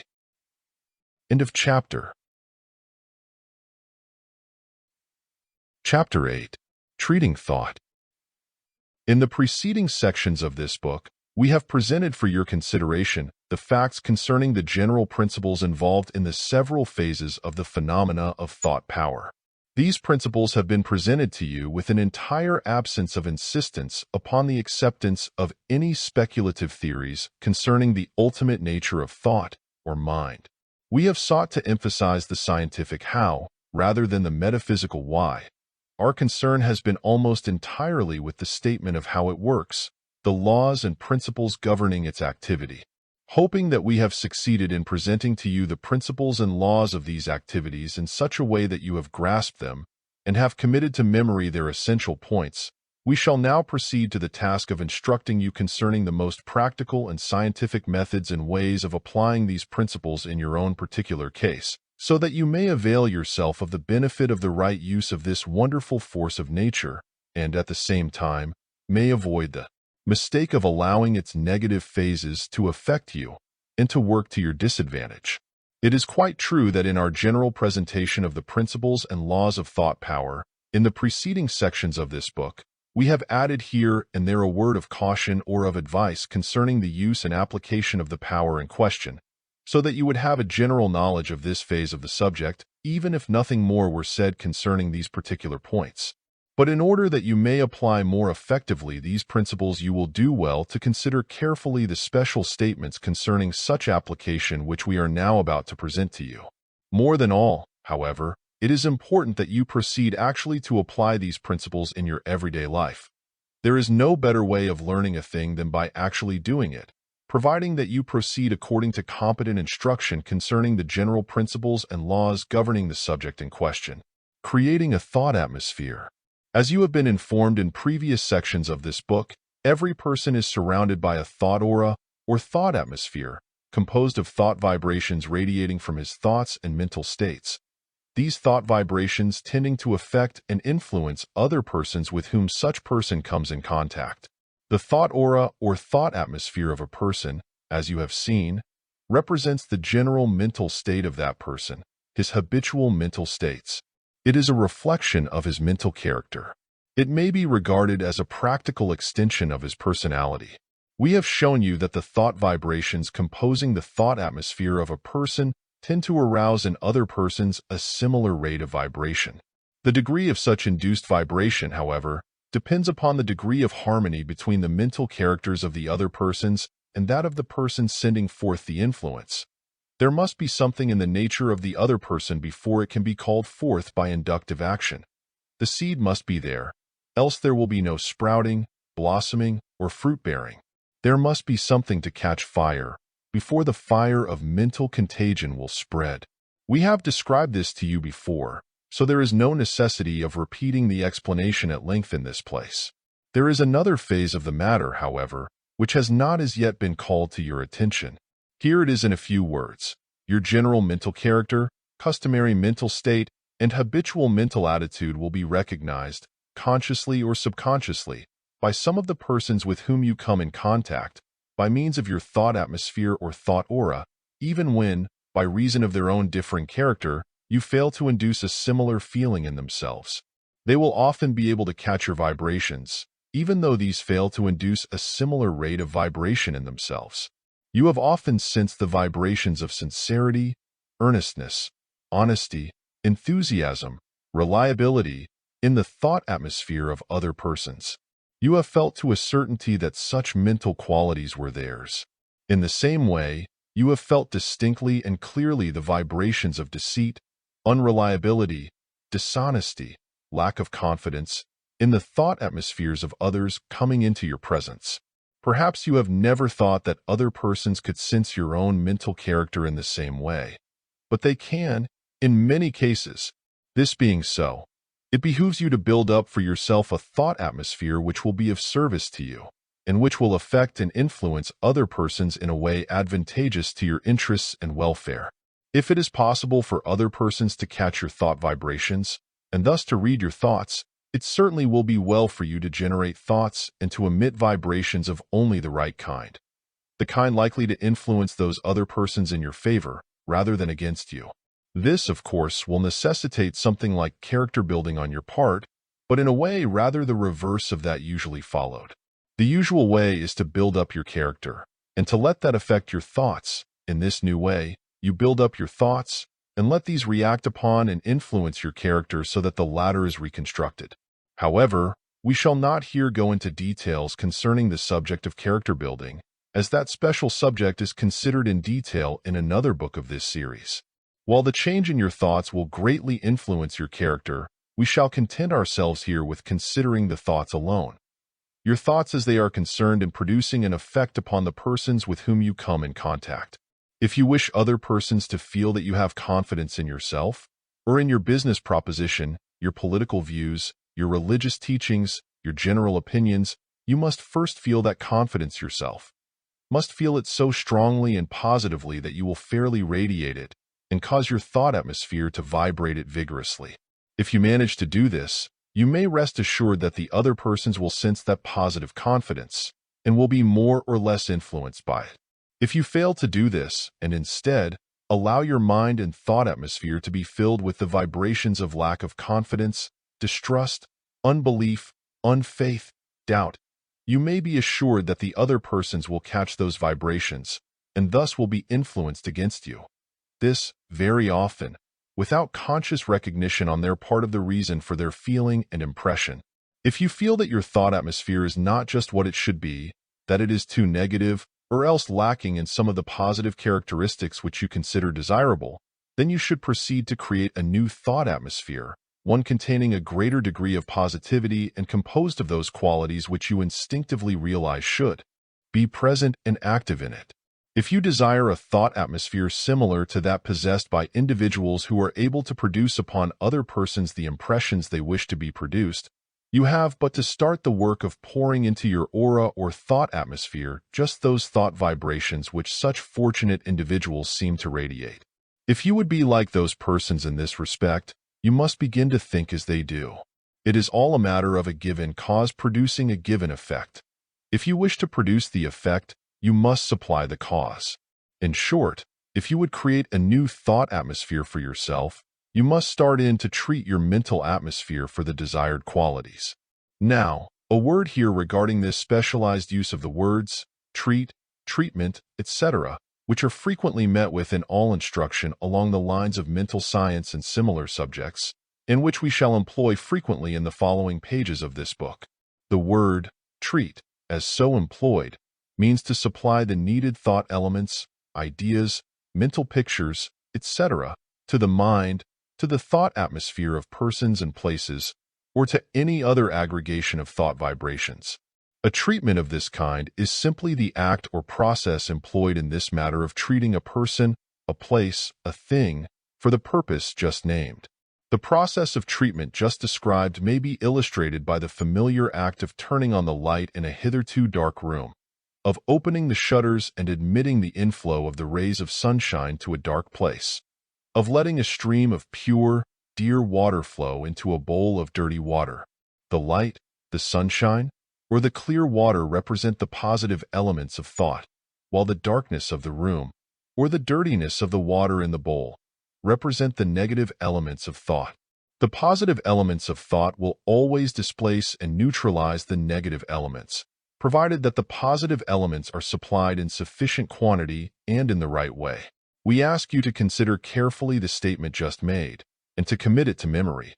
End of chapter. Chapter 8. Treating Thought. In the preceding sections of this book, we have presented for your consideration the facts concerning the general principles involved in the several phases of the phenomena of thought power. These principles have been presented to you with an entire absence of insistence upon the acceptance of any speculative theories concerning the ultimate nature of thought or mind. We have sought to emphasize the scientific how rather than the metaphysical why. Our concern has been almost entirely with the statement of how it works, the laws and principles governing its activity. Hoping that we have succeeded in presenting to you the principles and laws of these activities in such a way that you have grasped them and have committed to memory their essential points, we shall now proceed to the task of instructing you concerning the most practical and scientific methods and ways of applying these principles in your own particular case, so that you may avail yourself of the benefit of the right use of this wonderful force of nature, and at the same time, may avoid the mistake of allowing its negative phases to affect you and to work to your disadvantage. It is quite true that in our general presentation of the principles and laws of thought power, in the preceding sections of this book, we have added here and there a word of caution or of advice concerning the use and application of the power in question, so that you would have a general knowledge of this phase of the subject, even if nothing more were said concerning these particular points. But in order that you may apply more effectively these principles, you will do well to consider carefully the special statements concerning such application which we are now about to present to you. More than all, however, it is important that you proceed actually to apply these principles in your everyday life. There is no better way of learning a thing than by actually doing it, providing that you proceed according to competent instruction concerning the general principles and laws governing the subject in question. Creating a thought atmosphere. As you have been informed in previous sections of this book, every person is surrounded by a thought aura or thought atmosphere, composed of thought vibrations radiating from his thoughts and mental states. These thought vibrations tending to affect and influence other persons with whom such person comes in contact. The thought aura or thought atmosphere of a person, as you have seen, represents the general mental state of that person, his habitual mental states. It is a reflection of his mental character. It may be regarded as a practical extension of his personality. We have shown you that the thought vibrations composing the thought atmosphere of a person tend to arouse in other persons a similar rate of vibration. The degree of such induced vibration, however, depends upon the degree of harmony between the mental characters of the other persons and that of the person sending forth the influence. There must be something in the nature of the other person before it can be called forth by inductive action. The seed must be there, else there will be no sprouting, blossoming, or fruit-bearing. There must be something to catch fire before the fire of mental contagion will spread. We have described this to you before, so there is no necessity of repeating the explanation at length in this place. There is another phase of the matter, however, which has not as yet been called to your attention. Here it is in a few words. Your general mental character, customary mental state, and habitual mental attitude will be recognized, consciously or subconsciously, by some of the persons with whom you come in contact, by means of your thought atmosphere or thought aura, even when, by reason of their own differing character, you fail to induce a similar feeling in themselves. They will often be able to catch your vibrations, even though these fail to induce a similar rate of vibration in themselves. You have often sensed the vibrations of sincerity, earnestness, honesty, enthusiasm, reliability in the thought atmosphere of other persons. You have felt to a certainty that such mental qualities were theirs. In the same way, you have felt distinctly and clearly the vibrations of deceit, unreliability, dishonesty, lack of confidence in the thought atmospheres of others coming into your presence. Perhaps you have never thought that other persons could sense your own mental character in the same way, but they can, in many cases. This being so, it behooves you to build up for yourself a thought atmosphere which will be of service to you, and which will affect and influence other persons in a way advantageous to your interests and welfare. If it is possible for other persons to catch your thought vibrations, and thus to read your thoughts, it certainly will be well for you to generate thoughts and to emit vibrations of only the right kind, the kind likely to influence those other persons in your favor rather than against you. This, of course, will necessitate something like character building on your part, but in a way rather the reverse of that usually followed. The usual way is to build up your character, and to let that affect your thoughts. In this new way, you build up your thoughts and let these react upon and influence your character so that the latter is reconstructed. However, we shall not here go into details concerning the subject of character building, as that special subject is considered in detail in another book of this series. While the change in your thoughts will greatly influence your character, we shall content ourselves here with considering the thoughts alone. Your thoughts as they are concerned in producing an effect upon the persons with whom you come in contact. If you wish other persons to feel that you have confidence in yourself, or in your business proposition, your political views, your religious teachings, your general opinions, you must first feel that confidence yourself. Must feel it so strongly and positively that you will fairly radiate it and cause your thought atmosphere to vibrate it vigorously. If you manage to do this, you may rest assured that the other persons will sense that positive confidence and will be more or less influenced by it. If you fail to do this, and instead allow your mind and thought atmosphere to be filled with the vibrations of lack of confidence, distrust, unbelief, unfaith, doubt, you may be assured that the other persons will catch those vibrations and thus will be influenced against you. This, very often, without conscious recognition on their part of the reason for their feeling and impression. If you feel that your thought atmosphere is not just what it should be, that it is too negative, or else lacking in some of the positive characteristics which you consider desirable, then you should proceed to create a new thought atmosphere, one containing a greater degree of positivity and composed of those qualities which you instinctively realize should be present and active in it. If you desire a thought atmosphere similar to that possessed by individuals who are able to produce upon other persons the impressions they wish to be produced, you have but to start the work of pouring into your aura or thought atmosphere just those thought vibrations which such fortunate individuals seem to radiate. If you would be like those persons in this respect, you must begin to think as they do. It is all a matter of a given cause producing a given effect. If you wish to produce the effect, you must supply the cause. In short, if you would create a new thought atmosphere for yourself, you must start in to treat your mental atmosphere for the desired qualities. Now, a word here regarding this specialized use of the words, treat, treatment, etc., which are frequently met with in all instruction along the lines of mental science and similar subjects, in which we shall employ frequently in the following pages of this book. The word, treat, as so employed, means to supply the needed thought elements, ideas, mental pictures, etc., to the mind, to the thought atmosphere of persons and places, or to any other aggregation of thought vibrations. A treatment of this kind is simply the act or process employed in this matter of treating a person, a place, a thing, for the purpose just named. The process of treatment just described may be illustrated by the familiar act of turning on the light in a hitherto dark room, of opening the shutters and admitting the inflow of the rays of sunshine to a dark place, of letting a stream of pure, dear water flow into a bowl of dirty water. The light, the sunshine, or the clear water represent the positive elements of thought, while the darkness of the room, or the dirtiness of the water in the bowl, represent the negative elements of thought. The positive elements of thought will always displace and neutralize the negative elements, provided that the positive elements are supplied in sufficient quantity and in the right way. We ask you to consider carefully the statement just made, and to commit it to memory.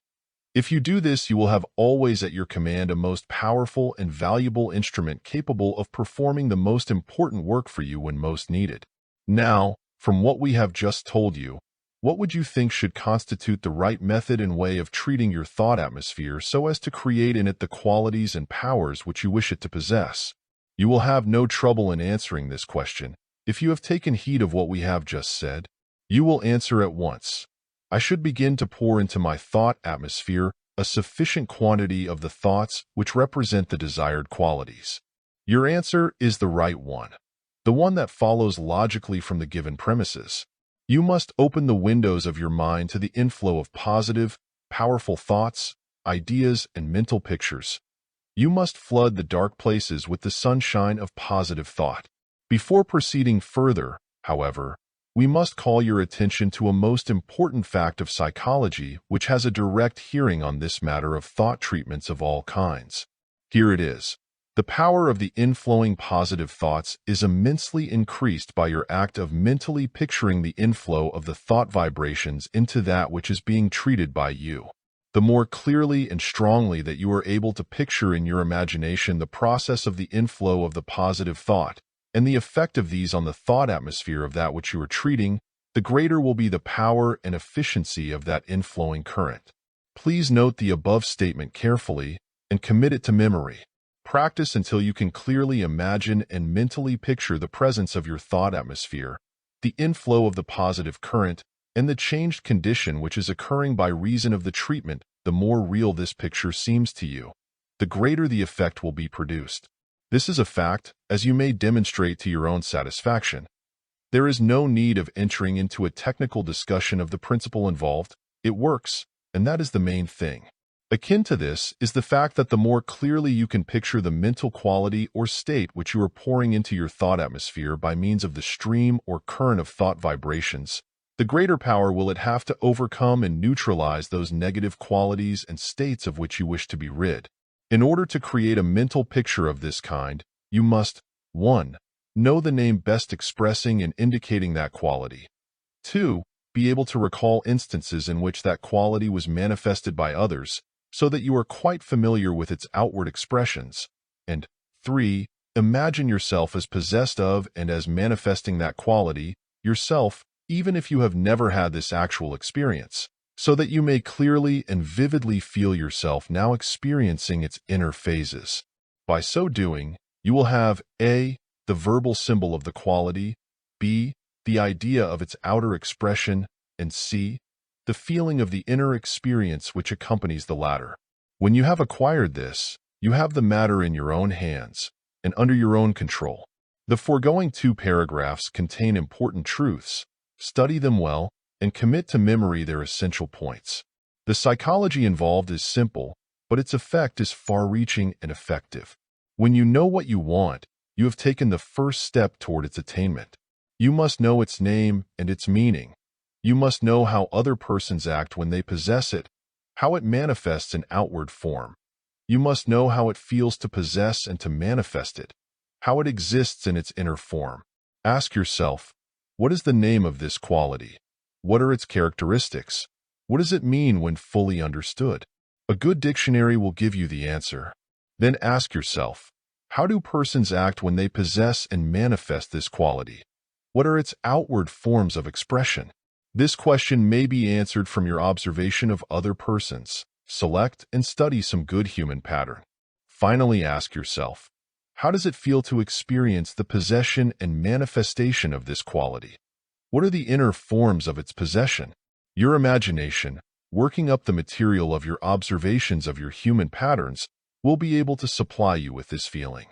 If you do this, you will have always at your command a most powerful and valuable instrument capable of performing the most important work for you when most needed. Now, from what we have just told you, what would you think should constitute the right method and way of treating your thought atmosphere so as to create in it the qualities and powers which you wish it to possess? You will have no trouble in answering this question. If you have taken heed of what we have just said, you will answer at once. I should begin to pour into my thought atmosphere a sufficient quantity of the thoughts which represent the desired qualities. Your answer is the right one, the one that follows logically from the given premises. You must open the windows of your mind to the inflow of positive, powerful thoughts, ideas, and mental pictures. You must flood the dark places with the sunshine of positive thought. Before proceeding further, however, we must call your attention to a most important fact of psychology which has a direct hearing on this matter of thought treatments of all kinds. Here it is. The power of the inflowing positive thoughts is immensely increased by your act of mentally picturing the inflow of the thought vibrations into that which is being treated by you. The more clearly and strongly that you are able to picture in your imagination the process of the inflow of the positive thought and the effect of these on the thought atmosphere of that which you are treating, the greater will be the power and efficiency of that inflowing current. Please note the above statement carefully and commit it to memory. Practice until you can clearly imagine and mentally picture the presence of your thought atmosphere, the inflow of the positive current, and the changed condition which is occurring by reason of the treatment. The more real this picture seems to you, the greater the effect will be produced. This is a fact, as you may demonstrate to your own satisfaction. There is no need of entering into a technical discussion of the principle involved. It works, and that is the main thing. Akin to this is the fact that the more clearly you can picture the mental quality or state which you are pouring into your thought atmosphere by means of the stream or current of thought vibrations, the greater power will it have to overcome and neutralize those negative qualities and states of which you wish to be rid. In order to create a mental picture of this kind, you must 1. Know the name best expressing and indicating that quality. 2. Be able to recall instances in which that quality was manifested by others, so that you are quite familiar with its outward expressions. And 3. Imagine yourself as possessed of and as manifesting that quality yourself, even if you have never had this actual experience, so that you may clearly and vividly feel yourself now experiencing its inner phases. By so doing, you will have A. the verbal symbol of the quality, B. the idea of its outer expression, and C. the feeling of the inner experience which accompanies the latter. When you have acquired this, you have the matter in your own hands and under your own control. The foregoing 2 paragraphs contain important truths. Study them well and commit to memory their essential points. The psychology involved is simple, but its effect is far-reaching and effective. When you know what you want, you have taken the first step toward its attainment. You must know its name and its meaning. You must know how other persons act when they possess it, how it manifests in outward form. You must know how it feels to possess and to manifest it, how it exists in its inner form. Ask yourself, what is the name of this quality? What are its characteristics? What does it mean when fully understood? A good dictionary will give you the answer. Then ask yourself, how do persons act when they possess and manifest this quality? What are its outward forms of expression? This question may be answered from your observation of other persons. Select and study some good human pattern. Finally, ask yourself, how does it feel to experience the possession and manifestation of this quality? What are the inner forms of its possession? Your imagination, working up the material of your observations of your human patterns, will be able to supply you with this feeling.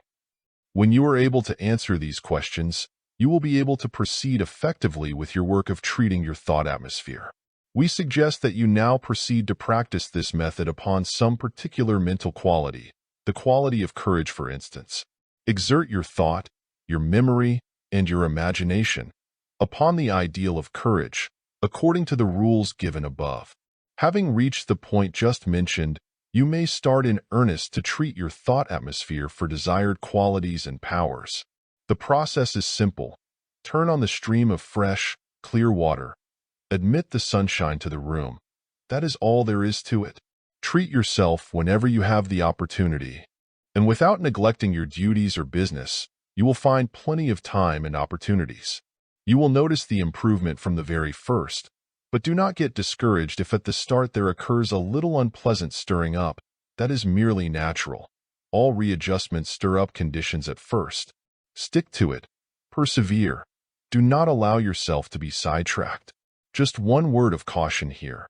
When you are able to answer these questions, you will be able to proceed effectively with your work of treating your thought atmosphere. We suggest that you now proceed to practice this method upon some particular mental quality, the quality of courage, for instance. Exert your thought, your memory, and your imagination upon the ideal of courage, according to the rules given above. Having reached the point just mentioned, you may start in earnest to treat your thought atmosphere for desired qualities and powers. The process is simple. Turn on the stream of fresh, clear water. Admit the sunshine to the room. That is all there is to it. Treat yourself whenever you have the opportunity. And without neglecting your duties or business, you will find plenty of time and opportunities. You will notice the improvement from the very first, but do not get discouraged if at the start there occurs a little unpleasant stirring up. That is merely natural. All readjustments stir up conditions at first. Stick to it. Persevere. Do not allow yourself to be sidetracked. Just one word of caution here.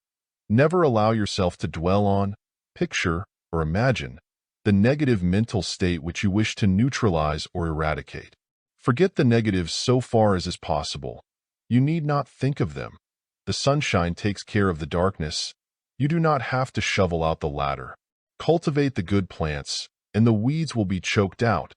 Never allow yourself to dwell on, picture, or imagine the negative mental state which you wish to neutralize or eradicate. Forget the negatives so far as is possible. You need not think of them. The sunshine takes care of the darkness. You do not have to shovel out the latter. Cultivate the good plants, and the weeds will be choked out.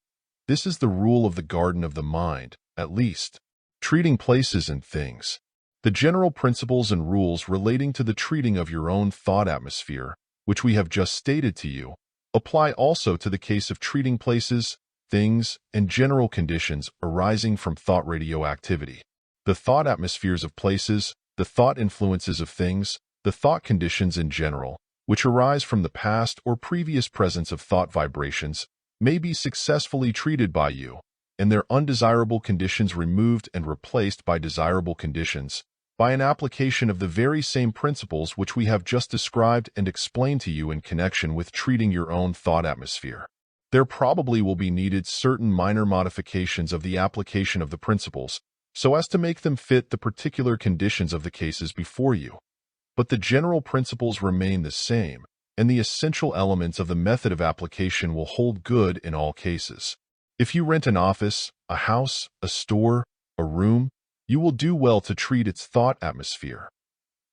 This is the rule of the garden of the mind, at least. Treating places and things. The general principles and rules relating to the treating of your own thought atmosphere, which we have just stated to you, apply also to the case of treating places, things, and general conditions arising from thought radioactivity. The thought atmospheres of places, the thought influences of things, the thought conditions in general, which arise from the past or previous presence of thought vibrations, may be successfully treated by you, and their undesirable conditions removed and replaced by desirable conditions, by an application of the very same principles which we have just described and explained to you in connection with treating your own thought atmosphere. There probably will be needed certain minor modifications of the application of the principles, so as to make them fit the particular conditions of the cases before you. But the general principles remain the same, and the essential elements of the method of application will hold good in all cases. If you rent an office, a house, a store, a room, you will do well to treat its thought atmosphere.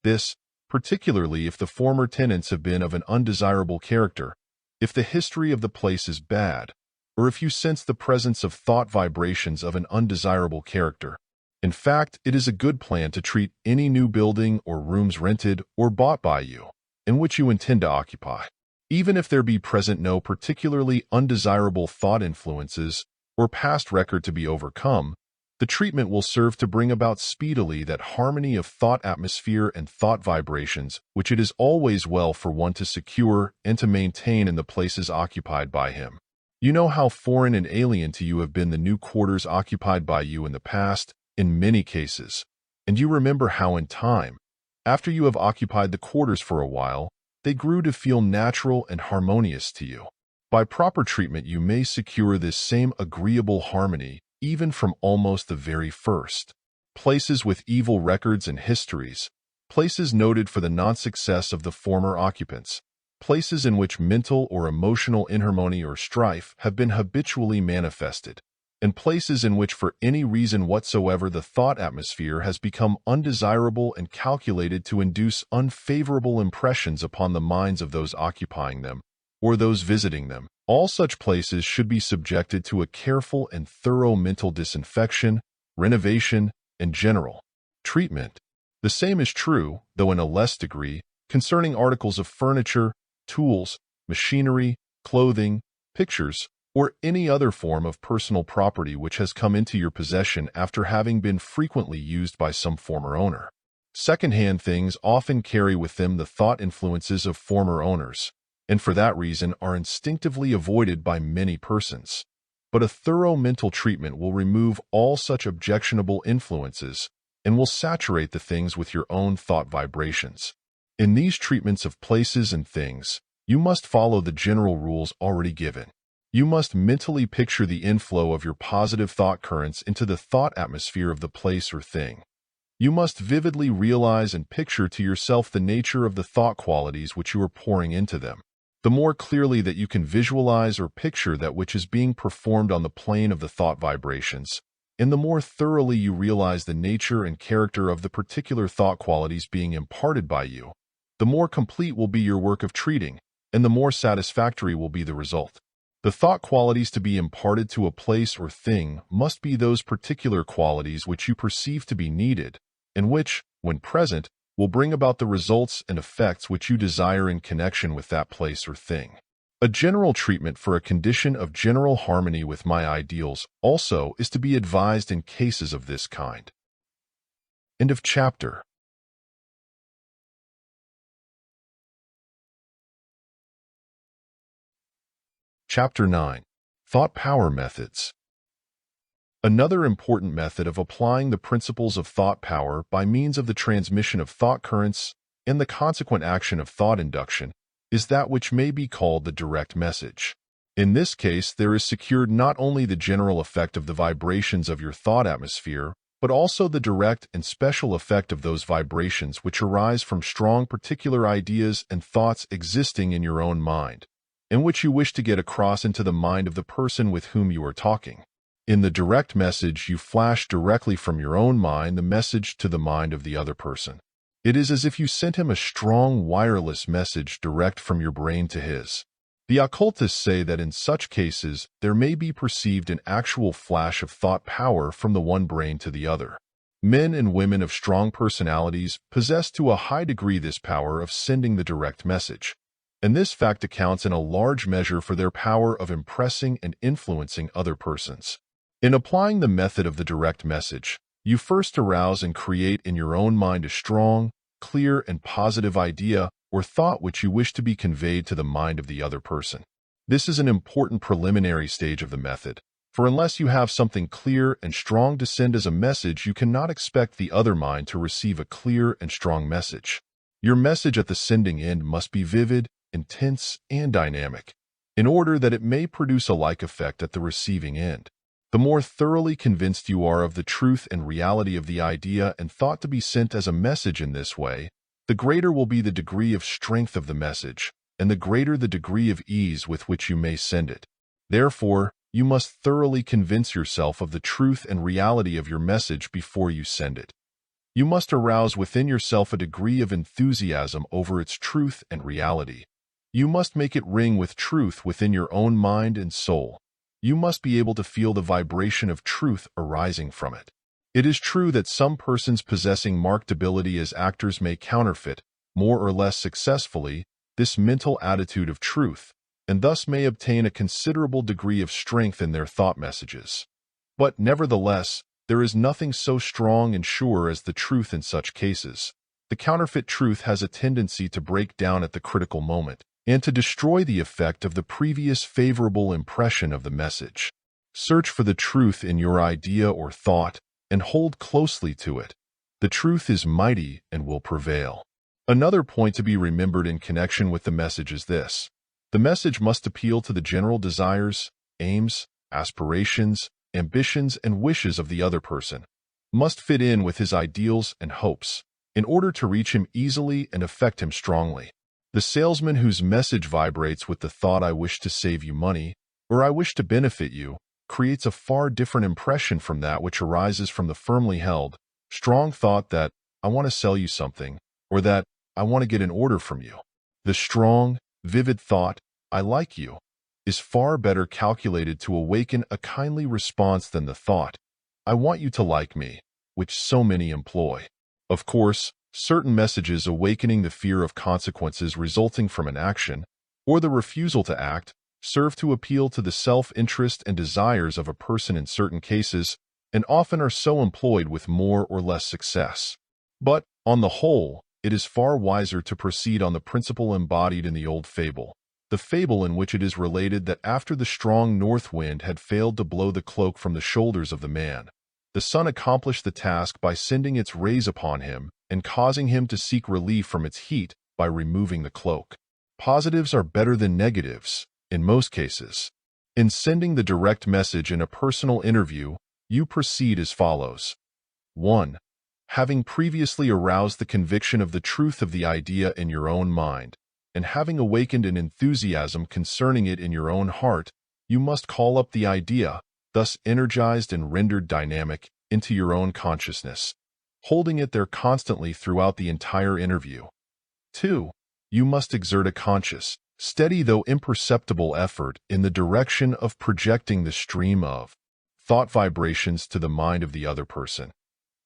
This, particularly if the former tenants have been of an undesirable character, if the history of the place is bad, or if you sense the presence of thought vibrations of an undesirable character. In fact, it is a good plan to treat any new building or rooms rented or bought by you, in which you intend to occupy. Even if there be present no particularly undesirable thought influences or past record to be overcome, the treatment will serve to bring about speedily that harmony of thought atmosphere and thought vibrations which it is always well for one to secure and to maintain in the places occupied by him. You know how foreign and alien to you have been the new quarters occupied by you in the past, in many cases, and you remember how in time, after you have occupied the quarters for a while, they grew to feel natural and harmonious to you. By proper treatment you may secure this same agreeable harmony even from almost the very first. Places with evil records and histories, places noted for the non-success of the former occupants, places in which mental or emotional inharmony or strife have been habitually manifested, and places in which for any reason whatsoever the thought atmosphere has become undesirable and calculated to induce unfavorable impressions upon the minds of those occupying them, or those visiting them. All such places should be subjected to a careful and thorough mental disinfection, renovation, and general treatment. The same is true, though in a less degree, concerning articles of furniture, tools, machinery, clothing, pictures, or any other form of personal property which has come into your possession after having been frequently used by some former owner. Second-hand things often carry with them the thought influences of former owners, and for that reason are instinctively avoided by many persons. But a thorough mental treatment will remove all such objectionable influences and will saturate the things with your own thought vibrations. In these treatments of places and things, you must follow the general rules already given. You must mentally picture the inflow of your positive thought currents into the thought atmosphere of the place or thing. You must vividly realize and picture to yourself the nature of the thought qualities which you are pouring into them. The more clearly that you can visualize or picture that which is being performed on the plane of the thought vibrations, and the more thoroughly you realize the nature and character of the particular thought qualities being imparted by you, the more complete will be your work of treating, and the more satisfactory will be the result. The thought qualities to be imparted to a place or thing must be those particular qualities which you perceive to be needed, and which, when present, will bring about the results and effects which you desire in connection with that place or thing. A general treatment for a condition of general harmony with my ideals also is to be advised in cases of this kind. End of chapter. Chapter 9. Thought Power Methods. Another important method of applying the principles of thought power by means of the transmission of thought currents and the consequent action of thought induction is that which may be called the direct message. In this case, there is secured not only the general effect of the vibrations of your thought atmosphere, but also the direct and special effect of those vibrations which arise from strong particular ideas and thoughts existing in your own mind, and which you wish to get across into the mind of the person with whom you are talking. In the direct message, you flash directly from your own mind the message to the mind of the other person. It is as if you sent him a strong wireless message direct from your brain to his. The occultists say that in such cases, there may be perceived an actual flash of thought power from the one brain to the other. Men and women of strong personalities possess to a high degree this power of sending the direct message. and this fact accounts in a large measure for their power of impressing and influencing other persons. In applying the method of the direct message, you first arouse and create in your own mind a strong, clear, and positive idea or thought which you wish to be conveyed to the mind of the other person. This is an important preliminary stage of the method, for unless you have something clear and strong to send as a message, you cannot expect the other mind to receive a clear and strong message. Your message at the sending end must be vivid, intense, and dynamic, in order that it may produce a like effect at the receiving end. The more thoroughly convinced you are of the truth and reality of the idea and thought to be sent as a message in this way, the greater will be the degree of strength of the message, and the greater the degree of ease with which you may send it. Therefore, you must thoroughly convince yourself of the truth and reality of your message before you send it. You must arouse within yourself a degree of enthusiasm over its truth and reality. You must make it ring with truth within your own mind and soul. You must be able to feel the vibration of truth arising from it. It is true that some persons possessing marked ability as actors may counterfeit, more or less successfully, this mental attitude of truth, and thus may obtain a considerable degree of strength in their thought messages. But nevertheless, there is nothing so strong and sure as the truth in such cases. The counterfeit truth has a tendency to break down at the critical moment, and to destroy the effect of the previous favorable impression of the message. Search for the truth in your idea or thought, and hold closely to it. The truth is mighty and will prevail. Another point to be remembered in connection with the message is this. The message must appeal to the general desires, aims, aspirations, ambitions, and wishes of the other person, must fit in with his ideals and hopes, in order to reach him easily and affect him strongly. The salesman whose message vibrates with the thought "I wish to save you money," or "I wish to benefit you," creates a far different impression from that which arises from the firmly held, strong thought that "I want to sell you something," or that "I want to get an order from you." The strong, vivid thought, "I like you," is far better calculated to awaken a kindly response than the thought, "I want you to like me," which so many employ. Of course, certain messages awakening the fear of consequences resulting from an action, or the refusal to act, serve to appeal to the self-interest and desires of a person in certain cases, and often are so employed with more or less success. But, on the whole, it is far wiser to proceed on the principle embodied in the old fable, the fable in which it is related that after the strong north wind had failed to blow the cloak from the shoulders of the man, the sun accomplished the task by sending its rays upon him and causing him to seek relief from its heat by removing the cloak. Positives are better than negatives, in most cases. In sending the direct message in a personal interview, you proceed as follows. 1. Having previously aroused the conviction of the truth of the idea in your own mind, and having awakened an enthusiasm concerning it in your own heart, you must call up the idea, thus energized and rendered dynamic, into your own consciousness, holding it there constantly throughout the entire interview. 2. You must exert a conscious, steady though imperceptible effort in the direction of projecting the stream of thought vibrations to the mind of the other person.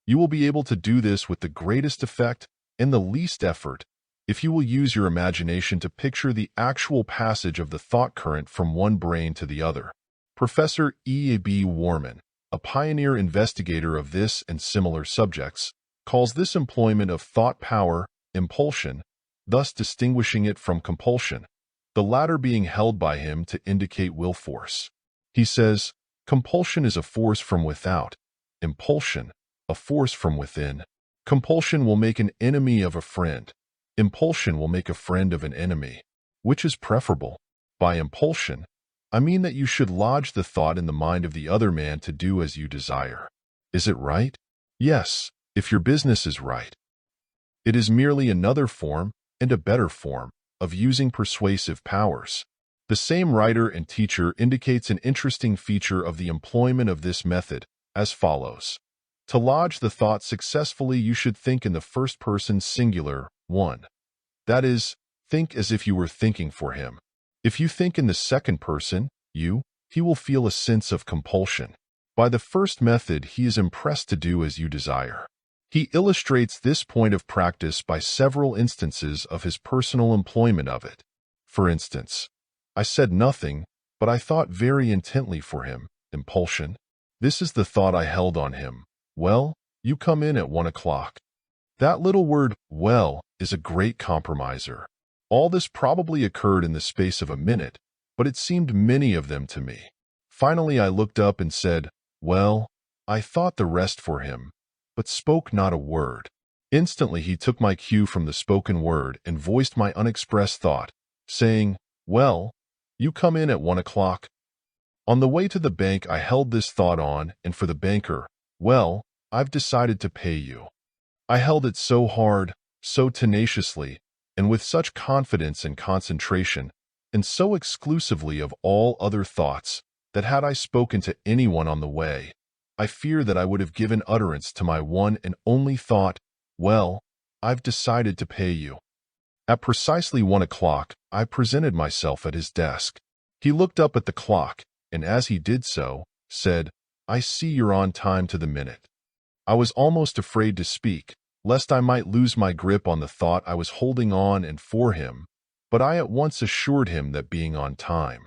You will be able to do this with the greatest effect and the least effort if you will use your imagination to picture the actual passage of the thought current from one brain to the other. Professor E.A.B. Warman, a pioneer investigator of this and similar subjects, calls this employment of thought power impulsion, thus distinguishing it from compulsion, the latter being held by him to indicate will force. He says, compulsion is a force from without, impulsion, a force from within. Compulsion will make an enemy of a friend. Impulsion will make a friend of an enemy. Which is preferable? By impulsion, I mean that you should lodge the thought in the mind of the other man to do as you desire. Is it right? Yes, if your business is right. It is merely another form, and a better form, of using persuasive powers. The same writer and teacher indicates an interesting feature of the employment of this method, as follows. To lodge the thought successfully, you should think in the first person singular, 1. That is, think as if you were thinking for him. If you think in the second person, you, he will feel a sense of compulsion. By the first method, he is impressed to do as you desire. He illustrates this point of practice by several instances of his personal employment of it. For instance, I said nothing, but I thought very intently for him. Impulsion. This is the thought I held on him. Well, you come in at 1 o'clock. That little word, well, is a great compromiser. All this probably occurred in the space of a minute, but it seemed many of them to me. Finally, I looked up and said, well, I thought the rest for him, but spoke not a word. Instantly, he took my cue from the spoken word and voiced my unexpressed thought, saying, well, you come in at 1 o'clock. On the way to the bank, I held this thought on, and for the banker, well, I've decided to pay you. I held it so hard, so tenaciously, and with such confidence and concentration, and so exclusively of all other thoughts, that had I spoken to anyone on the way, I fear that I would have given utterance to my one and only thought, well, I've decided to pay you. At precisely 1 o'clock, I presented myself at his desk. He looked up at the clock, and as he did so, said, I see you're on time to the minute. I was almost afraid to speak, lest I might lose my grip on the thought I was holding on and for him, but I at once assured him that being on time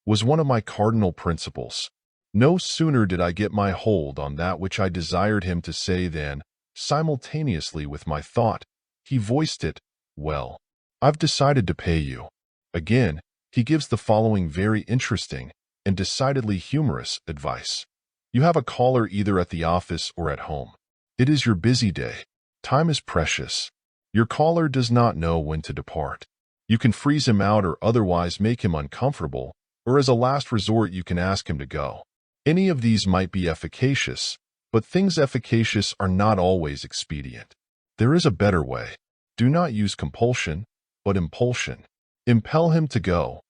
was one of my cardinal principles. No sooner did I get my hold on that which I desired him to say than, simultaneously with my thought, he voiced it, well, I've decided to pay you. Again, he gives the following very interesting and decidedly humorous advice. You have a caller either at the office or at home. It is your busy day. Time is precious. Your caller does not know when to depart. You can freeze him out or otherwise make him uncomfortable, or as a last resort you can ask him to go. Any of these might be efficacious, but things efficacious are not always expedient. There is a better way. Do not use compulsion, but impulsion. Impel him to go.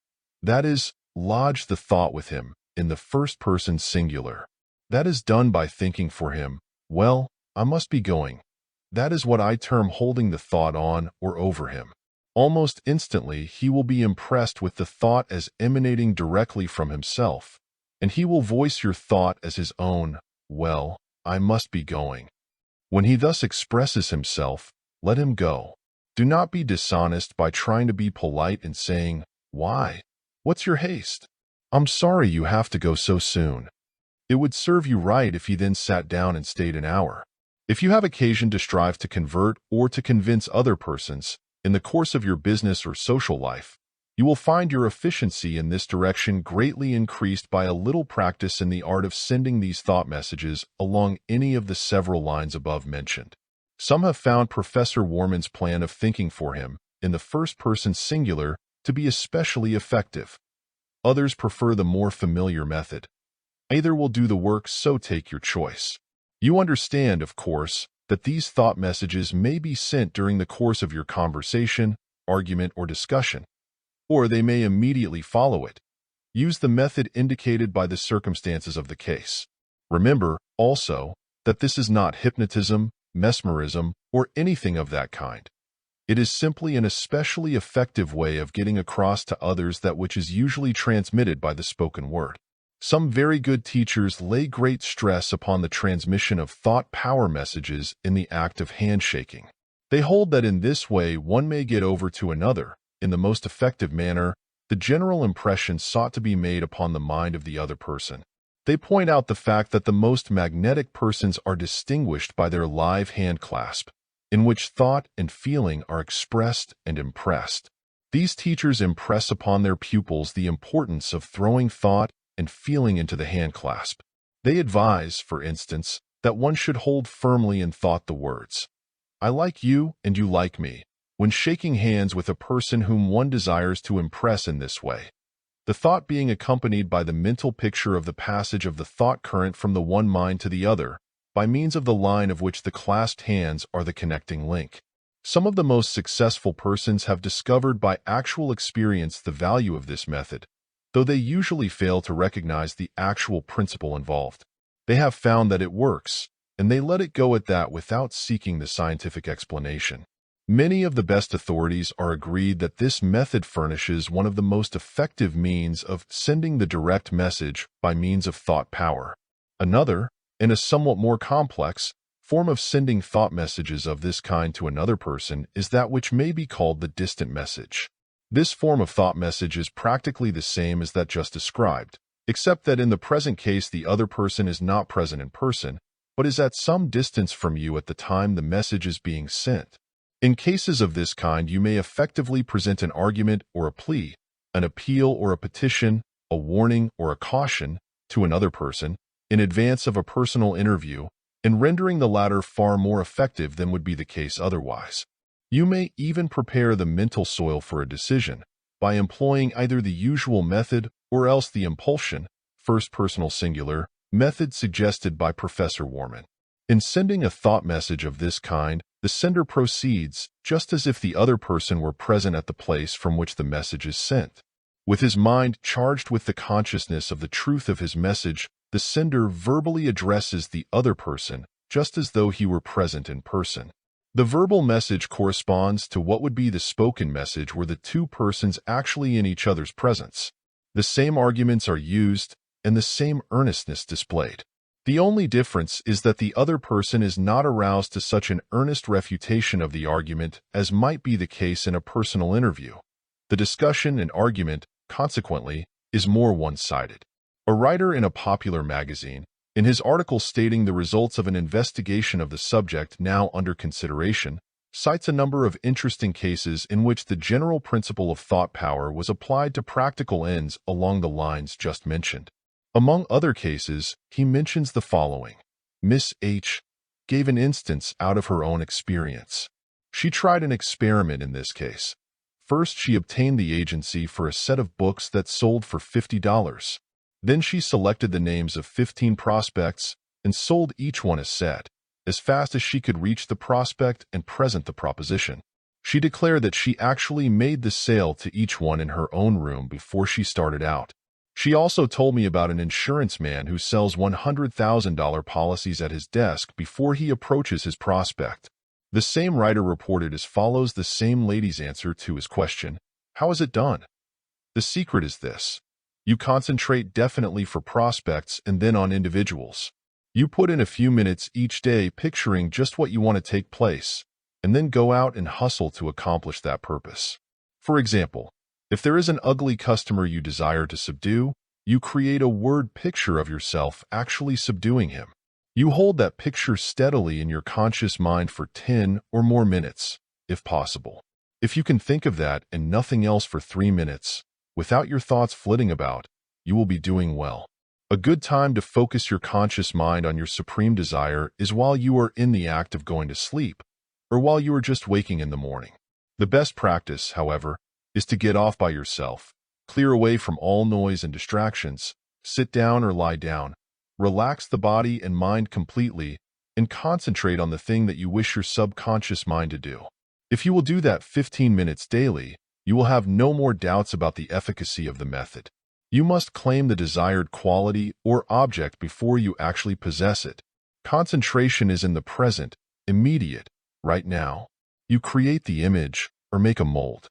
That is, lodge the thought with him, in the first person singular. That is done by thinking for him, well, I must be going. That is what I term holding the thought on or over him. Almost instantly, he will be impressed with the thought as emanating directly from himself, and he will voice your thought as his own, well, I must be going. When he thus expresses himself, let him go. Do not be dishonest by trying to be polite and saying, why? What's your haste? I'm sorry you have to go so soon. It would serve you right if he then sat down and stayed an hour. If you have occasion to strive to convert or to convince other persons in the course of your business or social life, you will find your efficiency in this direction greatly increased by a little practice in the art of sending these thought messages along any of the several lines above mentioned. Some have found Professor Warman's plan of thinking for him in the first person singular to be especially effective. Others prefer the more familiar method. Either will do the work, so take your choice. You understand, of course, that these thought messages may be sent during the course of your conversation, argument, or discussion, or they may immediately follow it. Use the method indicated by the circumstances of the case. Remember, also, that this is not hypnotism, mesmerism, or anything of that kind. It is simply an especially effective way of getting across to others that which is usually transmitted by the spoken word. Some very good teachers lay great stress upon the transmission of thought power messages in the act of handshaking. They hold that in this way one may get over to another, in the most effective manner, the general impression sought to be made upon the mind of the other person. They point out the fact that the most magnetic persons are distinguished by their live hand clasp, in which thought and feeling are expressed and impressed. These teachers impress upon their pupils the importance of throwing thought and feeling into the hand clasp. They advise, for instance, that one should hold firmly in thought the words, I like you and you like me, when shaking hands with a person whom one desires to impress in this way. The thought being accompanied by the mental picture of the passage of the thought current from the one mind to the other, by means of the line of which the clasped hands are the connecting link. Some of the most successful persons have discovered by actual experience the value of this method, though they usually fail to recognize the actual principle involved. They have found that it works, and they let it go at that without seeking the scientific explanation. Many of the best authorities are agreed that this method furnishes one of the most effective means of sending the direct message by means of thought power. Another, and a somewhat more complex, form of sending thought messages of this kind to another person is that which may be called the distant message. This form of thought message is practically the same as that just described, except that in the present case the other person is not present in person, but is at some distance from you at the time the message is being sent. In cases of this kind, you may effectively present an argument or a plea, an appeal or a petition, a warning or a caution to another person in advance of a personal interview, and rendering the latter far more effective than would be the case otherwise. You may even prepare the mental soil for a decision by employing either the usual method or else the impulsion, first personal singular, method suggested by Professor Warman. In sending a thought message of this kind, the sender proceeds just as if the other person were present at the place from which the message is sent. With his mind charged with the consciousness of the truth of his message, the sender verbally addresses the other person just as though he were present in person. The verbal message corresponds to what would be the spoken message were the two persons actually in each other's presence. The same arguments are used and the same earnestness displayed. The only difference is that the other person is not aroused to such an earnest refutation of the argument as might be the case in a personal interview. The discussion and argument, consequently, is more one-sided. A writer in a popular magazine, in his article stating the results of an investigation of the subject now under consideration, cites a number of interesting cases in which the general principle of thought power was applied to practical ends along the lines just mentioned. Among other cases, he mentions the following. Miss H. gave an instance out of her own experience. She tried an experiment in this case. First, she obtained the agency for a set of books that sold for $50. Then she selected the names of 15 prospects and sold each one a set, as fast as she could reach the prospect and present the proposition. She declared that she actually made the sale to each one in her own room before she started out. She also told me about an insurance man who sells $100,000 policies at his desk before he approaches his prospect. The same writer reported as follows the same lady's answer to his question, "How is it done?" The secret is this. You concentrate definitely for prospects and then on individuals. You put in a few minutes each day picturing just what you want to take place, and then go out and hustle to accomplish that purpose. For example, if there is an ugly customer you desire to subdue, you create a word picture of yourself actually subduing him. You hold that picture steadily in your conscious mind for 10 or more minutes, if possible. If you can think of that and nothing else for 3 minutes, without your thoughts flitting about, you will be doing well. A good time to focus your conscious mind on your supreme desire is while you are in the act of going to sleep, or while you are just waking in the morning. The best practice, however, is to get off by yourself, clear away from all noise and distractions, sit down or lie down, relax the body and mind completely, and concentrate on the thing that you wish your subconscious mind to do. If you will do that 15 minutes daily, you will have no more doubts about the efficacy of the method. You must claim the desired quality or object before you actually possess it. Concentration is in the present, immediate, right now. You create the image, or make a mold,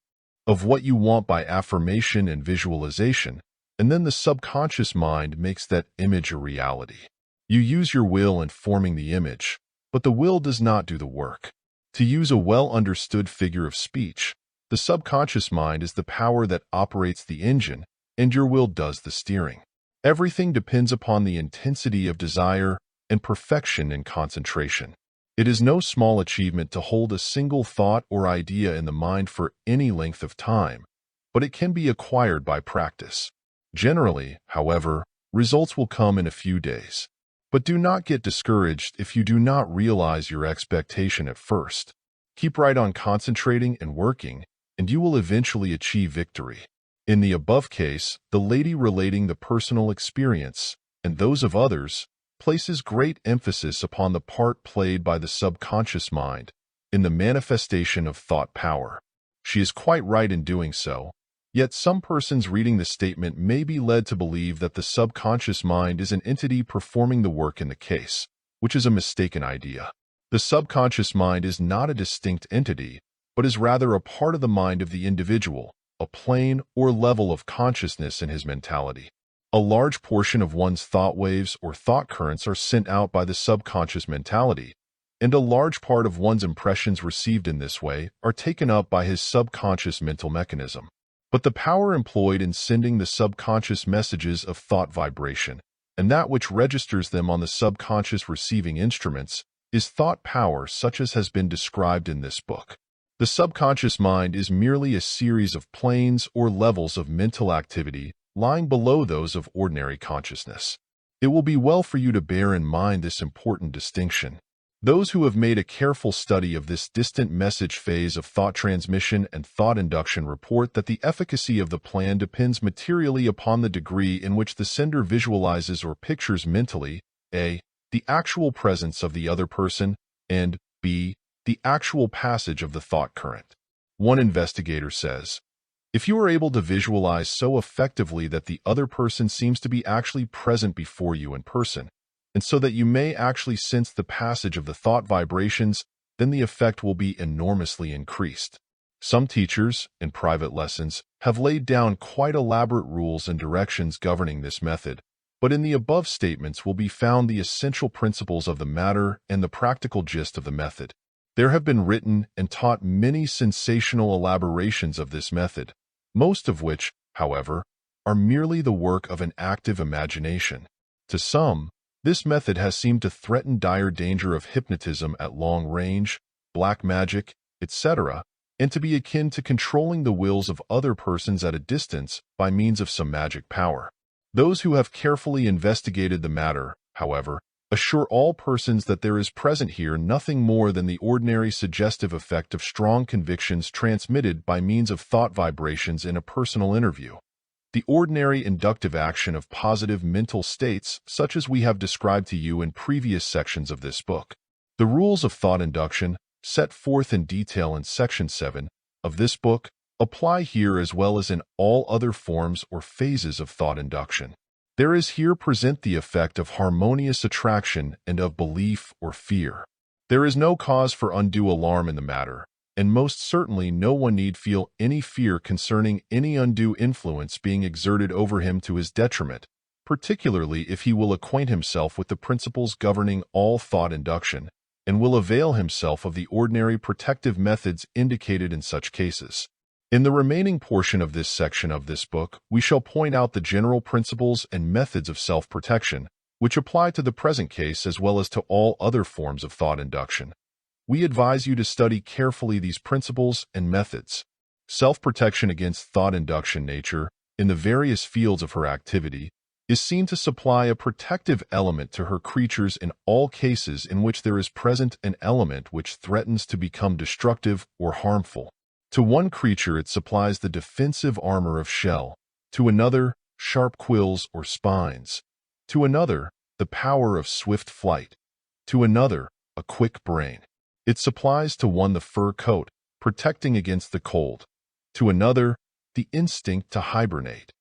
of what you want by affirmation and visualization, and then the subconscious mind makes that image a reality. You use your will in forming the image, but the will does not do the work. To use a well-understood figure of speech, the subconscious mind is the power that operates the engine, and your will does the steering. Everything depends upon the intensity of desire and perfection in concentration. It is no small achievement to hold a single thought or idea in the mind for any length of time, but it can be acquired by practice. Generally, however, results will come in a few days. But do not get discouraged if you do not realize your expectation at first. Keep right on concentrating and working, and you will eventually achieve victory. In the above case, the lady relating the personal experience, and those of others, places great emphasis upon the part played by the subconscious mind in the manifestation of thought power. She is quite right in doing so, yet some persons reading the statement may be led to believe that the subconscious mind is an entity performing the work in the case, which is a mistaken idea. The subconscious mind is not a distinct entity, but is rather a part of the mind of the individual, a plane or level of consciousness in his mentality. A large portion of one's thought waves or thought currents are sent out by the subconscious mentality, and a large part of one's impressions received in this way are taken up by his subconscious mental mechanism. but the power employed in sending the subconscious messages of thought vibration, and that which registers them on the subconscious receiving instruments, is thought power such as has been described in this book. The subconscious mind is merely a series of planes or levels of mental activity lying below those of ordinary consciousness. It will be well for you to bear in mind this important distinction. Those who have made a careful study of this distant message phase of thought transmission and thought induction report that the efficacy of the plan depends materially upon the degree in which the sender visualizes or pictures mentally a. the actual presence of the other person, and b. the actual passage of the thought current. One investigator says, if you are able to visualize so effectively that the other person seems to be actually present before you in person, and so that you may actually sense the passage of the thought vibrations, then the effect will be enormously increased. Some teachers, in private lessons, have laid down quite elaborate rules and directions governing this method, but in the above statements will be found the essential principles of the matter and the practical gist of the method. There have been written and taught many sensational elaborations of this method, most of which, however, are merely the work of an active imagination. To some, this method has seemed to threaten dire danger of hypnotism at long range, black magic, etc., and to be akin to controlling the wills of other persons at a distance by means of some magic power. Those who have carefully investigated the matter, however, assure all persons that there is present here nothing more than the ordinary suggestive effect of strong convictions transmitted by means of thought vibrations in a personal interview. The ordinary inductive action of positive mental states, such as we have described to you in previous sections of this book. The rules of thought induction, set forth in detail in Section 7 of this book, apply here as well as in all other forms or phases of thought induction. There is here present the effect of harmonious attraction and of belief or fear. There is no cause for undue alarm in the matter, and most certainly no one need feel any fear concerning any undue influence being exerted over him to his detriment, particularly if he will acquaint himself with the principles governing all thought induction, and will avail himself of the ordinary protective methods indicated in such cases. In the remaining portion of this section of this book, we shall point out the general principles and methods of self-protection, which apply to the present case as well as to all other forms of thought induction. We advise you to study carefully these principles and methods. Self-protection against thought induction nature, in the various fields of her activity, is seen to supply a protective element to her creatures in all cases in which there is present an element which threatens to become destructive or harmful. To one creature it supplies the defensive armor of shell, to another, sharp quills or spines, to another, the power of swift flight, to another, a quick brain. It supplies to one the fur coat, protecting against the cold, to another, the instinct to hibernate,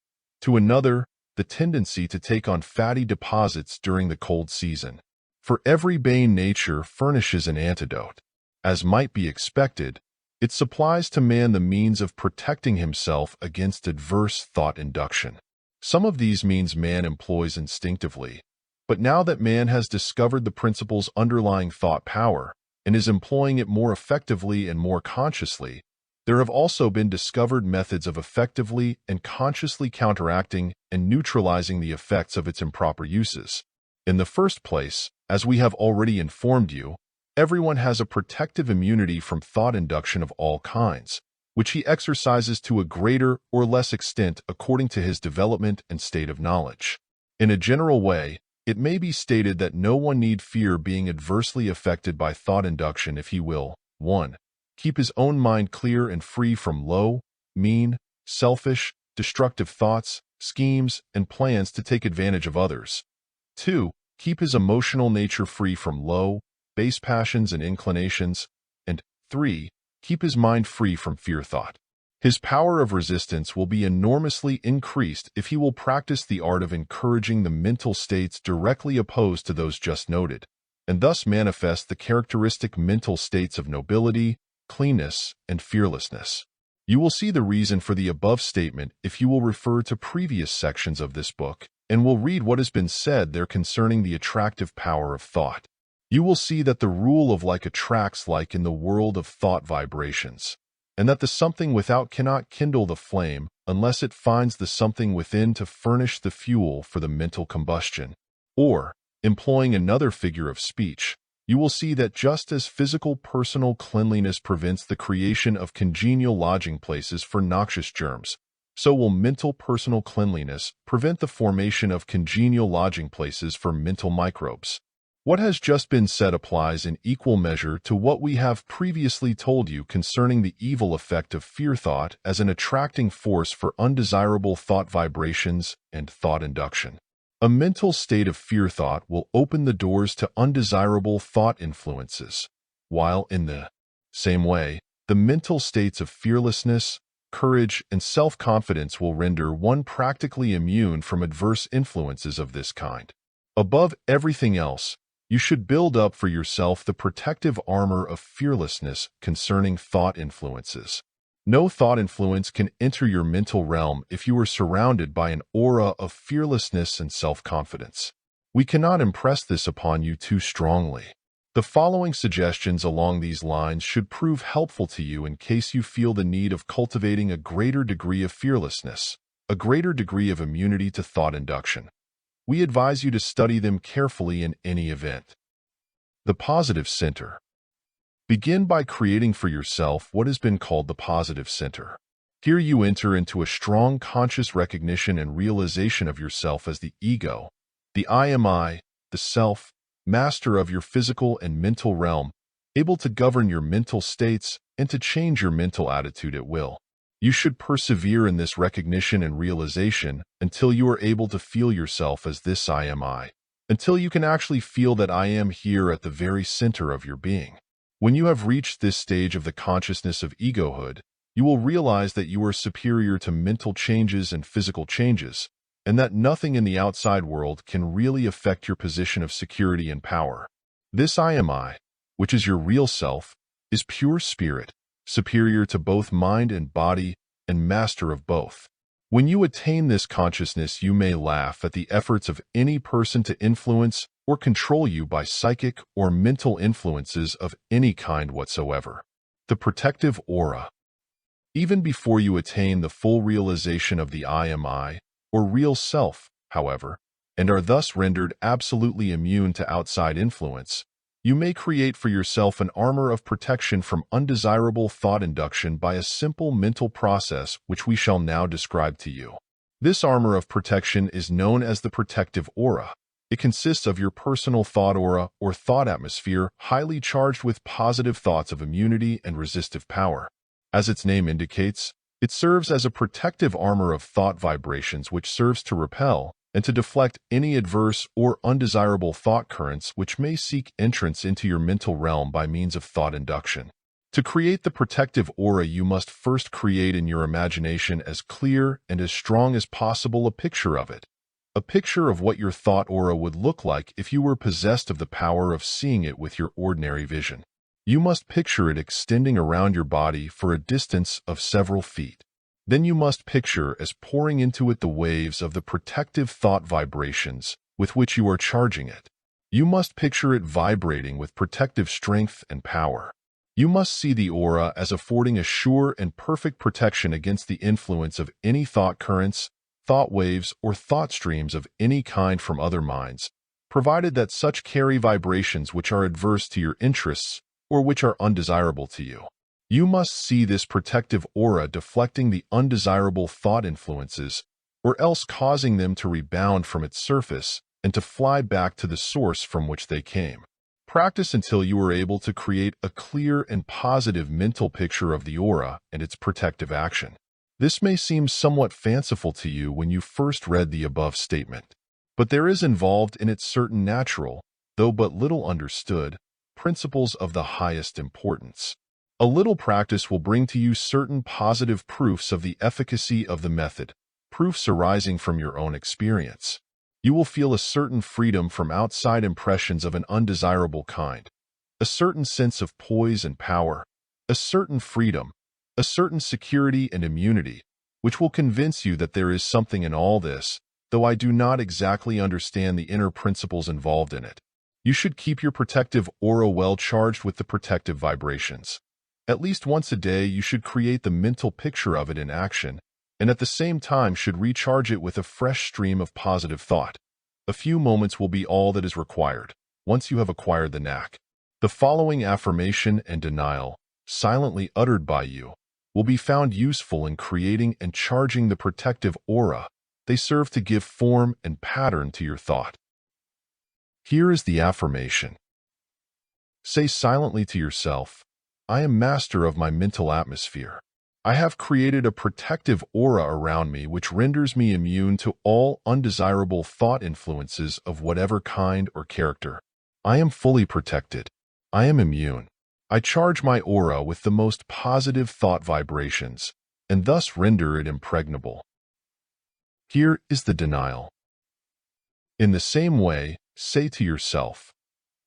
to another, the tendency to take on fatty deposits during the cold season. For every bane nature furnishes an antidote. As might be expected, it supplies to man the means of protecting himself against adverse thought induction. Some of these means man employs instinctively, but now that man has discovered the principles underlying thought power, and is employing it more effectively and more consciously, there have also been discovered methods of effectively and consciously counteracting and neutralizing the effects of its improper uses. In the first place, as we have already informed you, everyone has a protective immunity from thought induction of all kinds, which he exercises to a greater or less extent according to his development and state of knowledge. In a general way, it may be stated that no one need fear being adversely affected by thought induction if he will, 1. Keep his own mind clear and free from low, mean, selfish, destructive thoughts, schemes, and plans to take advantage of others. 2. Keep his emotional nature free from low, base passions and inclinations. And 3. Keep his mind free from fear thought. His power of resistance will be enormously increased if he will practice the art of encouraging the mental states directly opposed to those just noted, and thus manifest the characteristic mental states of nobility, cleanness, and fearlessness. You will see the reason for the above statement if you will refer to previous sections of this book, and will read what has been said there concerning the attractive power of thought. You will see that the rule of like attracts like in the world of thought vibrations, and that the something without cannot kindle the flame unless it finds the something within to furnish the fuel for the mental combustion. Or, employing another figure of speech, you will see that just as physical personal cleanliness prevents the creation of congenial lodging places for noxious germs, so will mental personal cleanliness prevent the formation of congenial lodging places for mental microbes. What has just been said applies in equal measure to what we have previously told you concerning the evil effect of fear thought as an attracting force for undesirable thought vibrations and thought induction. A mental state of fear thought will open the doors to undesirable thought influences, while in the same way, the mental states of fearlessness, courage, and self-confidence will render one practically immune from adverse influences of this kind. Above everything else, you should build up for yourself the protective armor of fearlessness concerning thought influences. No thought influence can enter your mental realm if you are surrounded by an aura of fearlessness and self-confidence. We cannot impress this upon you too strongly. The following suggestions along these lines should prove helpful to you in case you feel the need of cultivating a greater degree of fearlessness, a greater degree of immunity to thought induction. We advise you to study them carefully in any event. The positive center. Begin by creating for yourself what has been called the positive center. Here you enter into a strong conscious recognition and realization of yourself as the ego, the I am I, the self, master of your physical and mental realm, able to govern your mental states and to change your mental attitude at will. You should persevere in this recognition and realization until you are able to feel yourself as this I am I, until you can actually feel that I am here at the very center of your being. When you have reached this stage of the consciousness of egohood, you will realize that you are superior to mental changes and physical changes, and that nothing in the outside world can really affect your position of security and power. This I am I, which is your real self, is pure spirit, superior to both mind and body, and master of both. When you attain this consciousness, you may laugh at the efforts of any person to influence or control you by psychic or mental influences of any kind whatsoever. The protective aura. Even before you attain the full realization of the I am I, or real self, however, and are thus rendered absolutely immune to outside influence, you may create for yourself an armor of protection from undesirable thought induction by a simple mental process which we shall now describe to you. This armor of protection is known as the protective aura. It consists of your personal thought aura or thought atmosphere highly charged with positive thoughts of immunity and resistive power. As its name indicates, it serves as a protective armor of thought vibrations which serves to repel and to deflect any adverse or undesirable thought currents which may seek entrance into your mental realm by means of thought induction. To create the protective aura, you must first create in your imagination as clear and as strong as possible a picture of it. A picture of what your thought aura would look like if you were possessed of the power of seeing it with your ordinary vision. You must picture it extending around your body for a distance of several feet. Then you must picture as pouring into it the waves of the protective thought vibrations with which you are charging it. You must picture it vibrating with protective strength and power. You must see the aura as affording a sure and perfect protection against the influence of any thought currents, thought waves, or thought streams of any kind from other minds, provided that such carry vibrations which are adverse to your interests or which are undesirable to you. You must see this protective aura deflecting the undesirable thought influences, or else causing them to rebound from its surface and to fly back to the source from which they came. Practice until you are able to create a clear and positive mental picture of the aura and its protective action. This may seem somewhat fanciful to you when you first read the above statement, but there is involved in it certain natural, though but little understood, principles of the highest importance. A little practice will bring to you certain positive proofs of the efficacy of the method, proofs arising from your own experience. You will feel a certain freedom from outside impressions of an undesirable kind, a certain sense of poise and power, a certain freedom, a certain security and immunity, which will convince you that there is something in all this, though I do not exactly understand the inner principles involved in it. You should keep your protective aura well charged with the protective vibrations. At least once a day, you should create the mental picture of it in action, and at the same time should recharge it with a fresh stream of positive thought. A few moments will be all that is required, once you have acquired the knack. The following affirmation and denial, silently uttered by you, will be found useful in creating and charging the protective aura. They serve to give form and pattern to your thought. Here is the affirmation. Say silently to yourself, I am master of my mental atmosphere. I have created a protective aura around me which renders me immune to all undesirable thought influences of whatever kind or character. I am fully protected. I am immune. I charge my aura with the most positive thought vibrations, and thus render it impregnable. Here is the denial. In the same way, say to yourself,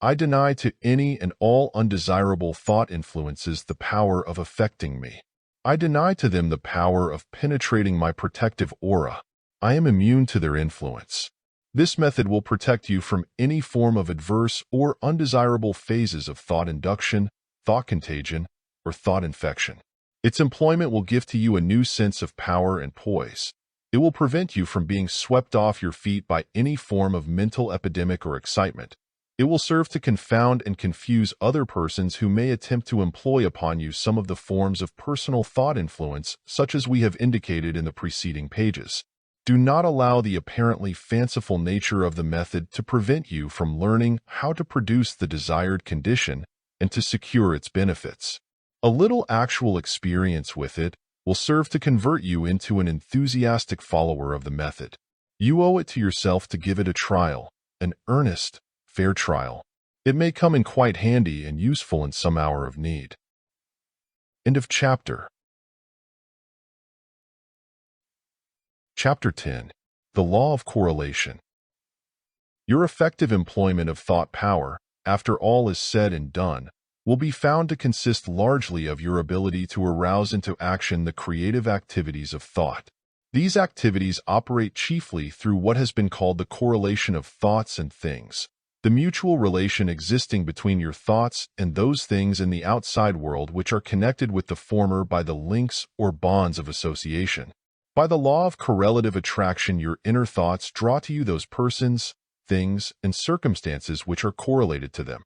I deny to any and all undesirable thought influences the power of affecting me. I deny to them the power of penetrating my protective aura. I am immune to their influence. This method will protect you from any form of adverse or undesirable phases of thought induction, thought contagion, or thought infection. Its employment will give to you a new sense of power and poise. It will prevent you from being swept off your feet by any form of mental epidemic or excitement. It will serve to confound and confuse other persons who may attempt to employ upon you some of the forms of personal thought influence, such as we have indicated in the preceding pages. Do not allow the apparently fanciful nature of the method to prevent you from learning how to produce the desired condition and to secure its benefits. A little actual experience with it will serve to convert you into an enthusiastic follower of the method. You owe it to yourself to give it a trial, an earnest, fair trial. It may come in quite handy and useful in some hour of need. End of chapter. Chapter 10. The Law of Correlation. Your effective employment of thought power, after all is said and done, will be found to consist largely of your ability to arouse into action the creative activities of thought. These activities operate chiefly through what has been called the correlation of thoughts and things, the mutual relation existing between your thoughts and those things in the outside world which are connected with the former by the links or bonds of association. By the law of correlative attraction, your inner thoughts draw to you those persons, things, and circumstances which are correlated to them.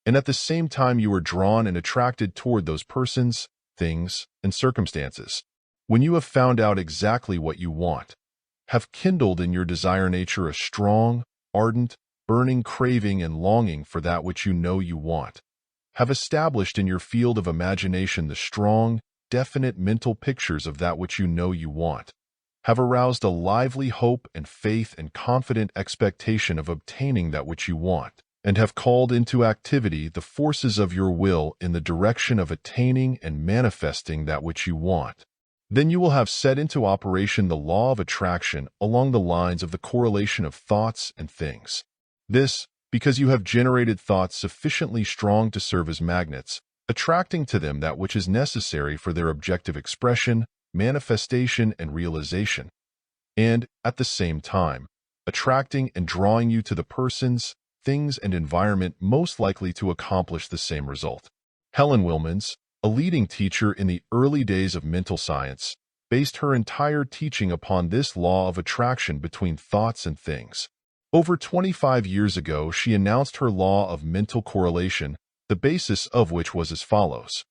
And at the same time you are drawn and attracted toward those persons, things, and circumstances. When you have found out exactly what you want, have kindled in your desire nature a strong, ardent, burning craving and longing for that which you know you want, have established in your field of imagination the strong, definite mental pictures of that which you know you want, have aroused a lively hope and faith and confident expectation of obtaining that which you want, and have called into activity the forces of your will in the direction of attaining and manifesting that which you want, then you will have set into operation the law of attraction along the lines of the correlation of thoughts and things. This, because you have generated thoughts sufficiently strong to serve as magnets, attracting to them that which is necessary for their objective expression, manifestation, and realization, and, at the same time, attracting and drawing you to the persons, things, and environment most likely to accomplish the same result. Helen Wilmans, a leading teacher in the early days of mental science, based her entire teaching upon this law of attraction between thoughts and things. Over 25 years ago, she announced her law of mental correlation, the basis of which was as follows.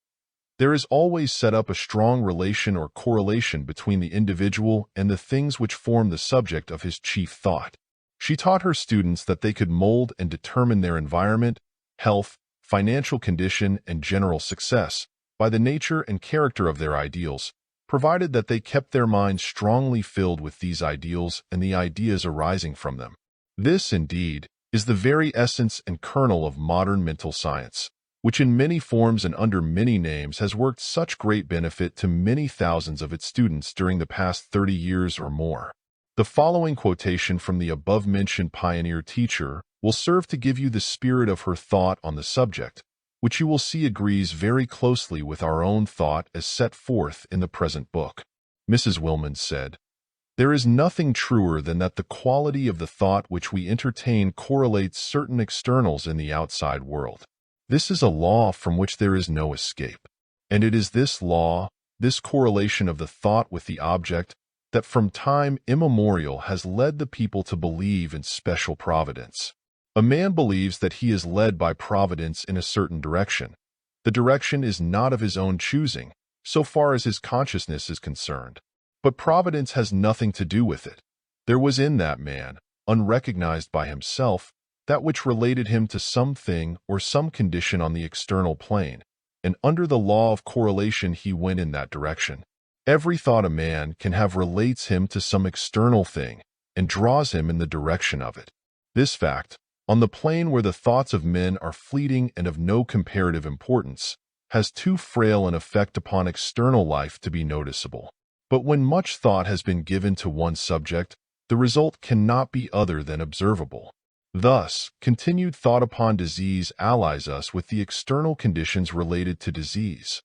There is always set up a strong relation or correlation between the individual and the things which form the subject of his chief thought. She taught her students that they could mold and determine their environment, health, financial condition, and general success by the nature and character of their ideals, provided that they kept their minds strongly filled with these ideals and the ideas arising from them. This, indeed, is the very essence and kernel of modern mental science, which in many forms and under many names has worked such great benefit to many thousands of its students during the past 30 years or more. The following quotation from the above-mentioned pioneer teacher will serve to give you the spirit of her thought on the subject, which you will see agrees very closely with our own thought as set forth in the present book. Mrs. Wilmans said, "There is nothing truer than that the quality of the thought which we entertain correlates certain externals in the outside world. This is a law from which there is no escape. And it is this law, this correlation of the thought with the object, that from time immemorial has led the people to believe in special providence. A man believes that he is led by providence in a certain direction. The direction is not of his own choosing, so far as his consciousness is concerned. But providence has nothing to do with it. There was in that man, unrecognized by himself, that which related him to something or some condition on the external plane, and under the law of correlation he went in that direction. Every thought a man can have relates him to some external thing and draws him in the direction of it. This fact, on the plane where the thoughts of men are fleeting and of no comparative importance, has too frail an effect upon external life to be noticeable. But when much thought has been given to one subject, the result cannot be other than observable. Thus, continued thought upon disease allies us with the external conditions related to disease.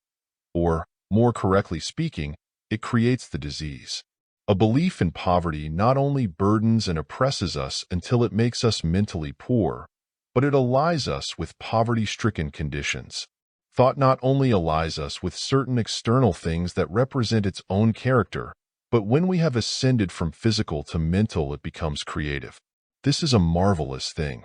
Or, more correctly speaking, it creates the disease. A belief in poverty not only burdens and oppresses us until it makes us mentally poor, but it allies us with poverty-stricken conditions. Thought not only allies us with certain external things that represent its own character, but when we have ascended from physical to mental, it becomes creative. This is a marvelous thing.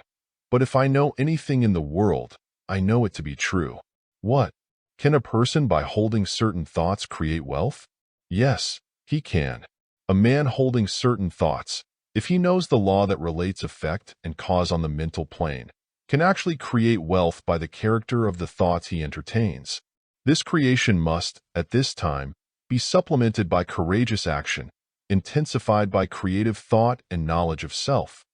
But if I know anything in the world, I know it to be true. What? Can a person by holding certain thoughts create wealth? Yes, he can. A man holding certain thoughts, if he knows the law that relates effect and cause on the mental plane, can actually create wealth by the character of the thoughts he entertains. This creation must, at this time, be supplemented by courageous action, intensified by creative thought and knowledge of self.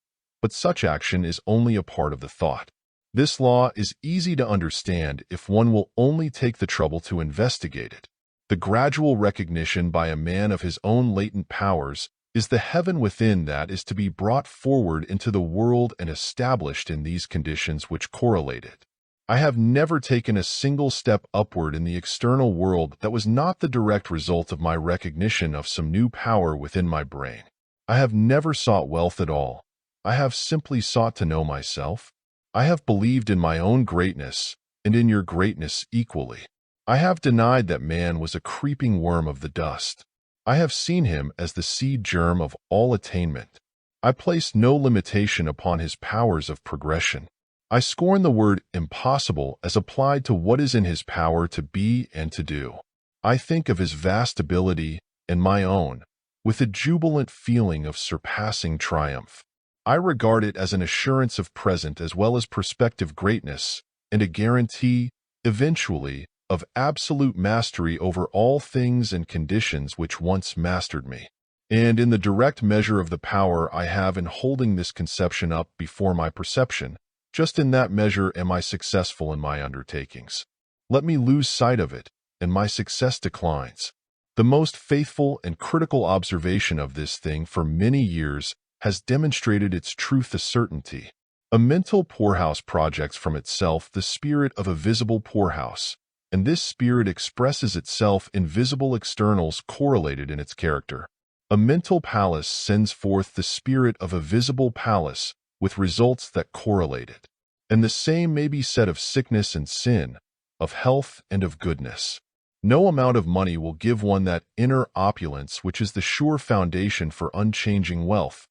But such action is only a part of the thought. This law is easy to understand if one will only take the trouble to investigate it. The gradual recognition by a man of his own latent powers is the heaven within that is to be brought forward into the world and established in these conditions which correlate it. I have never taken a single step upward in the external world that was not the direct result of my recognition of some new power within my brain. I have never sought wealth at all. I have simply sought to know myself. I have believed in my own greatness and in your greatness equally. I have denied that man was a creeping worm of the dust. I have seen him as the seed germ of all attainment. I place no limitation upon his powers of progression. I scorn the word impossible as applied to what is in his power to be and to do. I think of his vast ability and my own with a jubilant feeling of surpassing triumph. I regard it as an assurance of present as well as prospective greatness and a guarantee, eventually, of absolute mastery over all things and conditions which once mastered me. And in the direct measure of the power I have in holding this conception up before my perception, just in that measure am I successful in my undertakings. Let me lose sight of it, and my success declines. The most faithful and critical observation of this thing for many years has demonstrated its truth to certainty. A mental poorhouse projects from itself the spirit of a visible poorhouse, and this spirit expresses itself in visible externals correlated in its character. A mental palace sends forth the spirit of a visible palace with results that correlate it. And the same may be said of sickness and sin, of health and of goodness. No amount of money will give one that inner opulence which is the sure foundation for unchanging wealth,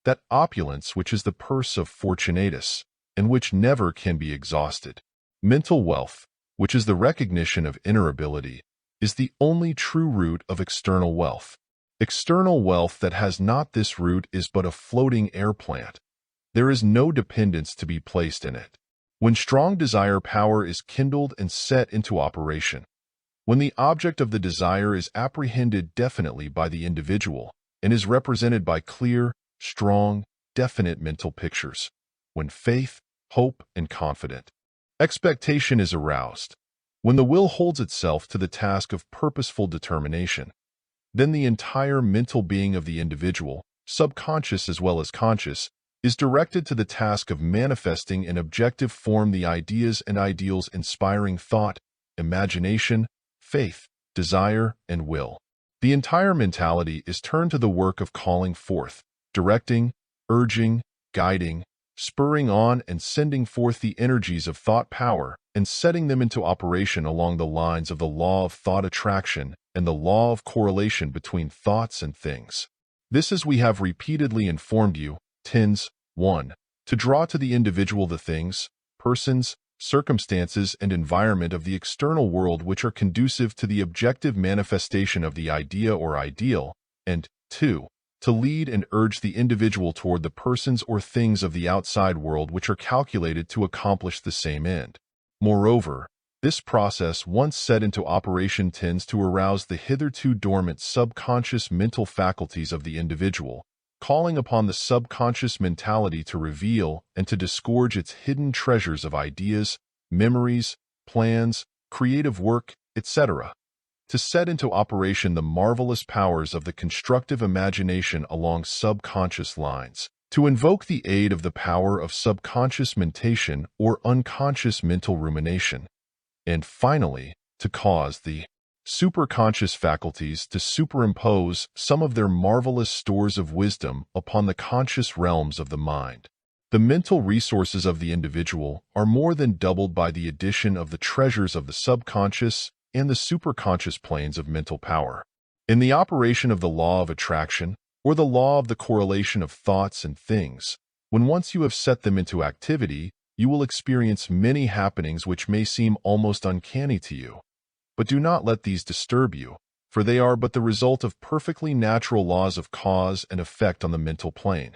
that opulence which is the purse of Fortunatus, and which never can be exhausted. Mental wealth, which is the recognition of inner ability, is the only true root of external wealth. External wealth that has not this root is but a floating air plant. There is no dependence to be placed in it. When strong desire power is kindled and set into operation, when the object of the desire is apprehended definitely by the individual and is represented by clear, strong, definite mental pictures, when faith, hope, and confident expectation is aroused, when the will holds itself to the task of purposeful determination, then the entire mental being of the individual, subconscious as well as conscious, is directed to the task of manifesting in objective form the ideas and ideals inspiring thought, imagination, faith, desire, and will. The entire mentality is turned to the work of calling forth, directing, urging, guiding, spurring on, and sending forth the energies of thought power and setting them into operation along the lines of the law of thought attraction and the law of correlation between thoughts and things. This, as we have repeatedly informed you, tends 1. To draw to the individual the things, persons, circumstances, and environment of the external world which are conducive to the objective manifestation of the idea or ideal, and 2. To lead and urge the individual toward the persons or things of the outside world which are calculated to accomplish the same end. Moreover, this process, once set into operation, tends to arouse the hitherto dormant subconscious mental faculties of the individual, calling upon the subconscious mentality to reveal and to disgorge its hidden treasures of ideas, memories, plans, creative work, etc., to set into operation the marvelous powers of the constructive imagination along subconscious lines, to invoke the aid of the power of subconscious mentation or unconscious mental rumination, and finally, to cause the superconscious faculties to superimpose some of their marvelous stores of wisdom upon the conscious realms of the mind. The mental resources of the individual are more than doubled by the addition of the treasures of the subconscious and the superconscious planes of mental power. In the operation of the law of attraction, or the law of the correlation of thoughts and things, when once you have set them into activity, you will experience many happenings which may seem almost uncanny to you. But do not let these disturb you, for they are but the result of perfectly natural laws of cause and effect on the mental plane.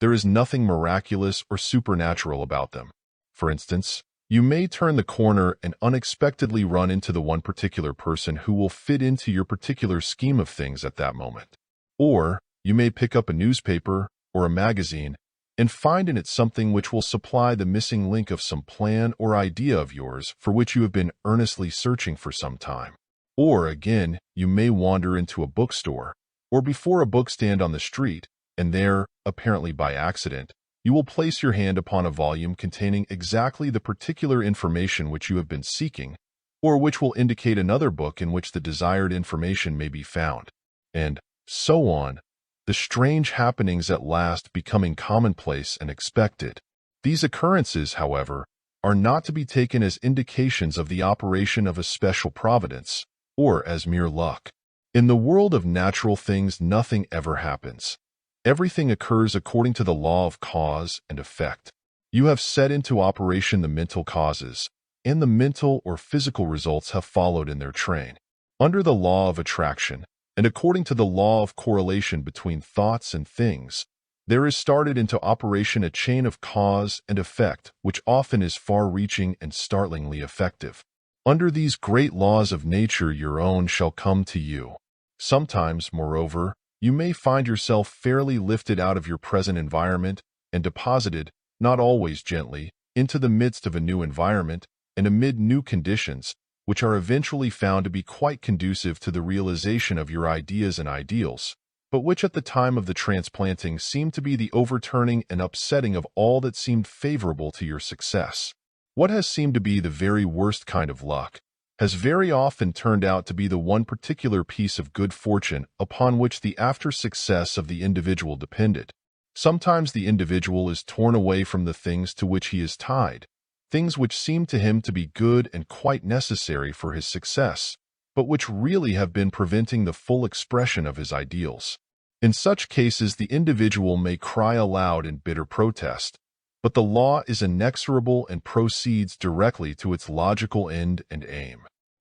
There is nothing miraculous or supernatural about them. For instance, you may turn the corner and unexpectedly run into the one particular person who will fit into your particular scheme of things at that moment. Or you may pick up a newspaper or a magazine and find in it something which will supply the missing link of some plan or idea of yours for which you have been earnestly searching for some time. Or again, you may wander into a bookstore or before a bookstand on the street, and there, apparently by accident, you will place your hand upon a volume containing exactly the particular information which you have been seeking, or which will indicate another book in which the desired information may be found, and so on, the strange happenings at last becoming commonplace and expected. These occurrences, however, are not to be taken as indications of the operation of a special providence, or as mere luck. In the world of natural things, nothing ever happens. Everything occurs according to the law of cause and effect. You have set into operation the mental causes, and the mental or physical results have followed in their train. Under the law of attraction, and according to the law of correlation between thoughts and things, there is started into operation a chain of cause and effect which often is far-reaching and startlingly effective. Under these great laws of nature, your own shall come to you. Sometimes, moreover, you may find yourself fairly lifted out of your present environment and deposited, not always gently, into the midst of a new environment and amid new conditions, which are eventually found to be quite conducive to the realization of your ideas and ideals, but which at the time of the transplanting seem to be the overturning and upsetting of all that seemed favorable to your success. What has seemed to be the very worst kind of luck has very often turned out to be the one particular piece of good fortune upon which the after success of the individual depended. Sometimes the individual is torn away from the things to which he is tied, things which seem to him to be good and quite necessary for his success, but which really have been preventing the full expression of his ideals. In such cases, the individual may cry aloud in bitter protest, but the law is inexorable and proceeds directly to its logical end and aim.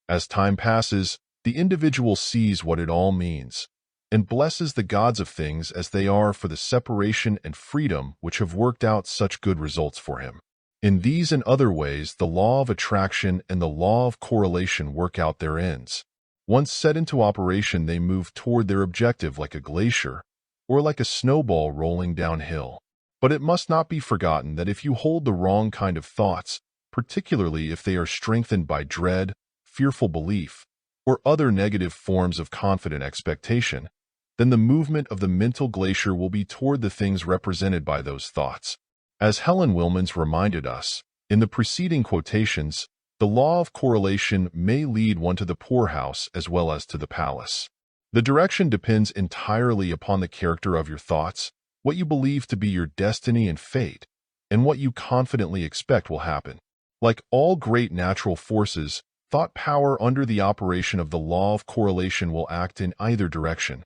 As time passes, the individual sees what it all means, and blesses the gods of things as they are for the separation and freedom which have worked out such good results for him. In these and other ways, the law of attraction and the law of correlation work out their ends. Once set into operation, they move toward their objective like a glacier, or like a snowball rolling downhill. But it must not be forgotten that if you hold the wrong kind of thoughts, particularly if they are strengthened by dread, fearful belief, or other negative forms of confident expectation, then the movement of the mental glacier will be toward the things represented by those thoughts. As Helen Wilmans reminded us, in the preceding quotations, the law of correlation may lead one to the poorhouse as well as to the palace. The direction depends entirely upon the character of your thoughts, what you believe to be your destiny and fate, and what you confidently expect will happen. Like all great natural forces, Thought power under the operation of the law of correlation will act in either direction,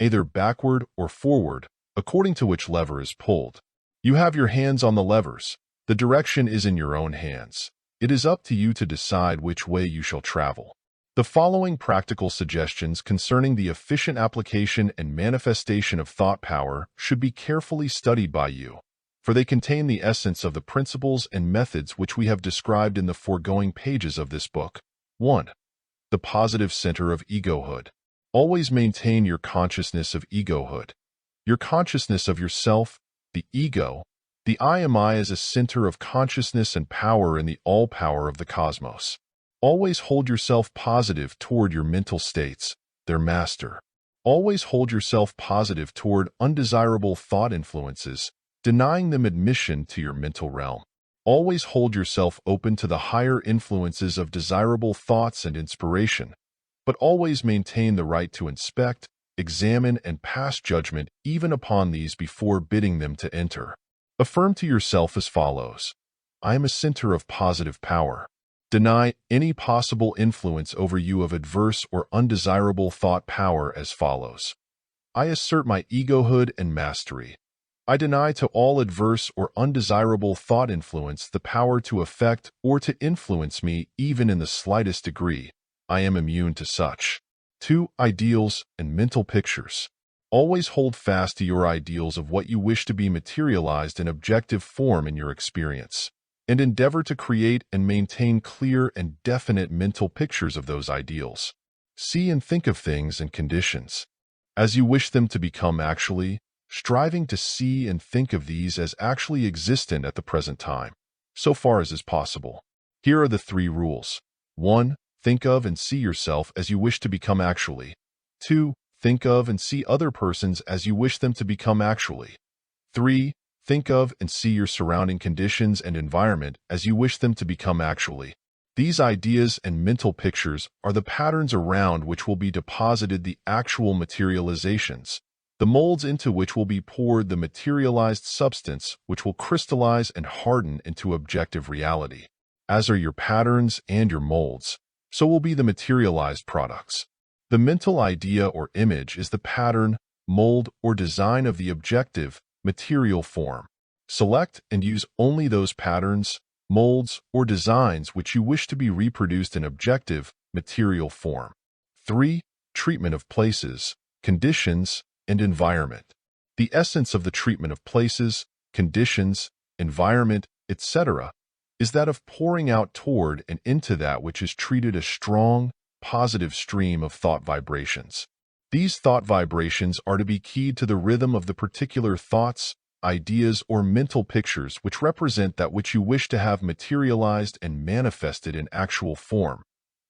either backward or forward, according to which lever is pulled. You have your hands on the levers. The direction is in your own hands. It is up to you to decide which way you shall travel. The following practical suggestions concerning the efficient application and manifestation of thought power should be carefully studied by you, for they contain the essence of the principles and methods which we have described in the foregoing pages of this book. 1. The positive center of egohood. Always maintain your consciousness of egohood. Your consciousness of yourself, the ego, the I am I as a center of consciousness and power in the all-power of the cosmos. Always hold yourself positive toward your mental states, their master. Always hold yourself positive toward undesirable thought influences, denying them admission to your mental realm. Always hold yourself open to the higher influences of desirable thoughts and inspiration, but always maintain the right to inspect, examine, and pass judgment even upon these before bidding them to enter. Affirm to yourself as follows: I am a center of positive power. Deny any possible influence over you of adverse or undesirable thought power as follows: I assert my egohood and mastery. I deny to all adverse or undesirable thought influence the power to affect or to influence me even in the slightest degree. I am immune to such. 2. Ideals and mental pictures. Always hold fast to your ideals of what you wish to be materialized in objective form in your experience, and endeavor to create and maintain clear and definite mental pictures of those ideals. See and think of things and conditions as you wish them to become actually, striving to see and think of these as actually existent at the present time, so far as is possible. Here are the 3 rules. 1. Think of and see yourself as you wish to become actually. 2. Think of and see other persons as you wish them to become actually. 3. Think of and see your surrounding conditions and environment as you wish them to become actually. These ideas and mental pictures are the patterns around which will be deposited the actual materializations, the molds into which will be poured the materialized substance which will crystallize and harden into objective reality. As are your patterns and your molds, so will be the materialized products. The mental idea or image is the pattern, mold, or design of the objective, material form. Select and use only those patterns, molds, or designs which you wish to be reproduced in objective, material form. 3. Treatment of places, conditions, and environment. The essence of the treatment of places, conditions, environment, etc., is that of pouring out toward and into that which is treated a strong, positive stream of thought vibrations. These thought vibrations are to be keyed to the rhythm of the particular thoughts, ideas, or mental pictures which represent that which you wish to have materialized and manifested in actual form,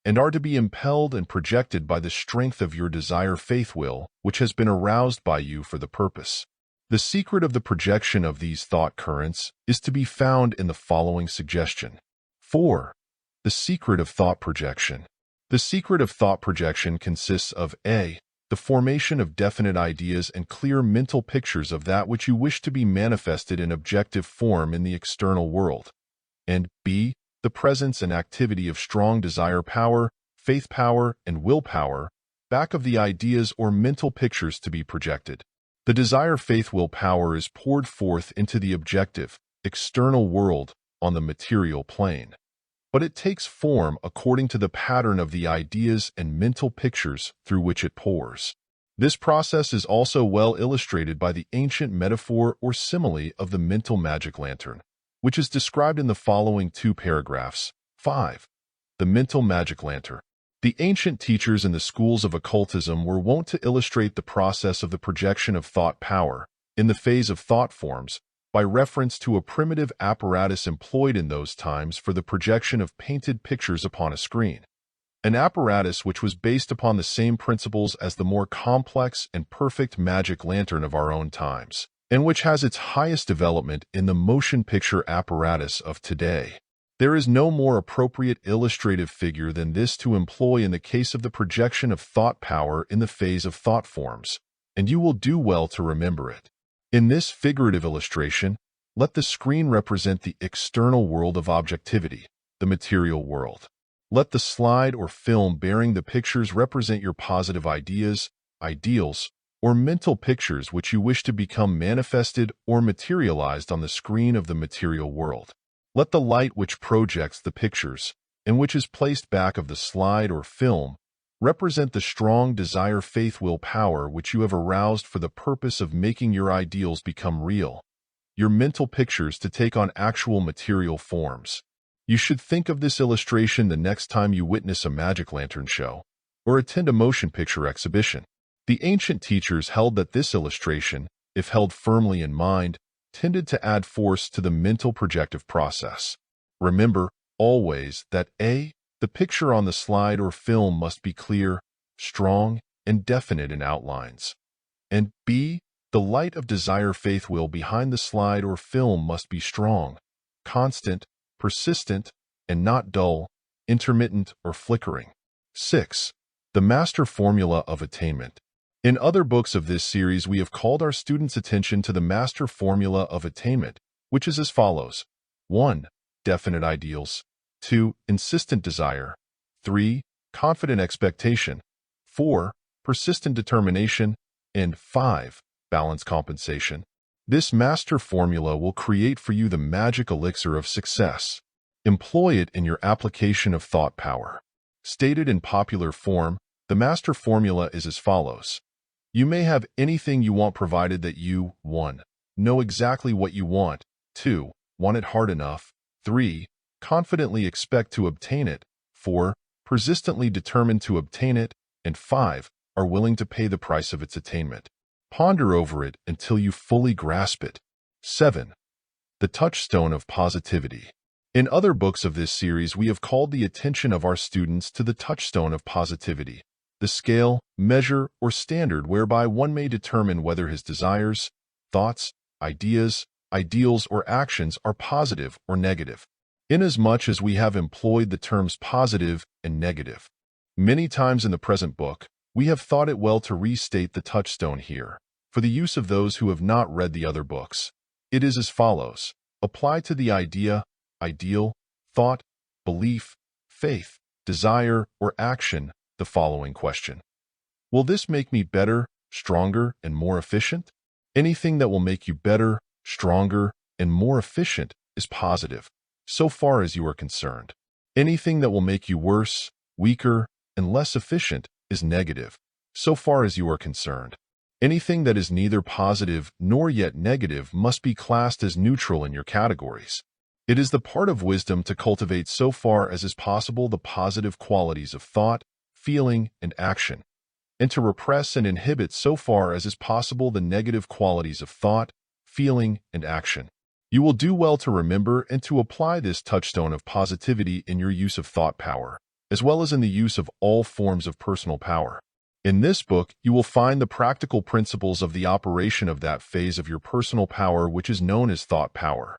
and are to be impelled and projected by the strength of your desire faith will, which has been aroused by you for the purpose. The secret of the projection of these thought currents is to be found in the following suggestion. 4. The secret of thought projection. The secret of thought projection consists of a. The formation of definite ideas and clear mental pictures of that which you wish to be manifested in objective form in the external world, and b. The presence and activity of strong desire power, faith power, and willpower back of the ideas or mental pictures to be projected. The desire faith will power is poured forth into the objective, external world on the material plane, but it takes form according to the pattern of the ideas and mental pictures through which it pours. This process is also well illustrated by the ancient metaphor or simile of the mental magic lantern, which is described in the following 2 paragraphs. 5. The mental magic lantern. The ancient teachers in the schools of occultism were wont to illustrate the process of the projection of thought power in the phase of thought forms by reference to a primitive apparatus employed in those times for the projection of painted pictures upon a screen, an apparatus which was based upon the same principles as the more complex and perfect magic lantern of our own times, and which has its highest development in the motion picture apparatus of today. There is no more appropriate illustrative figure than this to employ in the case of the projection of thought power in the phase of thought forms, and you will do well to remember it. In this figurative illustration, let the screen represent the external world of objectivity, the material world. Let the slide or film bearing the pictures represent your positive ideas, ideals, or mental pictures which you wish to become manifested or materialized on the screen of the material world. Let the light which projects the pictures, and which is placed back of the slide or film, represent the strong desire, faith, will power which you have aroused for the purpose of making your ideals become real, your mental pictures to take on actual material forms. You should think of this illustration the next time you witness a magic lantern show or attend a motion picture exhibition. The ancient teachers held that this illustration, if held firmly in mind, tended to add force to the mental projective process. Remember always that A, the picture on the slide or film must be clear, strong, and definite in outlines. And B, the light of desire, faith, will behind the slide or film must be strong, constant, persistent, and not dull, intermittent, or flickering. 6. The Master Formula of Attainment. In other books of this series, we have called our students' attention to the Master Formula of Attainment, which is as follows. 1. Definite ideals. 2. Insistent desire. 3. Confident expectation. 4. Persistent determination. And 5. Balanced compensation. This master formula will create for you the magic elixir of success. Employ it in your application of thought power. Stated in popular form, the master formula is as follows. You may have anything you want provided that you 1. Know exactly what you want, 2. Want it hard enough, 3. Confidently expect to obtain it, 4. Persistently determined to obtain it, and 5. Are willing to pay the price of its attainment. Ponder over it until you fully grasp it. 7. The Touchstone of Positivity. In other books of this series, we have called the attention of our students to the touchstone of positivity, the scale, measure, or standard whereby one may determine whether his desires, thoughts, ideas, ideals, or actions are positive or negative. Inasmuch as we have employed the terms positive and negative many times in the present book, we have thought it well to restate the touchstone here, for the use of those who have not read the other books. It is as follows. Apply to the idea, ideal, thought, belief, faith, desire, or action the following question. Will this make me better, stronger, and more efficient? Anything that will make you better, stronger, and more efficient is positive, so far as you are concerned. Anything that will make you worse, weaker, and less efficient is negative, so far as you are concerned. Anything that is neither positive nor yet negative must be classed as neutral in your categories. It is the part of wisdom to cultivate so far as is possible the positive qualities of thought, feeling, and action, and to repress and inhibit so far as is possible the negative qualities of thought, feeling, and action. You will do well to remember and to apply this touchstone of positivity in your use of thought power, as well as in the use of all forms of personal power. In this book, you will find the practical principles of the operation of that phase of your personal power which is known as thought power.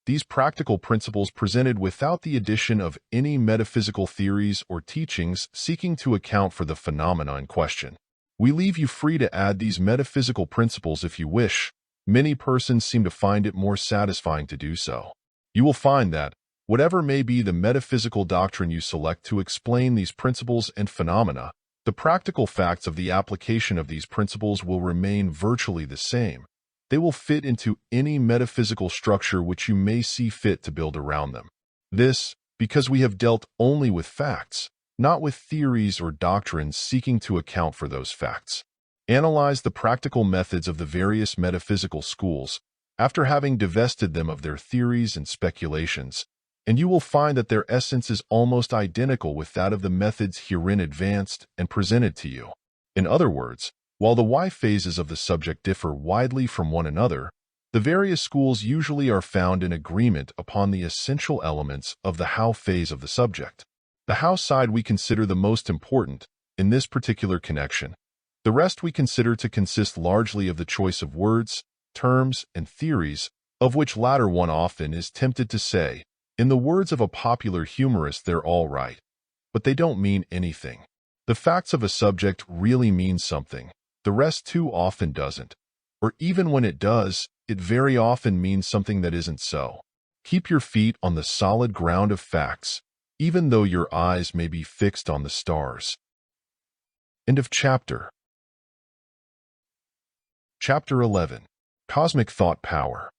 These practical principles presented without the addition of any metaphysical theories or teachings seeking to account for the phenomena in question. We leave you free to add these metaphysical principles if you wish. Many persons seem to find it more satisfying to do so. You will find that, whatever may be the metaphysical doctrine you select to explain these principles and phenomena, the practical facts of the application of these principles will remain virtually the same. They will fit into any metaphysical structure which you may see fit to build around them. This, because we have dealt only with facts, not with theories or doctrines seeking to account for those facts. Analyze the practical methods of the various metaphysical schools, after having divested them of their theories and speculations, and you will find that their essence is almost identical with that of the methods herein advanced and presented to you. In other words, while the why phases of the subject differ widely from one another, the various schools usually are found in agreement upon the essential elements of the how phase of the subject. The how side we consider the most important in this particular connection. The rest we consider to consist largely of the choice of words, terms, and theories, of which latter one often is tempted to say, in the words of a popular humorist, they're all right, but they don't mean anything. The facts of a subject really mean something. The rest too often doesn't. Or even when it does, it very often means something that isn't so. Keep your feet on the solid ground of facts. even though your eyes may be fixed on the stars. End of chapter. Chapter 11. Cosmic Thought Power.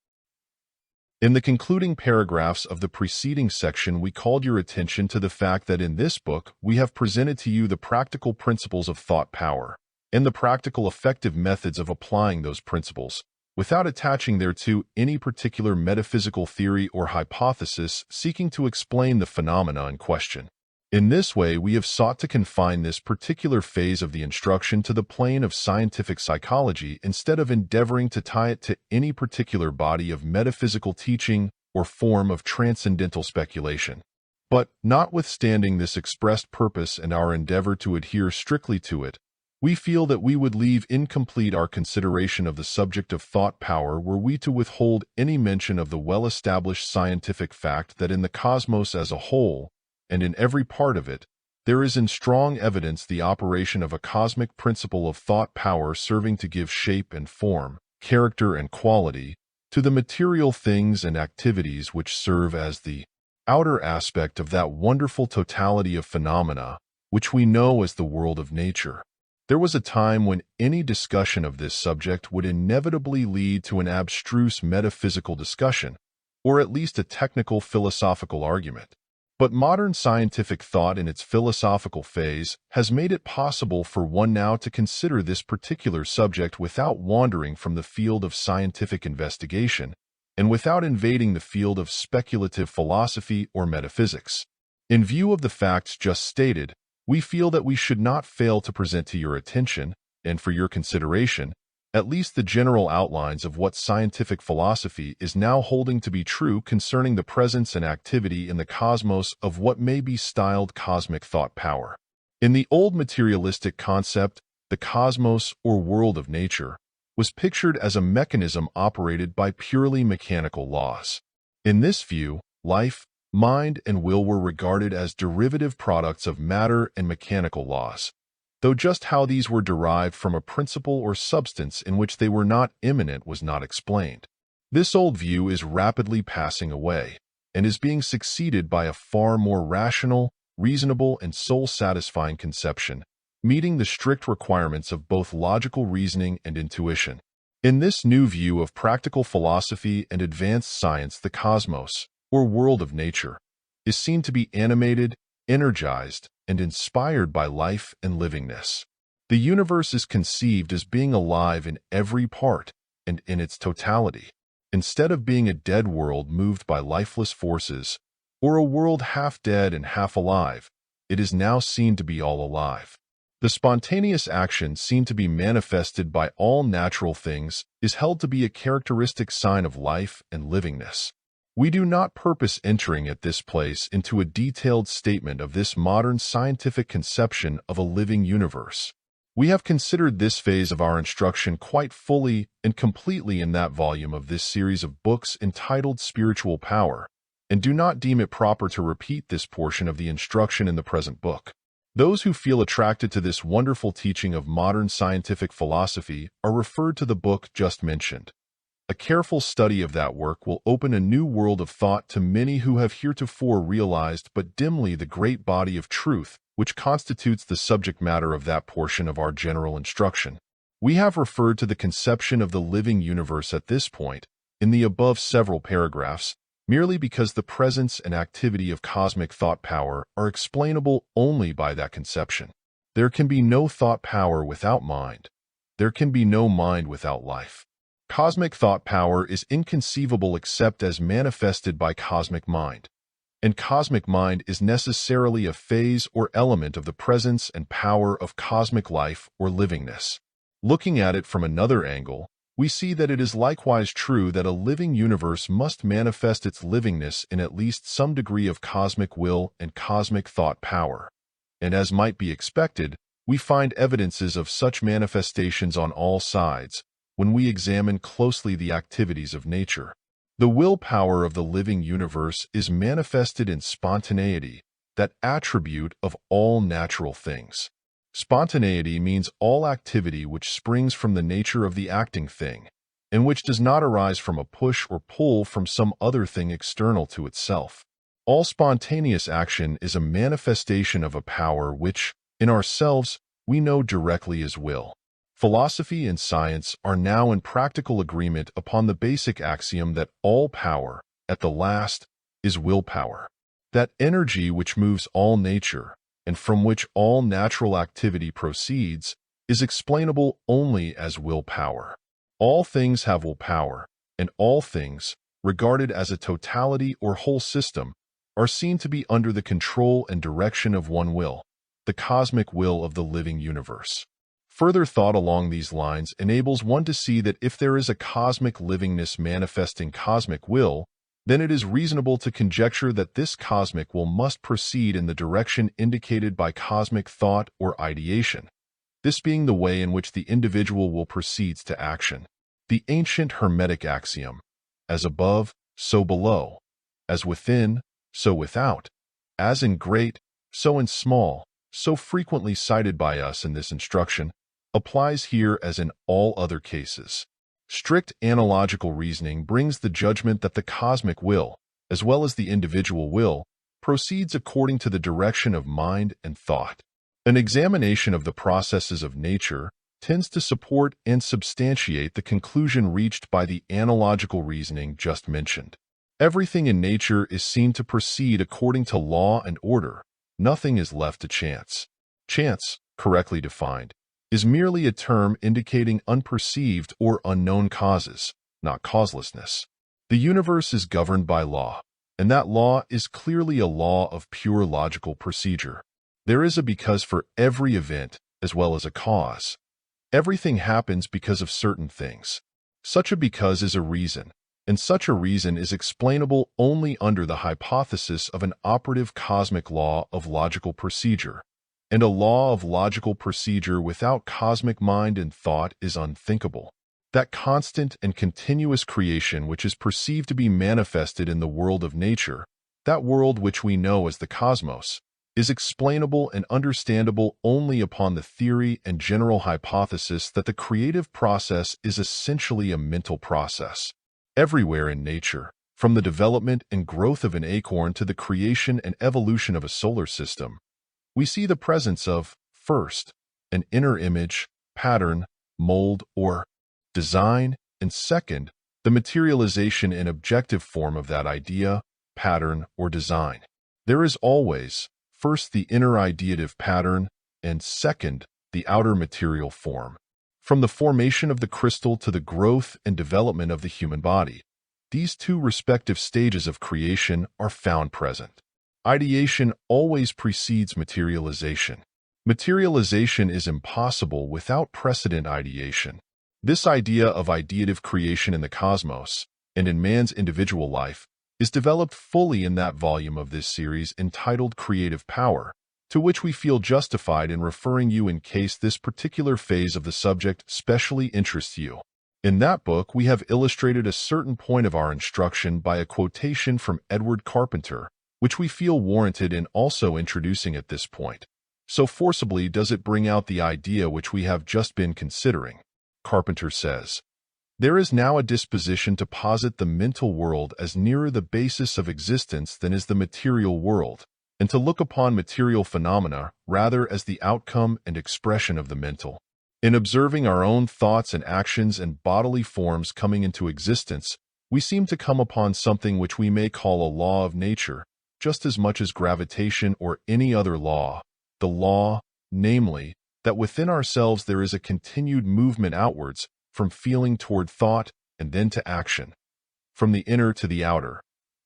In the concluding paragraphs of the preceding section, we called your attention to the fact that in this book, we have presented to you the practical principles of thought power and the practical effective methods of applying those principles, without attaching thereto any particular metaphysical theory or hypothesis seeking to explain the phenomena in question. In this way, we have sought to confine this particular phase of the instruction to the plane of scientific psychology instead of endeavoring to tie it to any particular body of metaphysical teaching or form of transcendental speculation. But, notwithstanding this expressed purpose and our endeavor to adhere strictly to it, we feel that we would leave incomplete our consideration of the subject of thought power were we to withhold any mention of the well-established scientific fact that in the cosmos as a whole, and in every part of it, there is in strong evidence the operation of a cosmic principle of thought power serving to give shape and form, character and quality, to the material things and activities which serve as the outer aspect of that wonderful totality of phenomena which we know as the world of nature. There was a time when any discussion of this subject would inevitably lead to an abstruse metaphysical discussion, or at least a technical philosophical argument. But modern scientific thought in its philosophical phase has made it possible for one now to consider this particular subject without wandering from the field of scientific investigation and without invading the field of speculative philosophy or metaphysics. In view of the facts just stated, we feel that we should not fail to present to your attention, and for your consideration, at least the general outlines of what scientific philosophy is now holding to be true concerning the presence and activity in the cosmos of what may be styled cosmic thought power. In the old materialistic concept, the cosmos, or world of nature, was pictured as a mechanism operated by purely mechanical laws. In this view, life, mind, and will were regarded as derivative products of matter and mechanical laws, though just how these were derived from a principle or substance in which they were not immanent was not explained. This old view is rapidly passing away, and is being succeeded by a far more rational, reasonable, and soul-satisfying conception, meeting the strict requirements of both logical reasoning and intuition. In this new view of practical philosophy and advanced science, the cosmos, or world of nature, is seen to be animated, energized, and inspired by life and livingness. The universe is conceived as being alive in every part and in its totality, instead of being a dead world moved by lifeless forces, or a world half dead and half alive. It is now seen to be all alive. The spontaneous action seen to be manifested by all natural things is held to be a characteristic sign of life and livingness. We do not purpose entering at this place into a detailed statement of this modern scientific conception of a living universe. We have considered this phase of our instruction quite fully and completely in that volume of this series of books entitled Spiritual Power, and do not deem it proper to repeat this portion of the instruction in the present book. Those who feel attracted to this wonderful teaching of modern scientific philosophy are referred to the book just mentioned. A careful study of that work will open a new world of thought to many who have heretofore realized but dimly the great body of truth which constitutes the subject matter of that portion of our general instruction. We have referred to the conception of the living universe at this point, in the above several paragraphs, merely because the presence and activity of cosmic thought power are explainable only by that conception. There can be no thought power without mind. There can be no mind without life. Cosmic thought power is inconceivable except as manifested by cosmic mind, and cosmic mind is necessarily a phase or element of the presence and power of cosmic life or livingness. Looking at it from another angle, we see that it is likewise true that a living universe must manifest its livingness in at least some degree of cosmic will and cosmic thought power, and as might be expected, we find evidences of such manifestations on all sides, when we examine closely the activities of nature. The willpower of the living universe is manifested in spontaneity, that attribute of all natural things. Spontaneity means all activity which springs from the nature of the acting thing, and which does not arise from a push or pull from some other thing external to itself. All spontaneous action is a manifestation of a power which, in ourselves, we know directly as will. Philosophy and science are now in practical agreement upon the basic axiom that all power, at the last, is willpower. That energy which moves all nature, and from which all natural activity proceeds, is explainable only as willpower. All things have willpower, and all things, regarded as a totality or whole system, are seen to be under the control and direction of one will, the cosmic will of the living universe. Further thought along these lines enables one to see that if there is a cosmic livingness manifesting cosmic will, then it is reasonable to conjecture that this cosmic will must proceed in the direction indicated by cosmic thought or ideation, this being the way in which the individual will proceed to action. The ancient Hermetic axiom, as above, so below, as within, so without, as in great, so in small, so frequently cited by us in this instruction, applies here as in all other cases. Strict analogical reasoning brings the judgment that the cosmic will, as well as the individual will, proceeds according to the direction of mind and thought. An examination of the processes of nature tends to support and substantiate the conclusion reached by the analogical reasoning just mentioned. Everything in nature is seen to proceed according to law and order. Nothing is left to chance. Chance, correctly defined, is merely a term indicating unperceived or unknown causes, not causelessness. The universe is governed by law, and that law is clearly a law of pure logical procedure. There is a because for every event, as well as a cause. Everything happens because of certain things. Such a because is a reason, and such a reason is explainable only under the hypothesis of an operative cosmic law of logical procedure. And a law of logical procedure without cosmic mind and thought is unthinkable. That constant and continuous creation which is perceived to be manifested in the world of nature, that world which we know as the cosmos, is explainable and understandable only upon the theory and general hypothesis that the creative process is essentially a mental process. Everywhere in nature, from the development and growth of an acorn to the creation and evolution of a solar system, we see the presence of, first, an inner image, pattern, mold, or design, and second, the materialization in objective form of that idea, pattern, or design. There is always, first, the inner ideative pattern, and second, the outer material form. From the formation of the crystal to the growth and development of the human body, these two respective stages of creation are found present. Ideation always precedes materialization. Materialization is impossible without precedent ideation. This idea of ideative creation in the cosmos, and in man's individual life, is developed fully in that volume of this series entitled Creative Power, to which we feel justified in referring you in case this particular phase of the subject specially interests you. In that book, we have illustrated a certain point of our instruction by a quotation from Edward Carpenter, which we feel warranted in also introducing at this point. So forcibly does it bring out the idea which we have just been considering. Carpenter says, "There is now a disposition to posit the mental world as nearer the basis of existence than is the material world, and to look upon material phenomena rather as the outcome and expression of the mental. In observing our own thoughts and actions and bodily forms coming into existence, we seem to come upon something which we may call a law of nature, just as much as gravitation or any other law, the law, namely, that within ourselves there is a continued movement outwards from feeling toward thought and then to action, from the inner to the outer,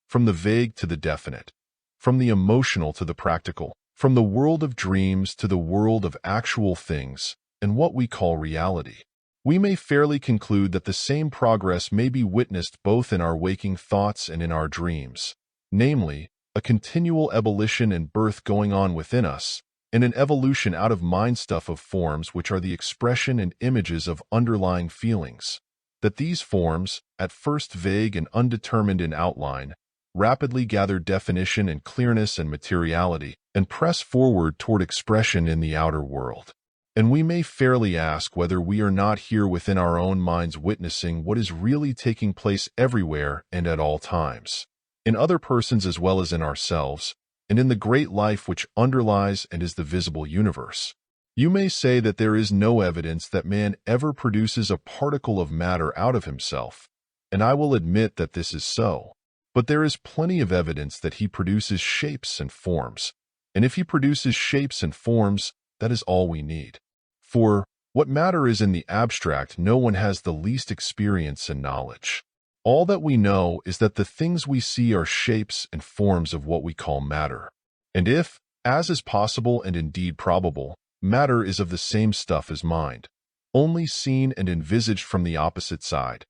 from the vague to the definite, from the emotional to the practical, from the world of dreams to the world of actual things, and what we call reality. We may fairly conclude that the same progress may be witnessed both in our waking thoughts and in our dreams, namely, a continual ebullition and birth going on within us, and an evolution out of mind stuff of forms which are the expression and images of underlying feelings. That these forms, at first vague and undetermined in outline, rapidly gather definition and clearness and materiality, and press forward toward expression in the outer world. And we may fairly ask whether we are not here within our own minds witnessing what is really taking place everywhere and at all times. in other persons as well as in ourselves, and in the great life which underlies and is the visible universe. You may say that there is no evidence that man ever produces a particle of matter out of himself, and I will admit that this is so. But there is plenty of evidence that he produces shapes and forms, and if he produces shapes and forms, that is all we need. For what matter is in the abstract, no one has the least experience and knowledge. All that we know is that the things we see are shapes and forms of what we call matter. And if, as is possible and indeed probable, matter is of the same stuff as mind, only seen and envisaged from the opposite side,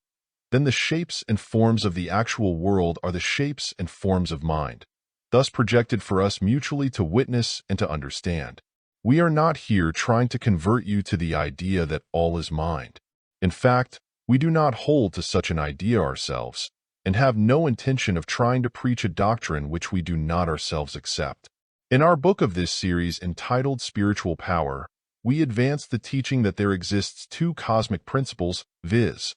then the shapes and forms of the actual world are the shapes and forms of mind, thus projected for us mutually to witness and to understand. We are not here trying to convert you to the idea that all is mind. In fact, we do not hold to such an idea ourselves, and have no intention of trying to preach a doctrine which we do not ourselves accept. In our book of this series entitled Spiritual Power, we advance the teaching that there exists two cosmic principles, viz.,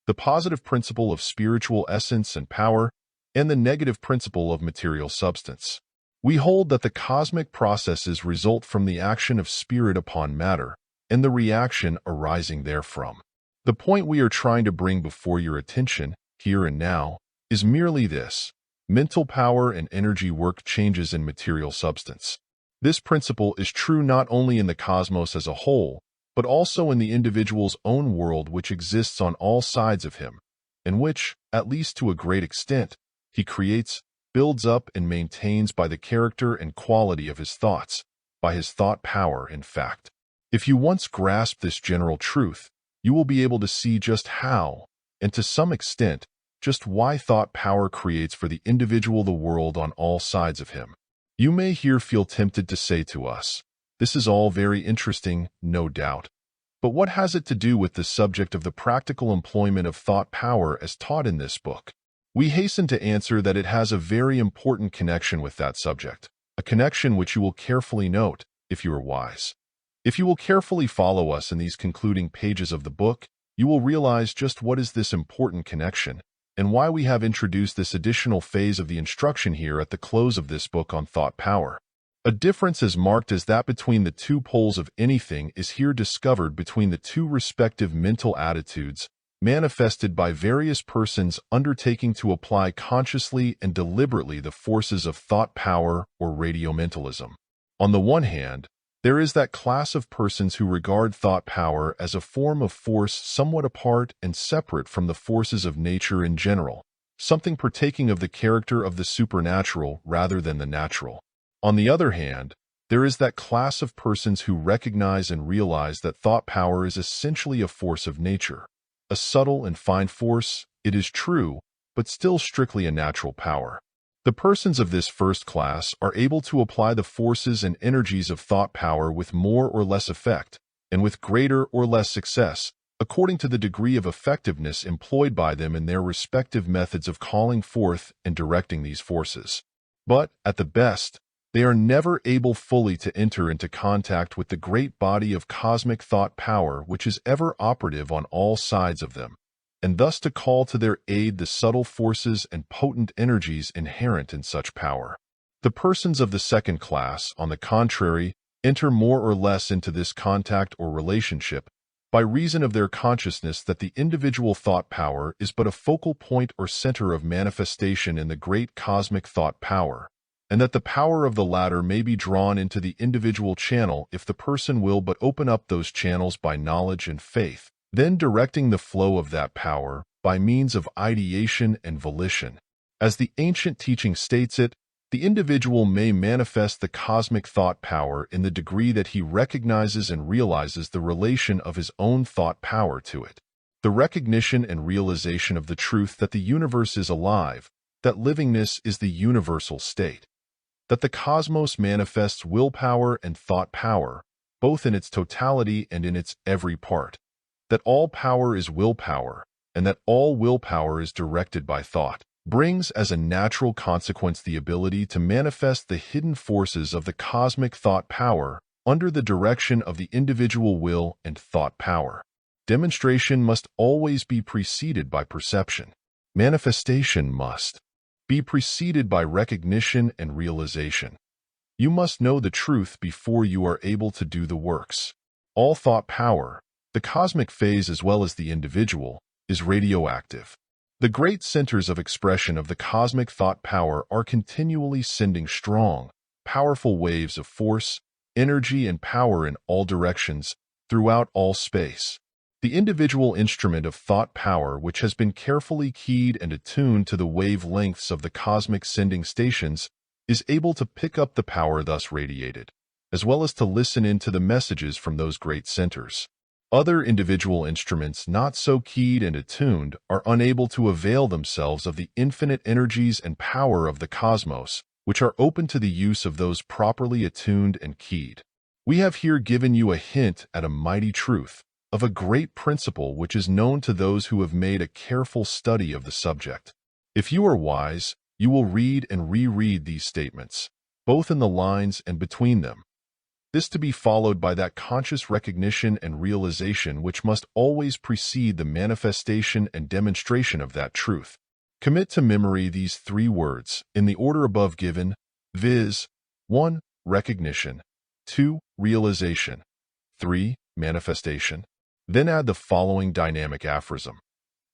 the positive principle of spiritual essence and power, and the negative principle of material substance. We hold that the cosmic processes result from the action of spirit upon matter, and the reaction arising therefrom. The point we are trying to bring before your attention, here and now, is merely this: mental power and energy work changes in material substance. This principle is true not only in the cosmos as a whole, but also in the individual's own world, which exists on all sides of him, and which, at least to a great extent, he creates, builds up, and maintains by the character and quality of his thoughts, by his thought power, in fact. If you once grasp this general truth, you will be able to see just how, and to some extent, just why thought power creates for the individual the world on all sides of him. You may here feel tempted to say to us, this is all very interesting, no doubt, but what has it to do with the subject of the practical employment of thought power as taught in this book? We hasten to answer that it has a very important connection with that subject, a connection which you will carefully note, if you are wise. If you will carefully follow us in these concluding pages of the book, you will realize just what is this important connection, and why we have introduced this additional phase of the instruction here at the close of this book on thought power. A difference as marked as that between the two poles of anything is here discovered between the two respective mental attitudes manifested by various persons undertaking to apply consciously and deliberately the forces of thought power or radio-mentalism. On the one hand, there is that class of persons who regard thought power as a form of force somewhat apart and separate from the forces of nature in general, something partaking of the character of the supernatural rather than the natural. On the other hand, there is that class of persons who recognize and realize that thought power is essentially a force of nature, a subtle and fine force, it is true, but still strictly a natural power. The persons of this first class are able to apply the forces and energies of thought power with more or less effect, and with greater or less success, according to the degree of effectiveness employed by them in their respective methods of calling forth and directing these forces. But, at the best, they are never able fully to enter into contact with the great body of cosmic thought power which is ever operative on all sides of them, and thus to call to their aid the subtle forces and potent energies inherent in such power. The persons of the second class, on the contrary, enter more or less into this contact or relationship by reason of their consciousness that the individual thought power is but a focal point or center of manifestation in the great cosmic thought power, and that the power of the latter may be drawn into the individual channel if the person will but open up those channels by knowledge and faith, then directing the flow of that power by means of ideation and volition. As the ancient teaching states it, the individual may manifest the cosmic thought power in the degree that he recognizes and realizes the relation of his own thought power to it. The recognition and realization of the truth that the universe is alive, that livingness is the universal state, that the cosmos manifests willpower and thought power, both in its totality and in its every part, that all power is willpower, and that all willpower is directed by thought, brings as a natural consequence the ability to manifest the hidden forces of the cosmic thought power under the direction of the individual will and thought power. Demonstration must always be preceded by perception. Manifestation must. be preceded by recognition and realization. You must know the truth before you are able to do the works. All thought power, the cosmic phase as well as the individual, is radioactive. The great centers of expression of the cosmic thought power are continually sending strong, powerful waves of force, energy, and power in all directions, throughout all space. The individual instrument of thought power, which has been carefully keyed and attuned to the wavelengths of the cosmic sending stations, is able to pick up the power thus radiated, as well as to listen in to the messages from those great centers. Other individual instruments not so keyed and attuned are unable to avail themselves of the infinite energies and power of the cosmos, which are open to the use of those properly attuned and keyed. We have here given you a hint at a mighty truth, of a great principle which is known to those who have made a careful study of the subject. If you are wise, you will read and reread these statements, both in the lines and between them. This to be followed by that conscious recognition and realization which must always precede the manifestation and demonstration of that truth. Commit to memory these 3 words, in the order above given, viz. 1. Recognition, 2. Realization, 3. Manifestation. Then add the following dynamic aphorism.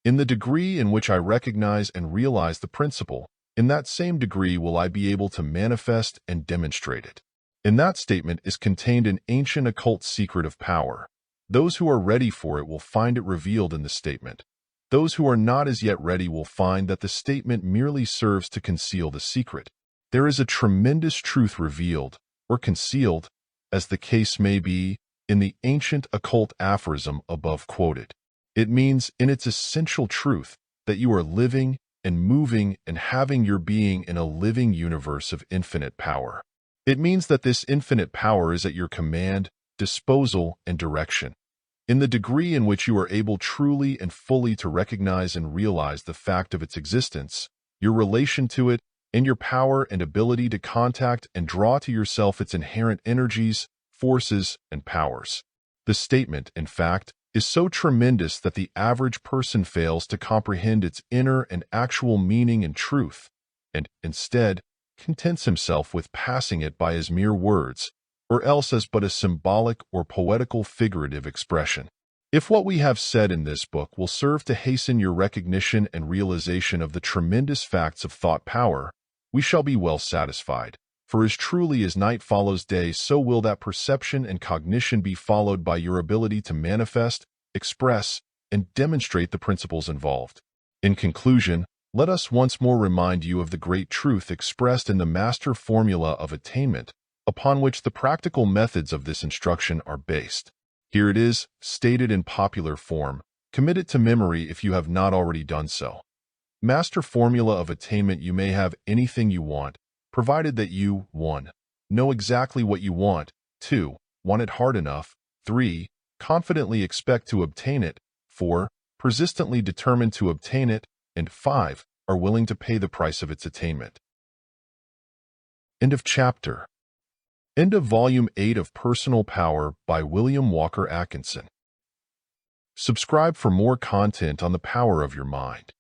In the degree in which I recognize and realize the principle, in that same degree will I be able to manifest and demonstrate it. In that statement is contained an ancient occult secret of power. Those who are ready for it will find it revealed in the statement. Those who are not as yet ready will find that the statement merely serves to conceal the secret. There is a tremendous truth revealed, or concealed, as the case may be, in the ancient occult aphorism above quoted. It means, in its essential truth, that you are living and moving and having your being in a living universe of infinite power. It means that this infinite power is at your command, disposal, and direction. In the degree in which you are able truly and fully to recognize and realize the fact of its existence, your relation to it, and your power and ability to contact and draw to yourself its inherent energies, forces, and powers. The statement, in fact, is so tremendous that the average person fails to comprehend its inner and actual meaning and truth, and, instead, contents himself with passing it by as mere words, or else as but a symbolic or poetical figurative expression. If what we have said in this book will serve to hasten your recognition and realization of the tremendous facts of thought power, we shall be well satisfied. For as truly as night follows day, so will that perception and cognition be followed by your ability to manifest, express, and demonstrate the principles involved. In conclusion, let us once more remind you of the great truth expressed in the master formula of attainment, upon which the practical methods of this instruction are based. Here it is, stated in popular form. Commit it to memory if you have not already done so. Master formula of attainment: you may have anything you want, provided that you 1. Know exactly what you want, 2. Want it hard enough, 3. Confidently expect to obtain it, 4. Persistently determined to obtain it, and 5. Are willing to pay the price of its attainment. End of chapter. End of Volume 8 of Personal Power by William Walker Atkinson. Subscribe for more content on the power of your mind.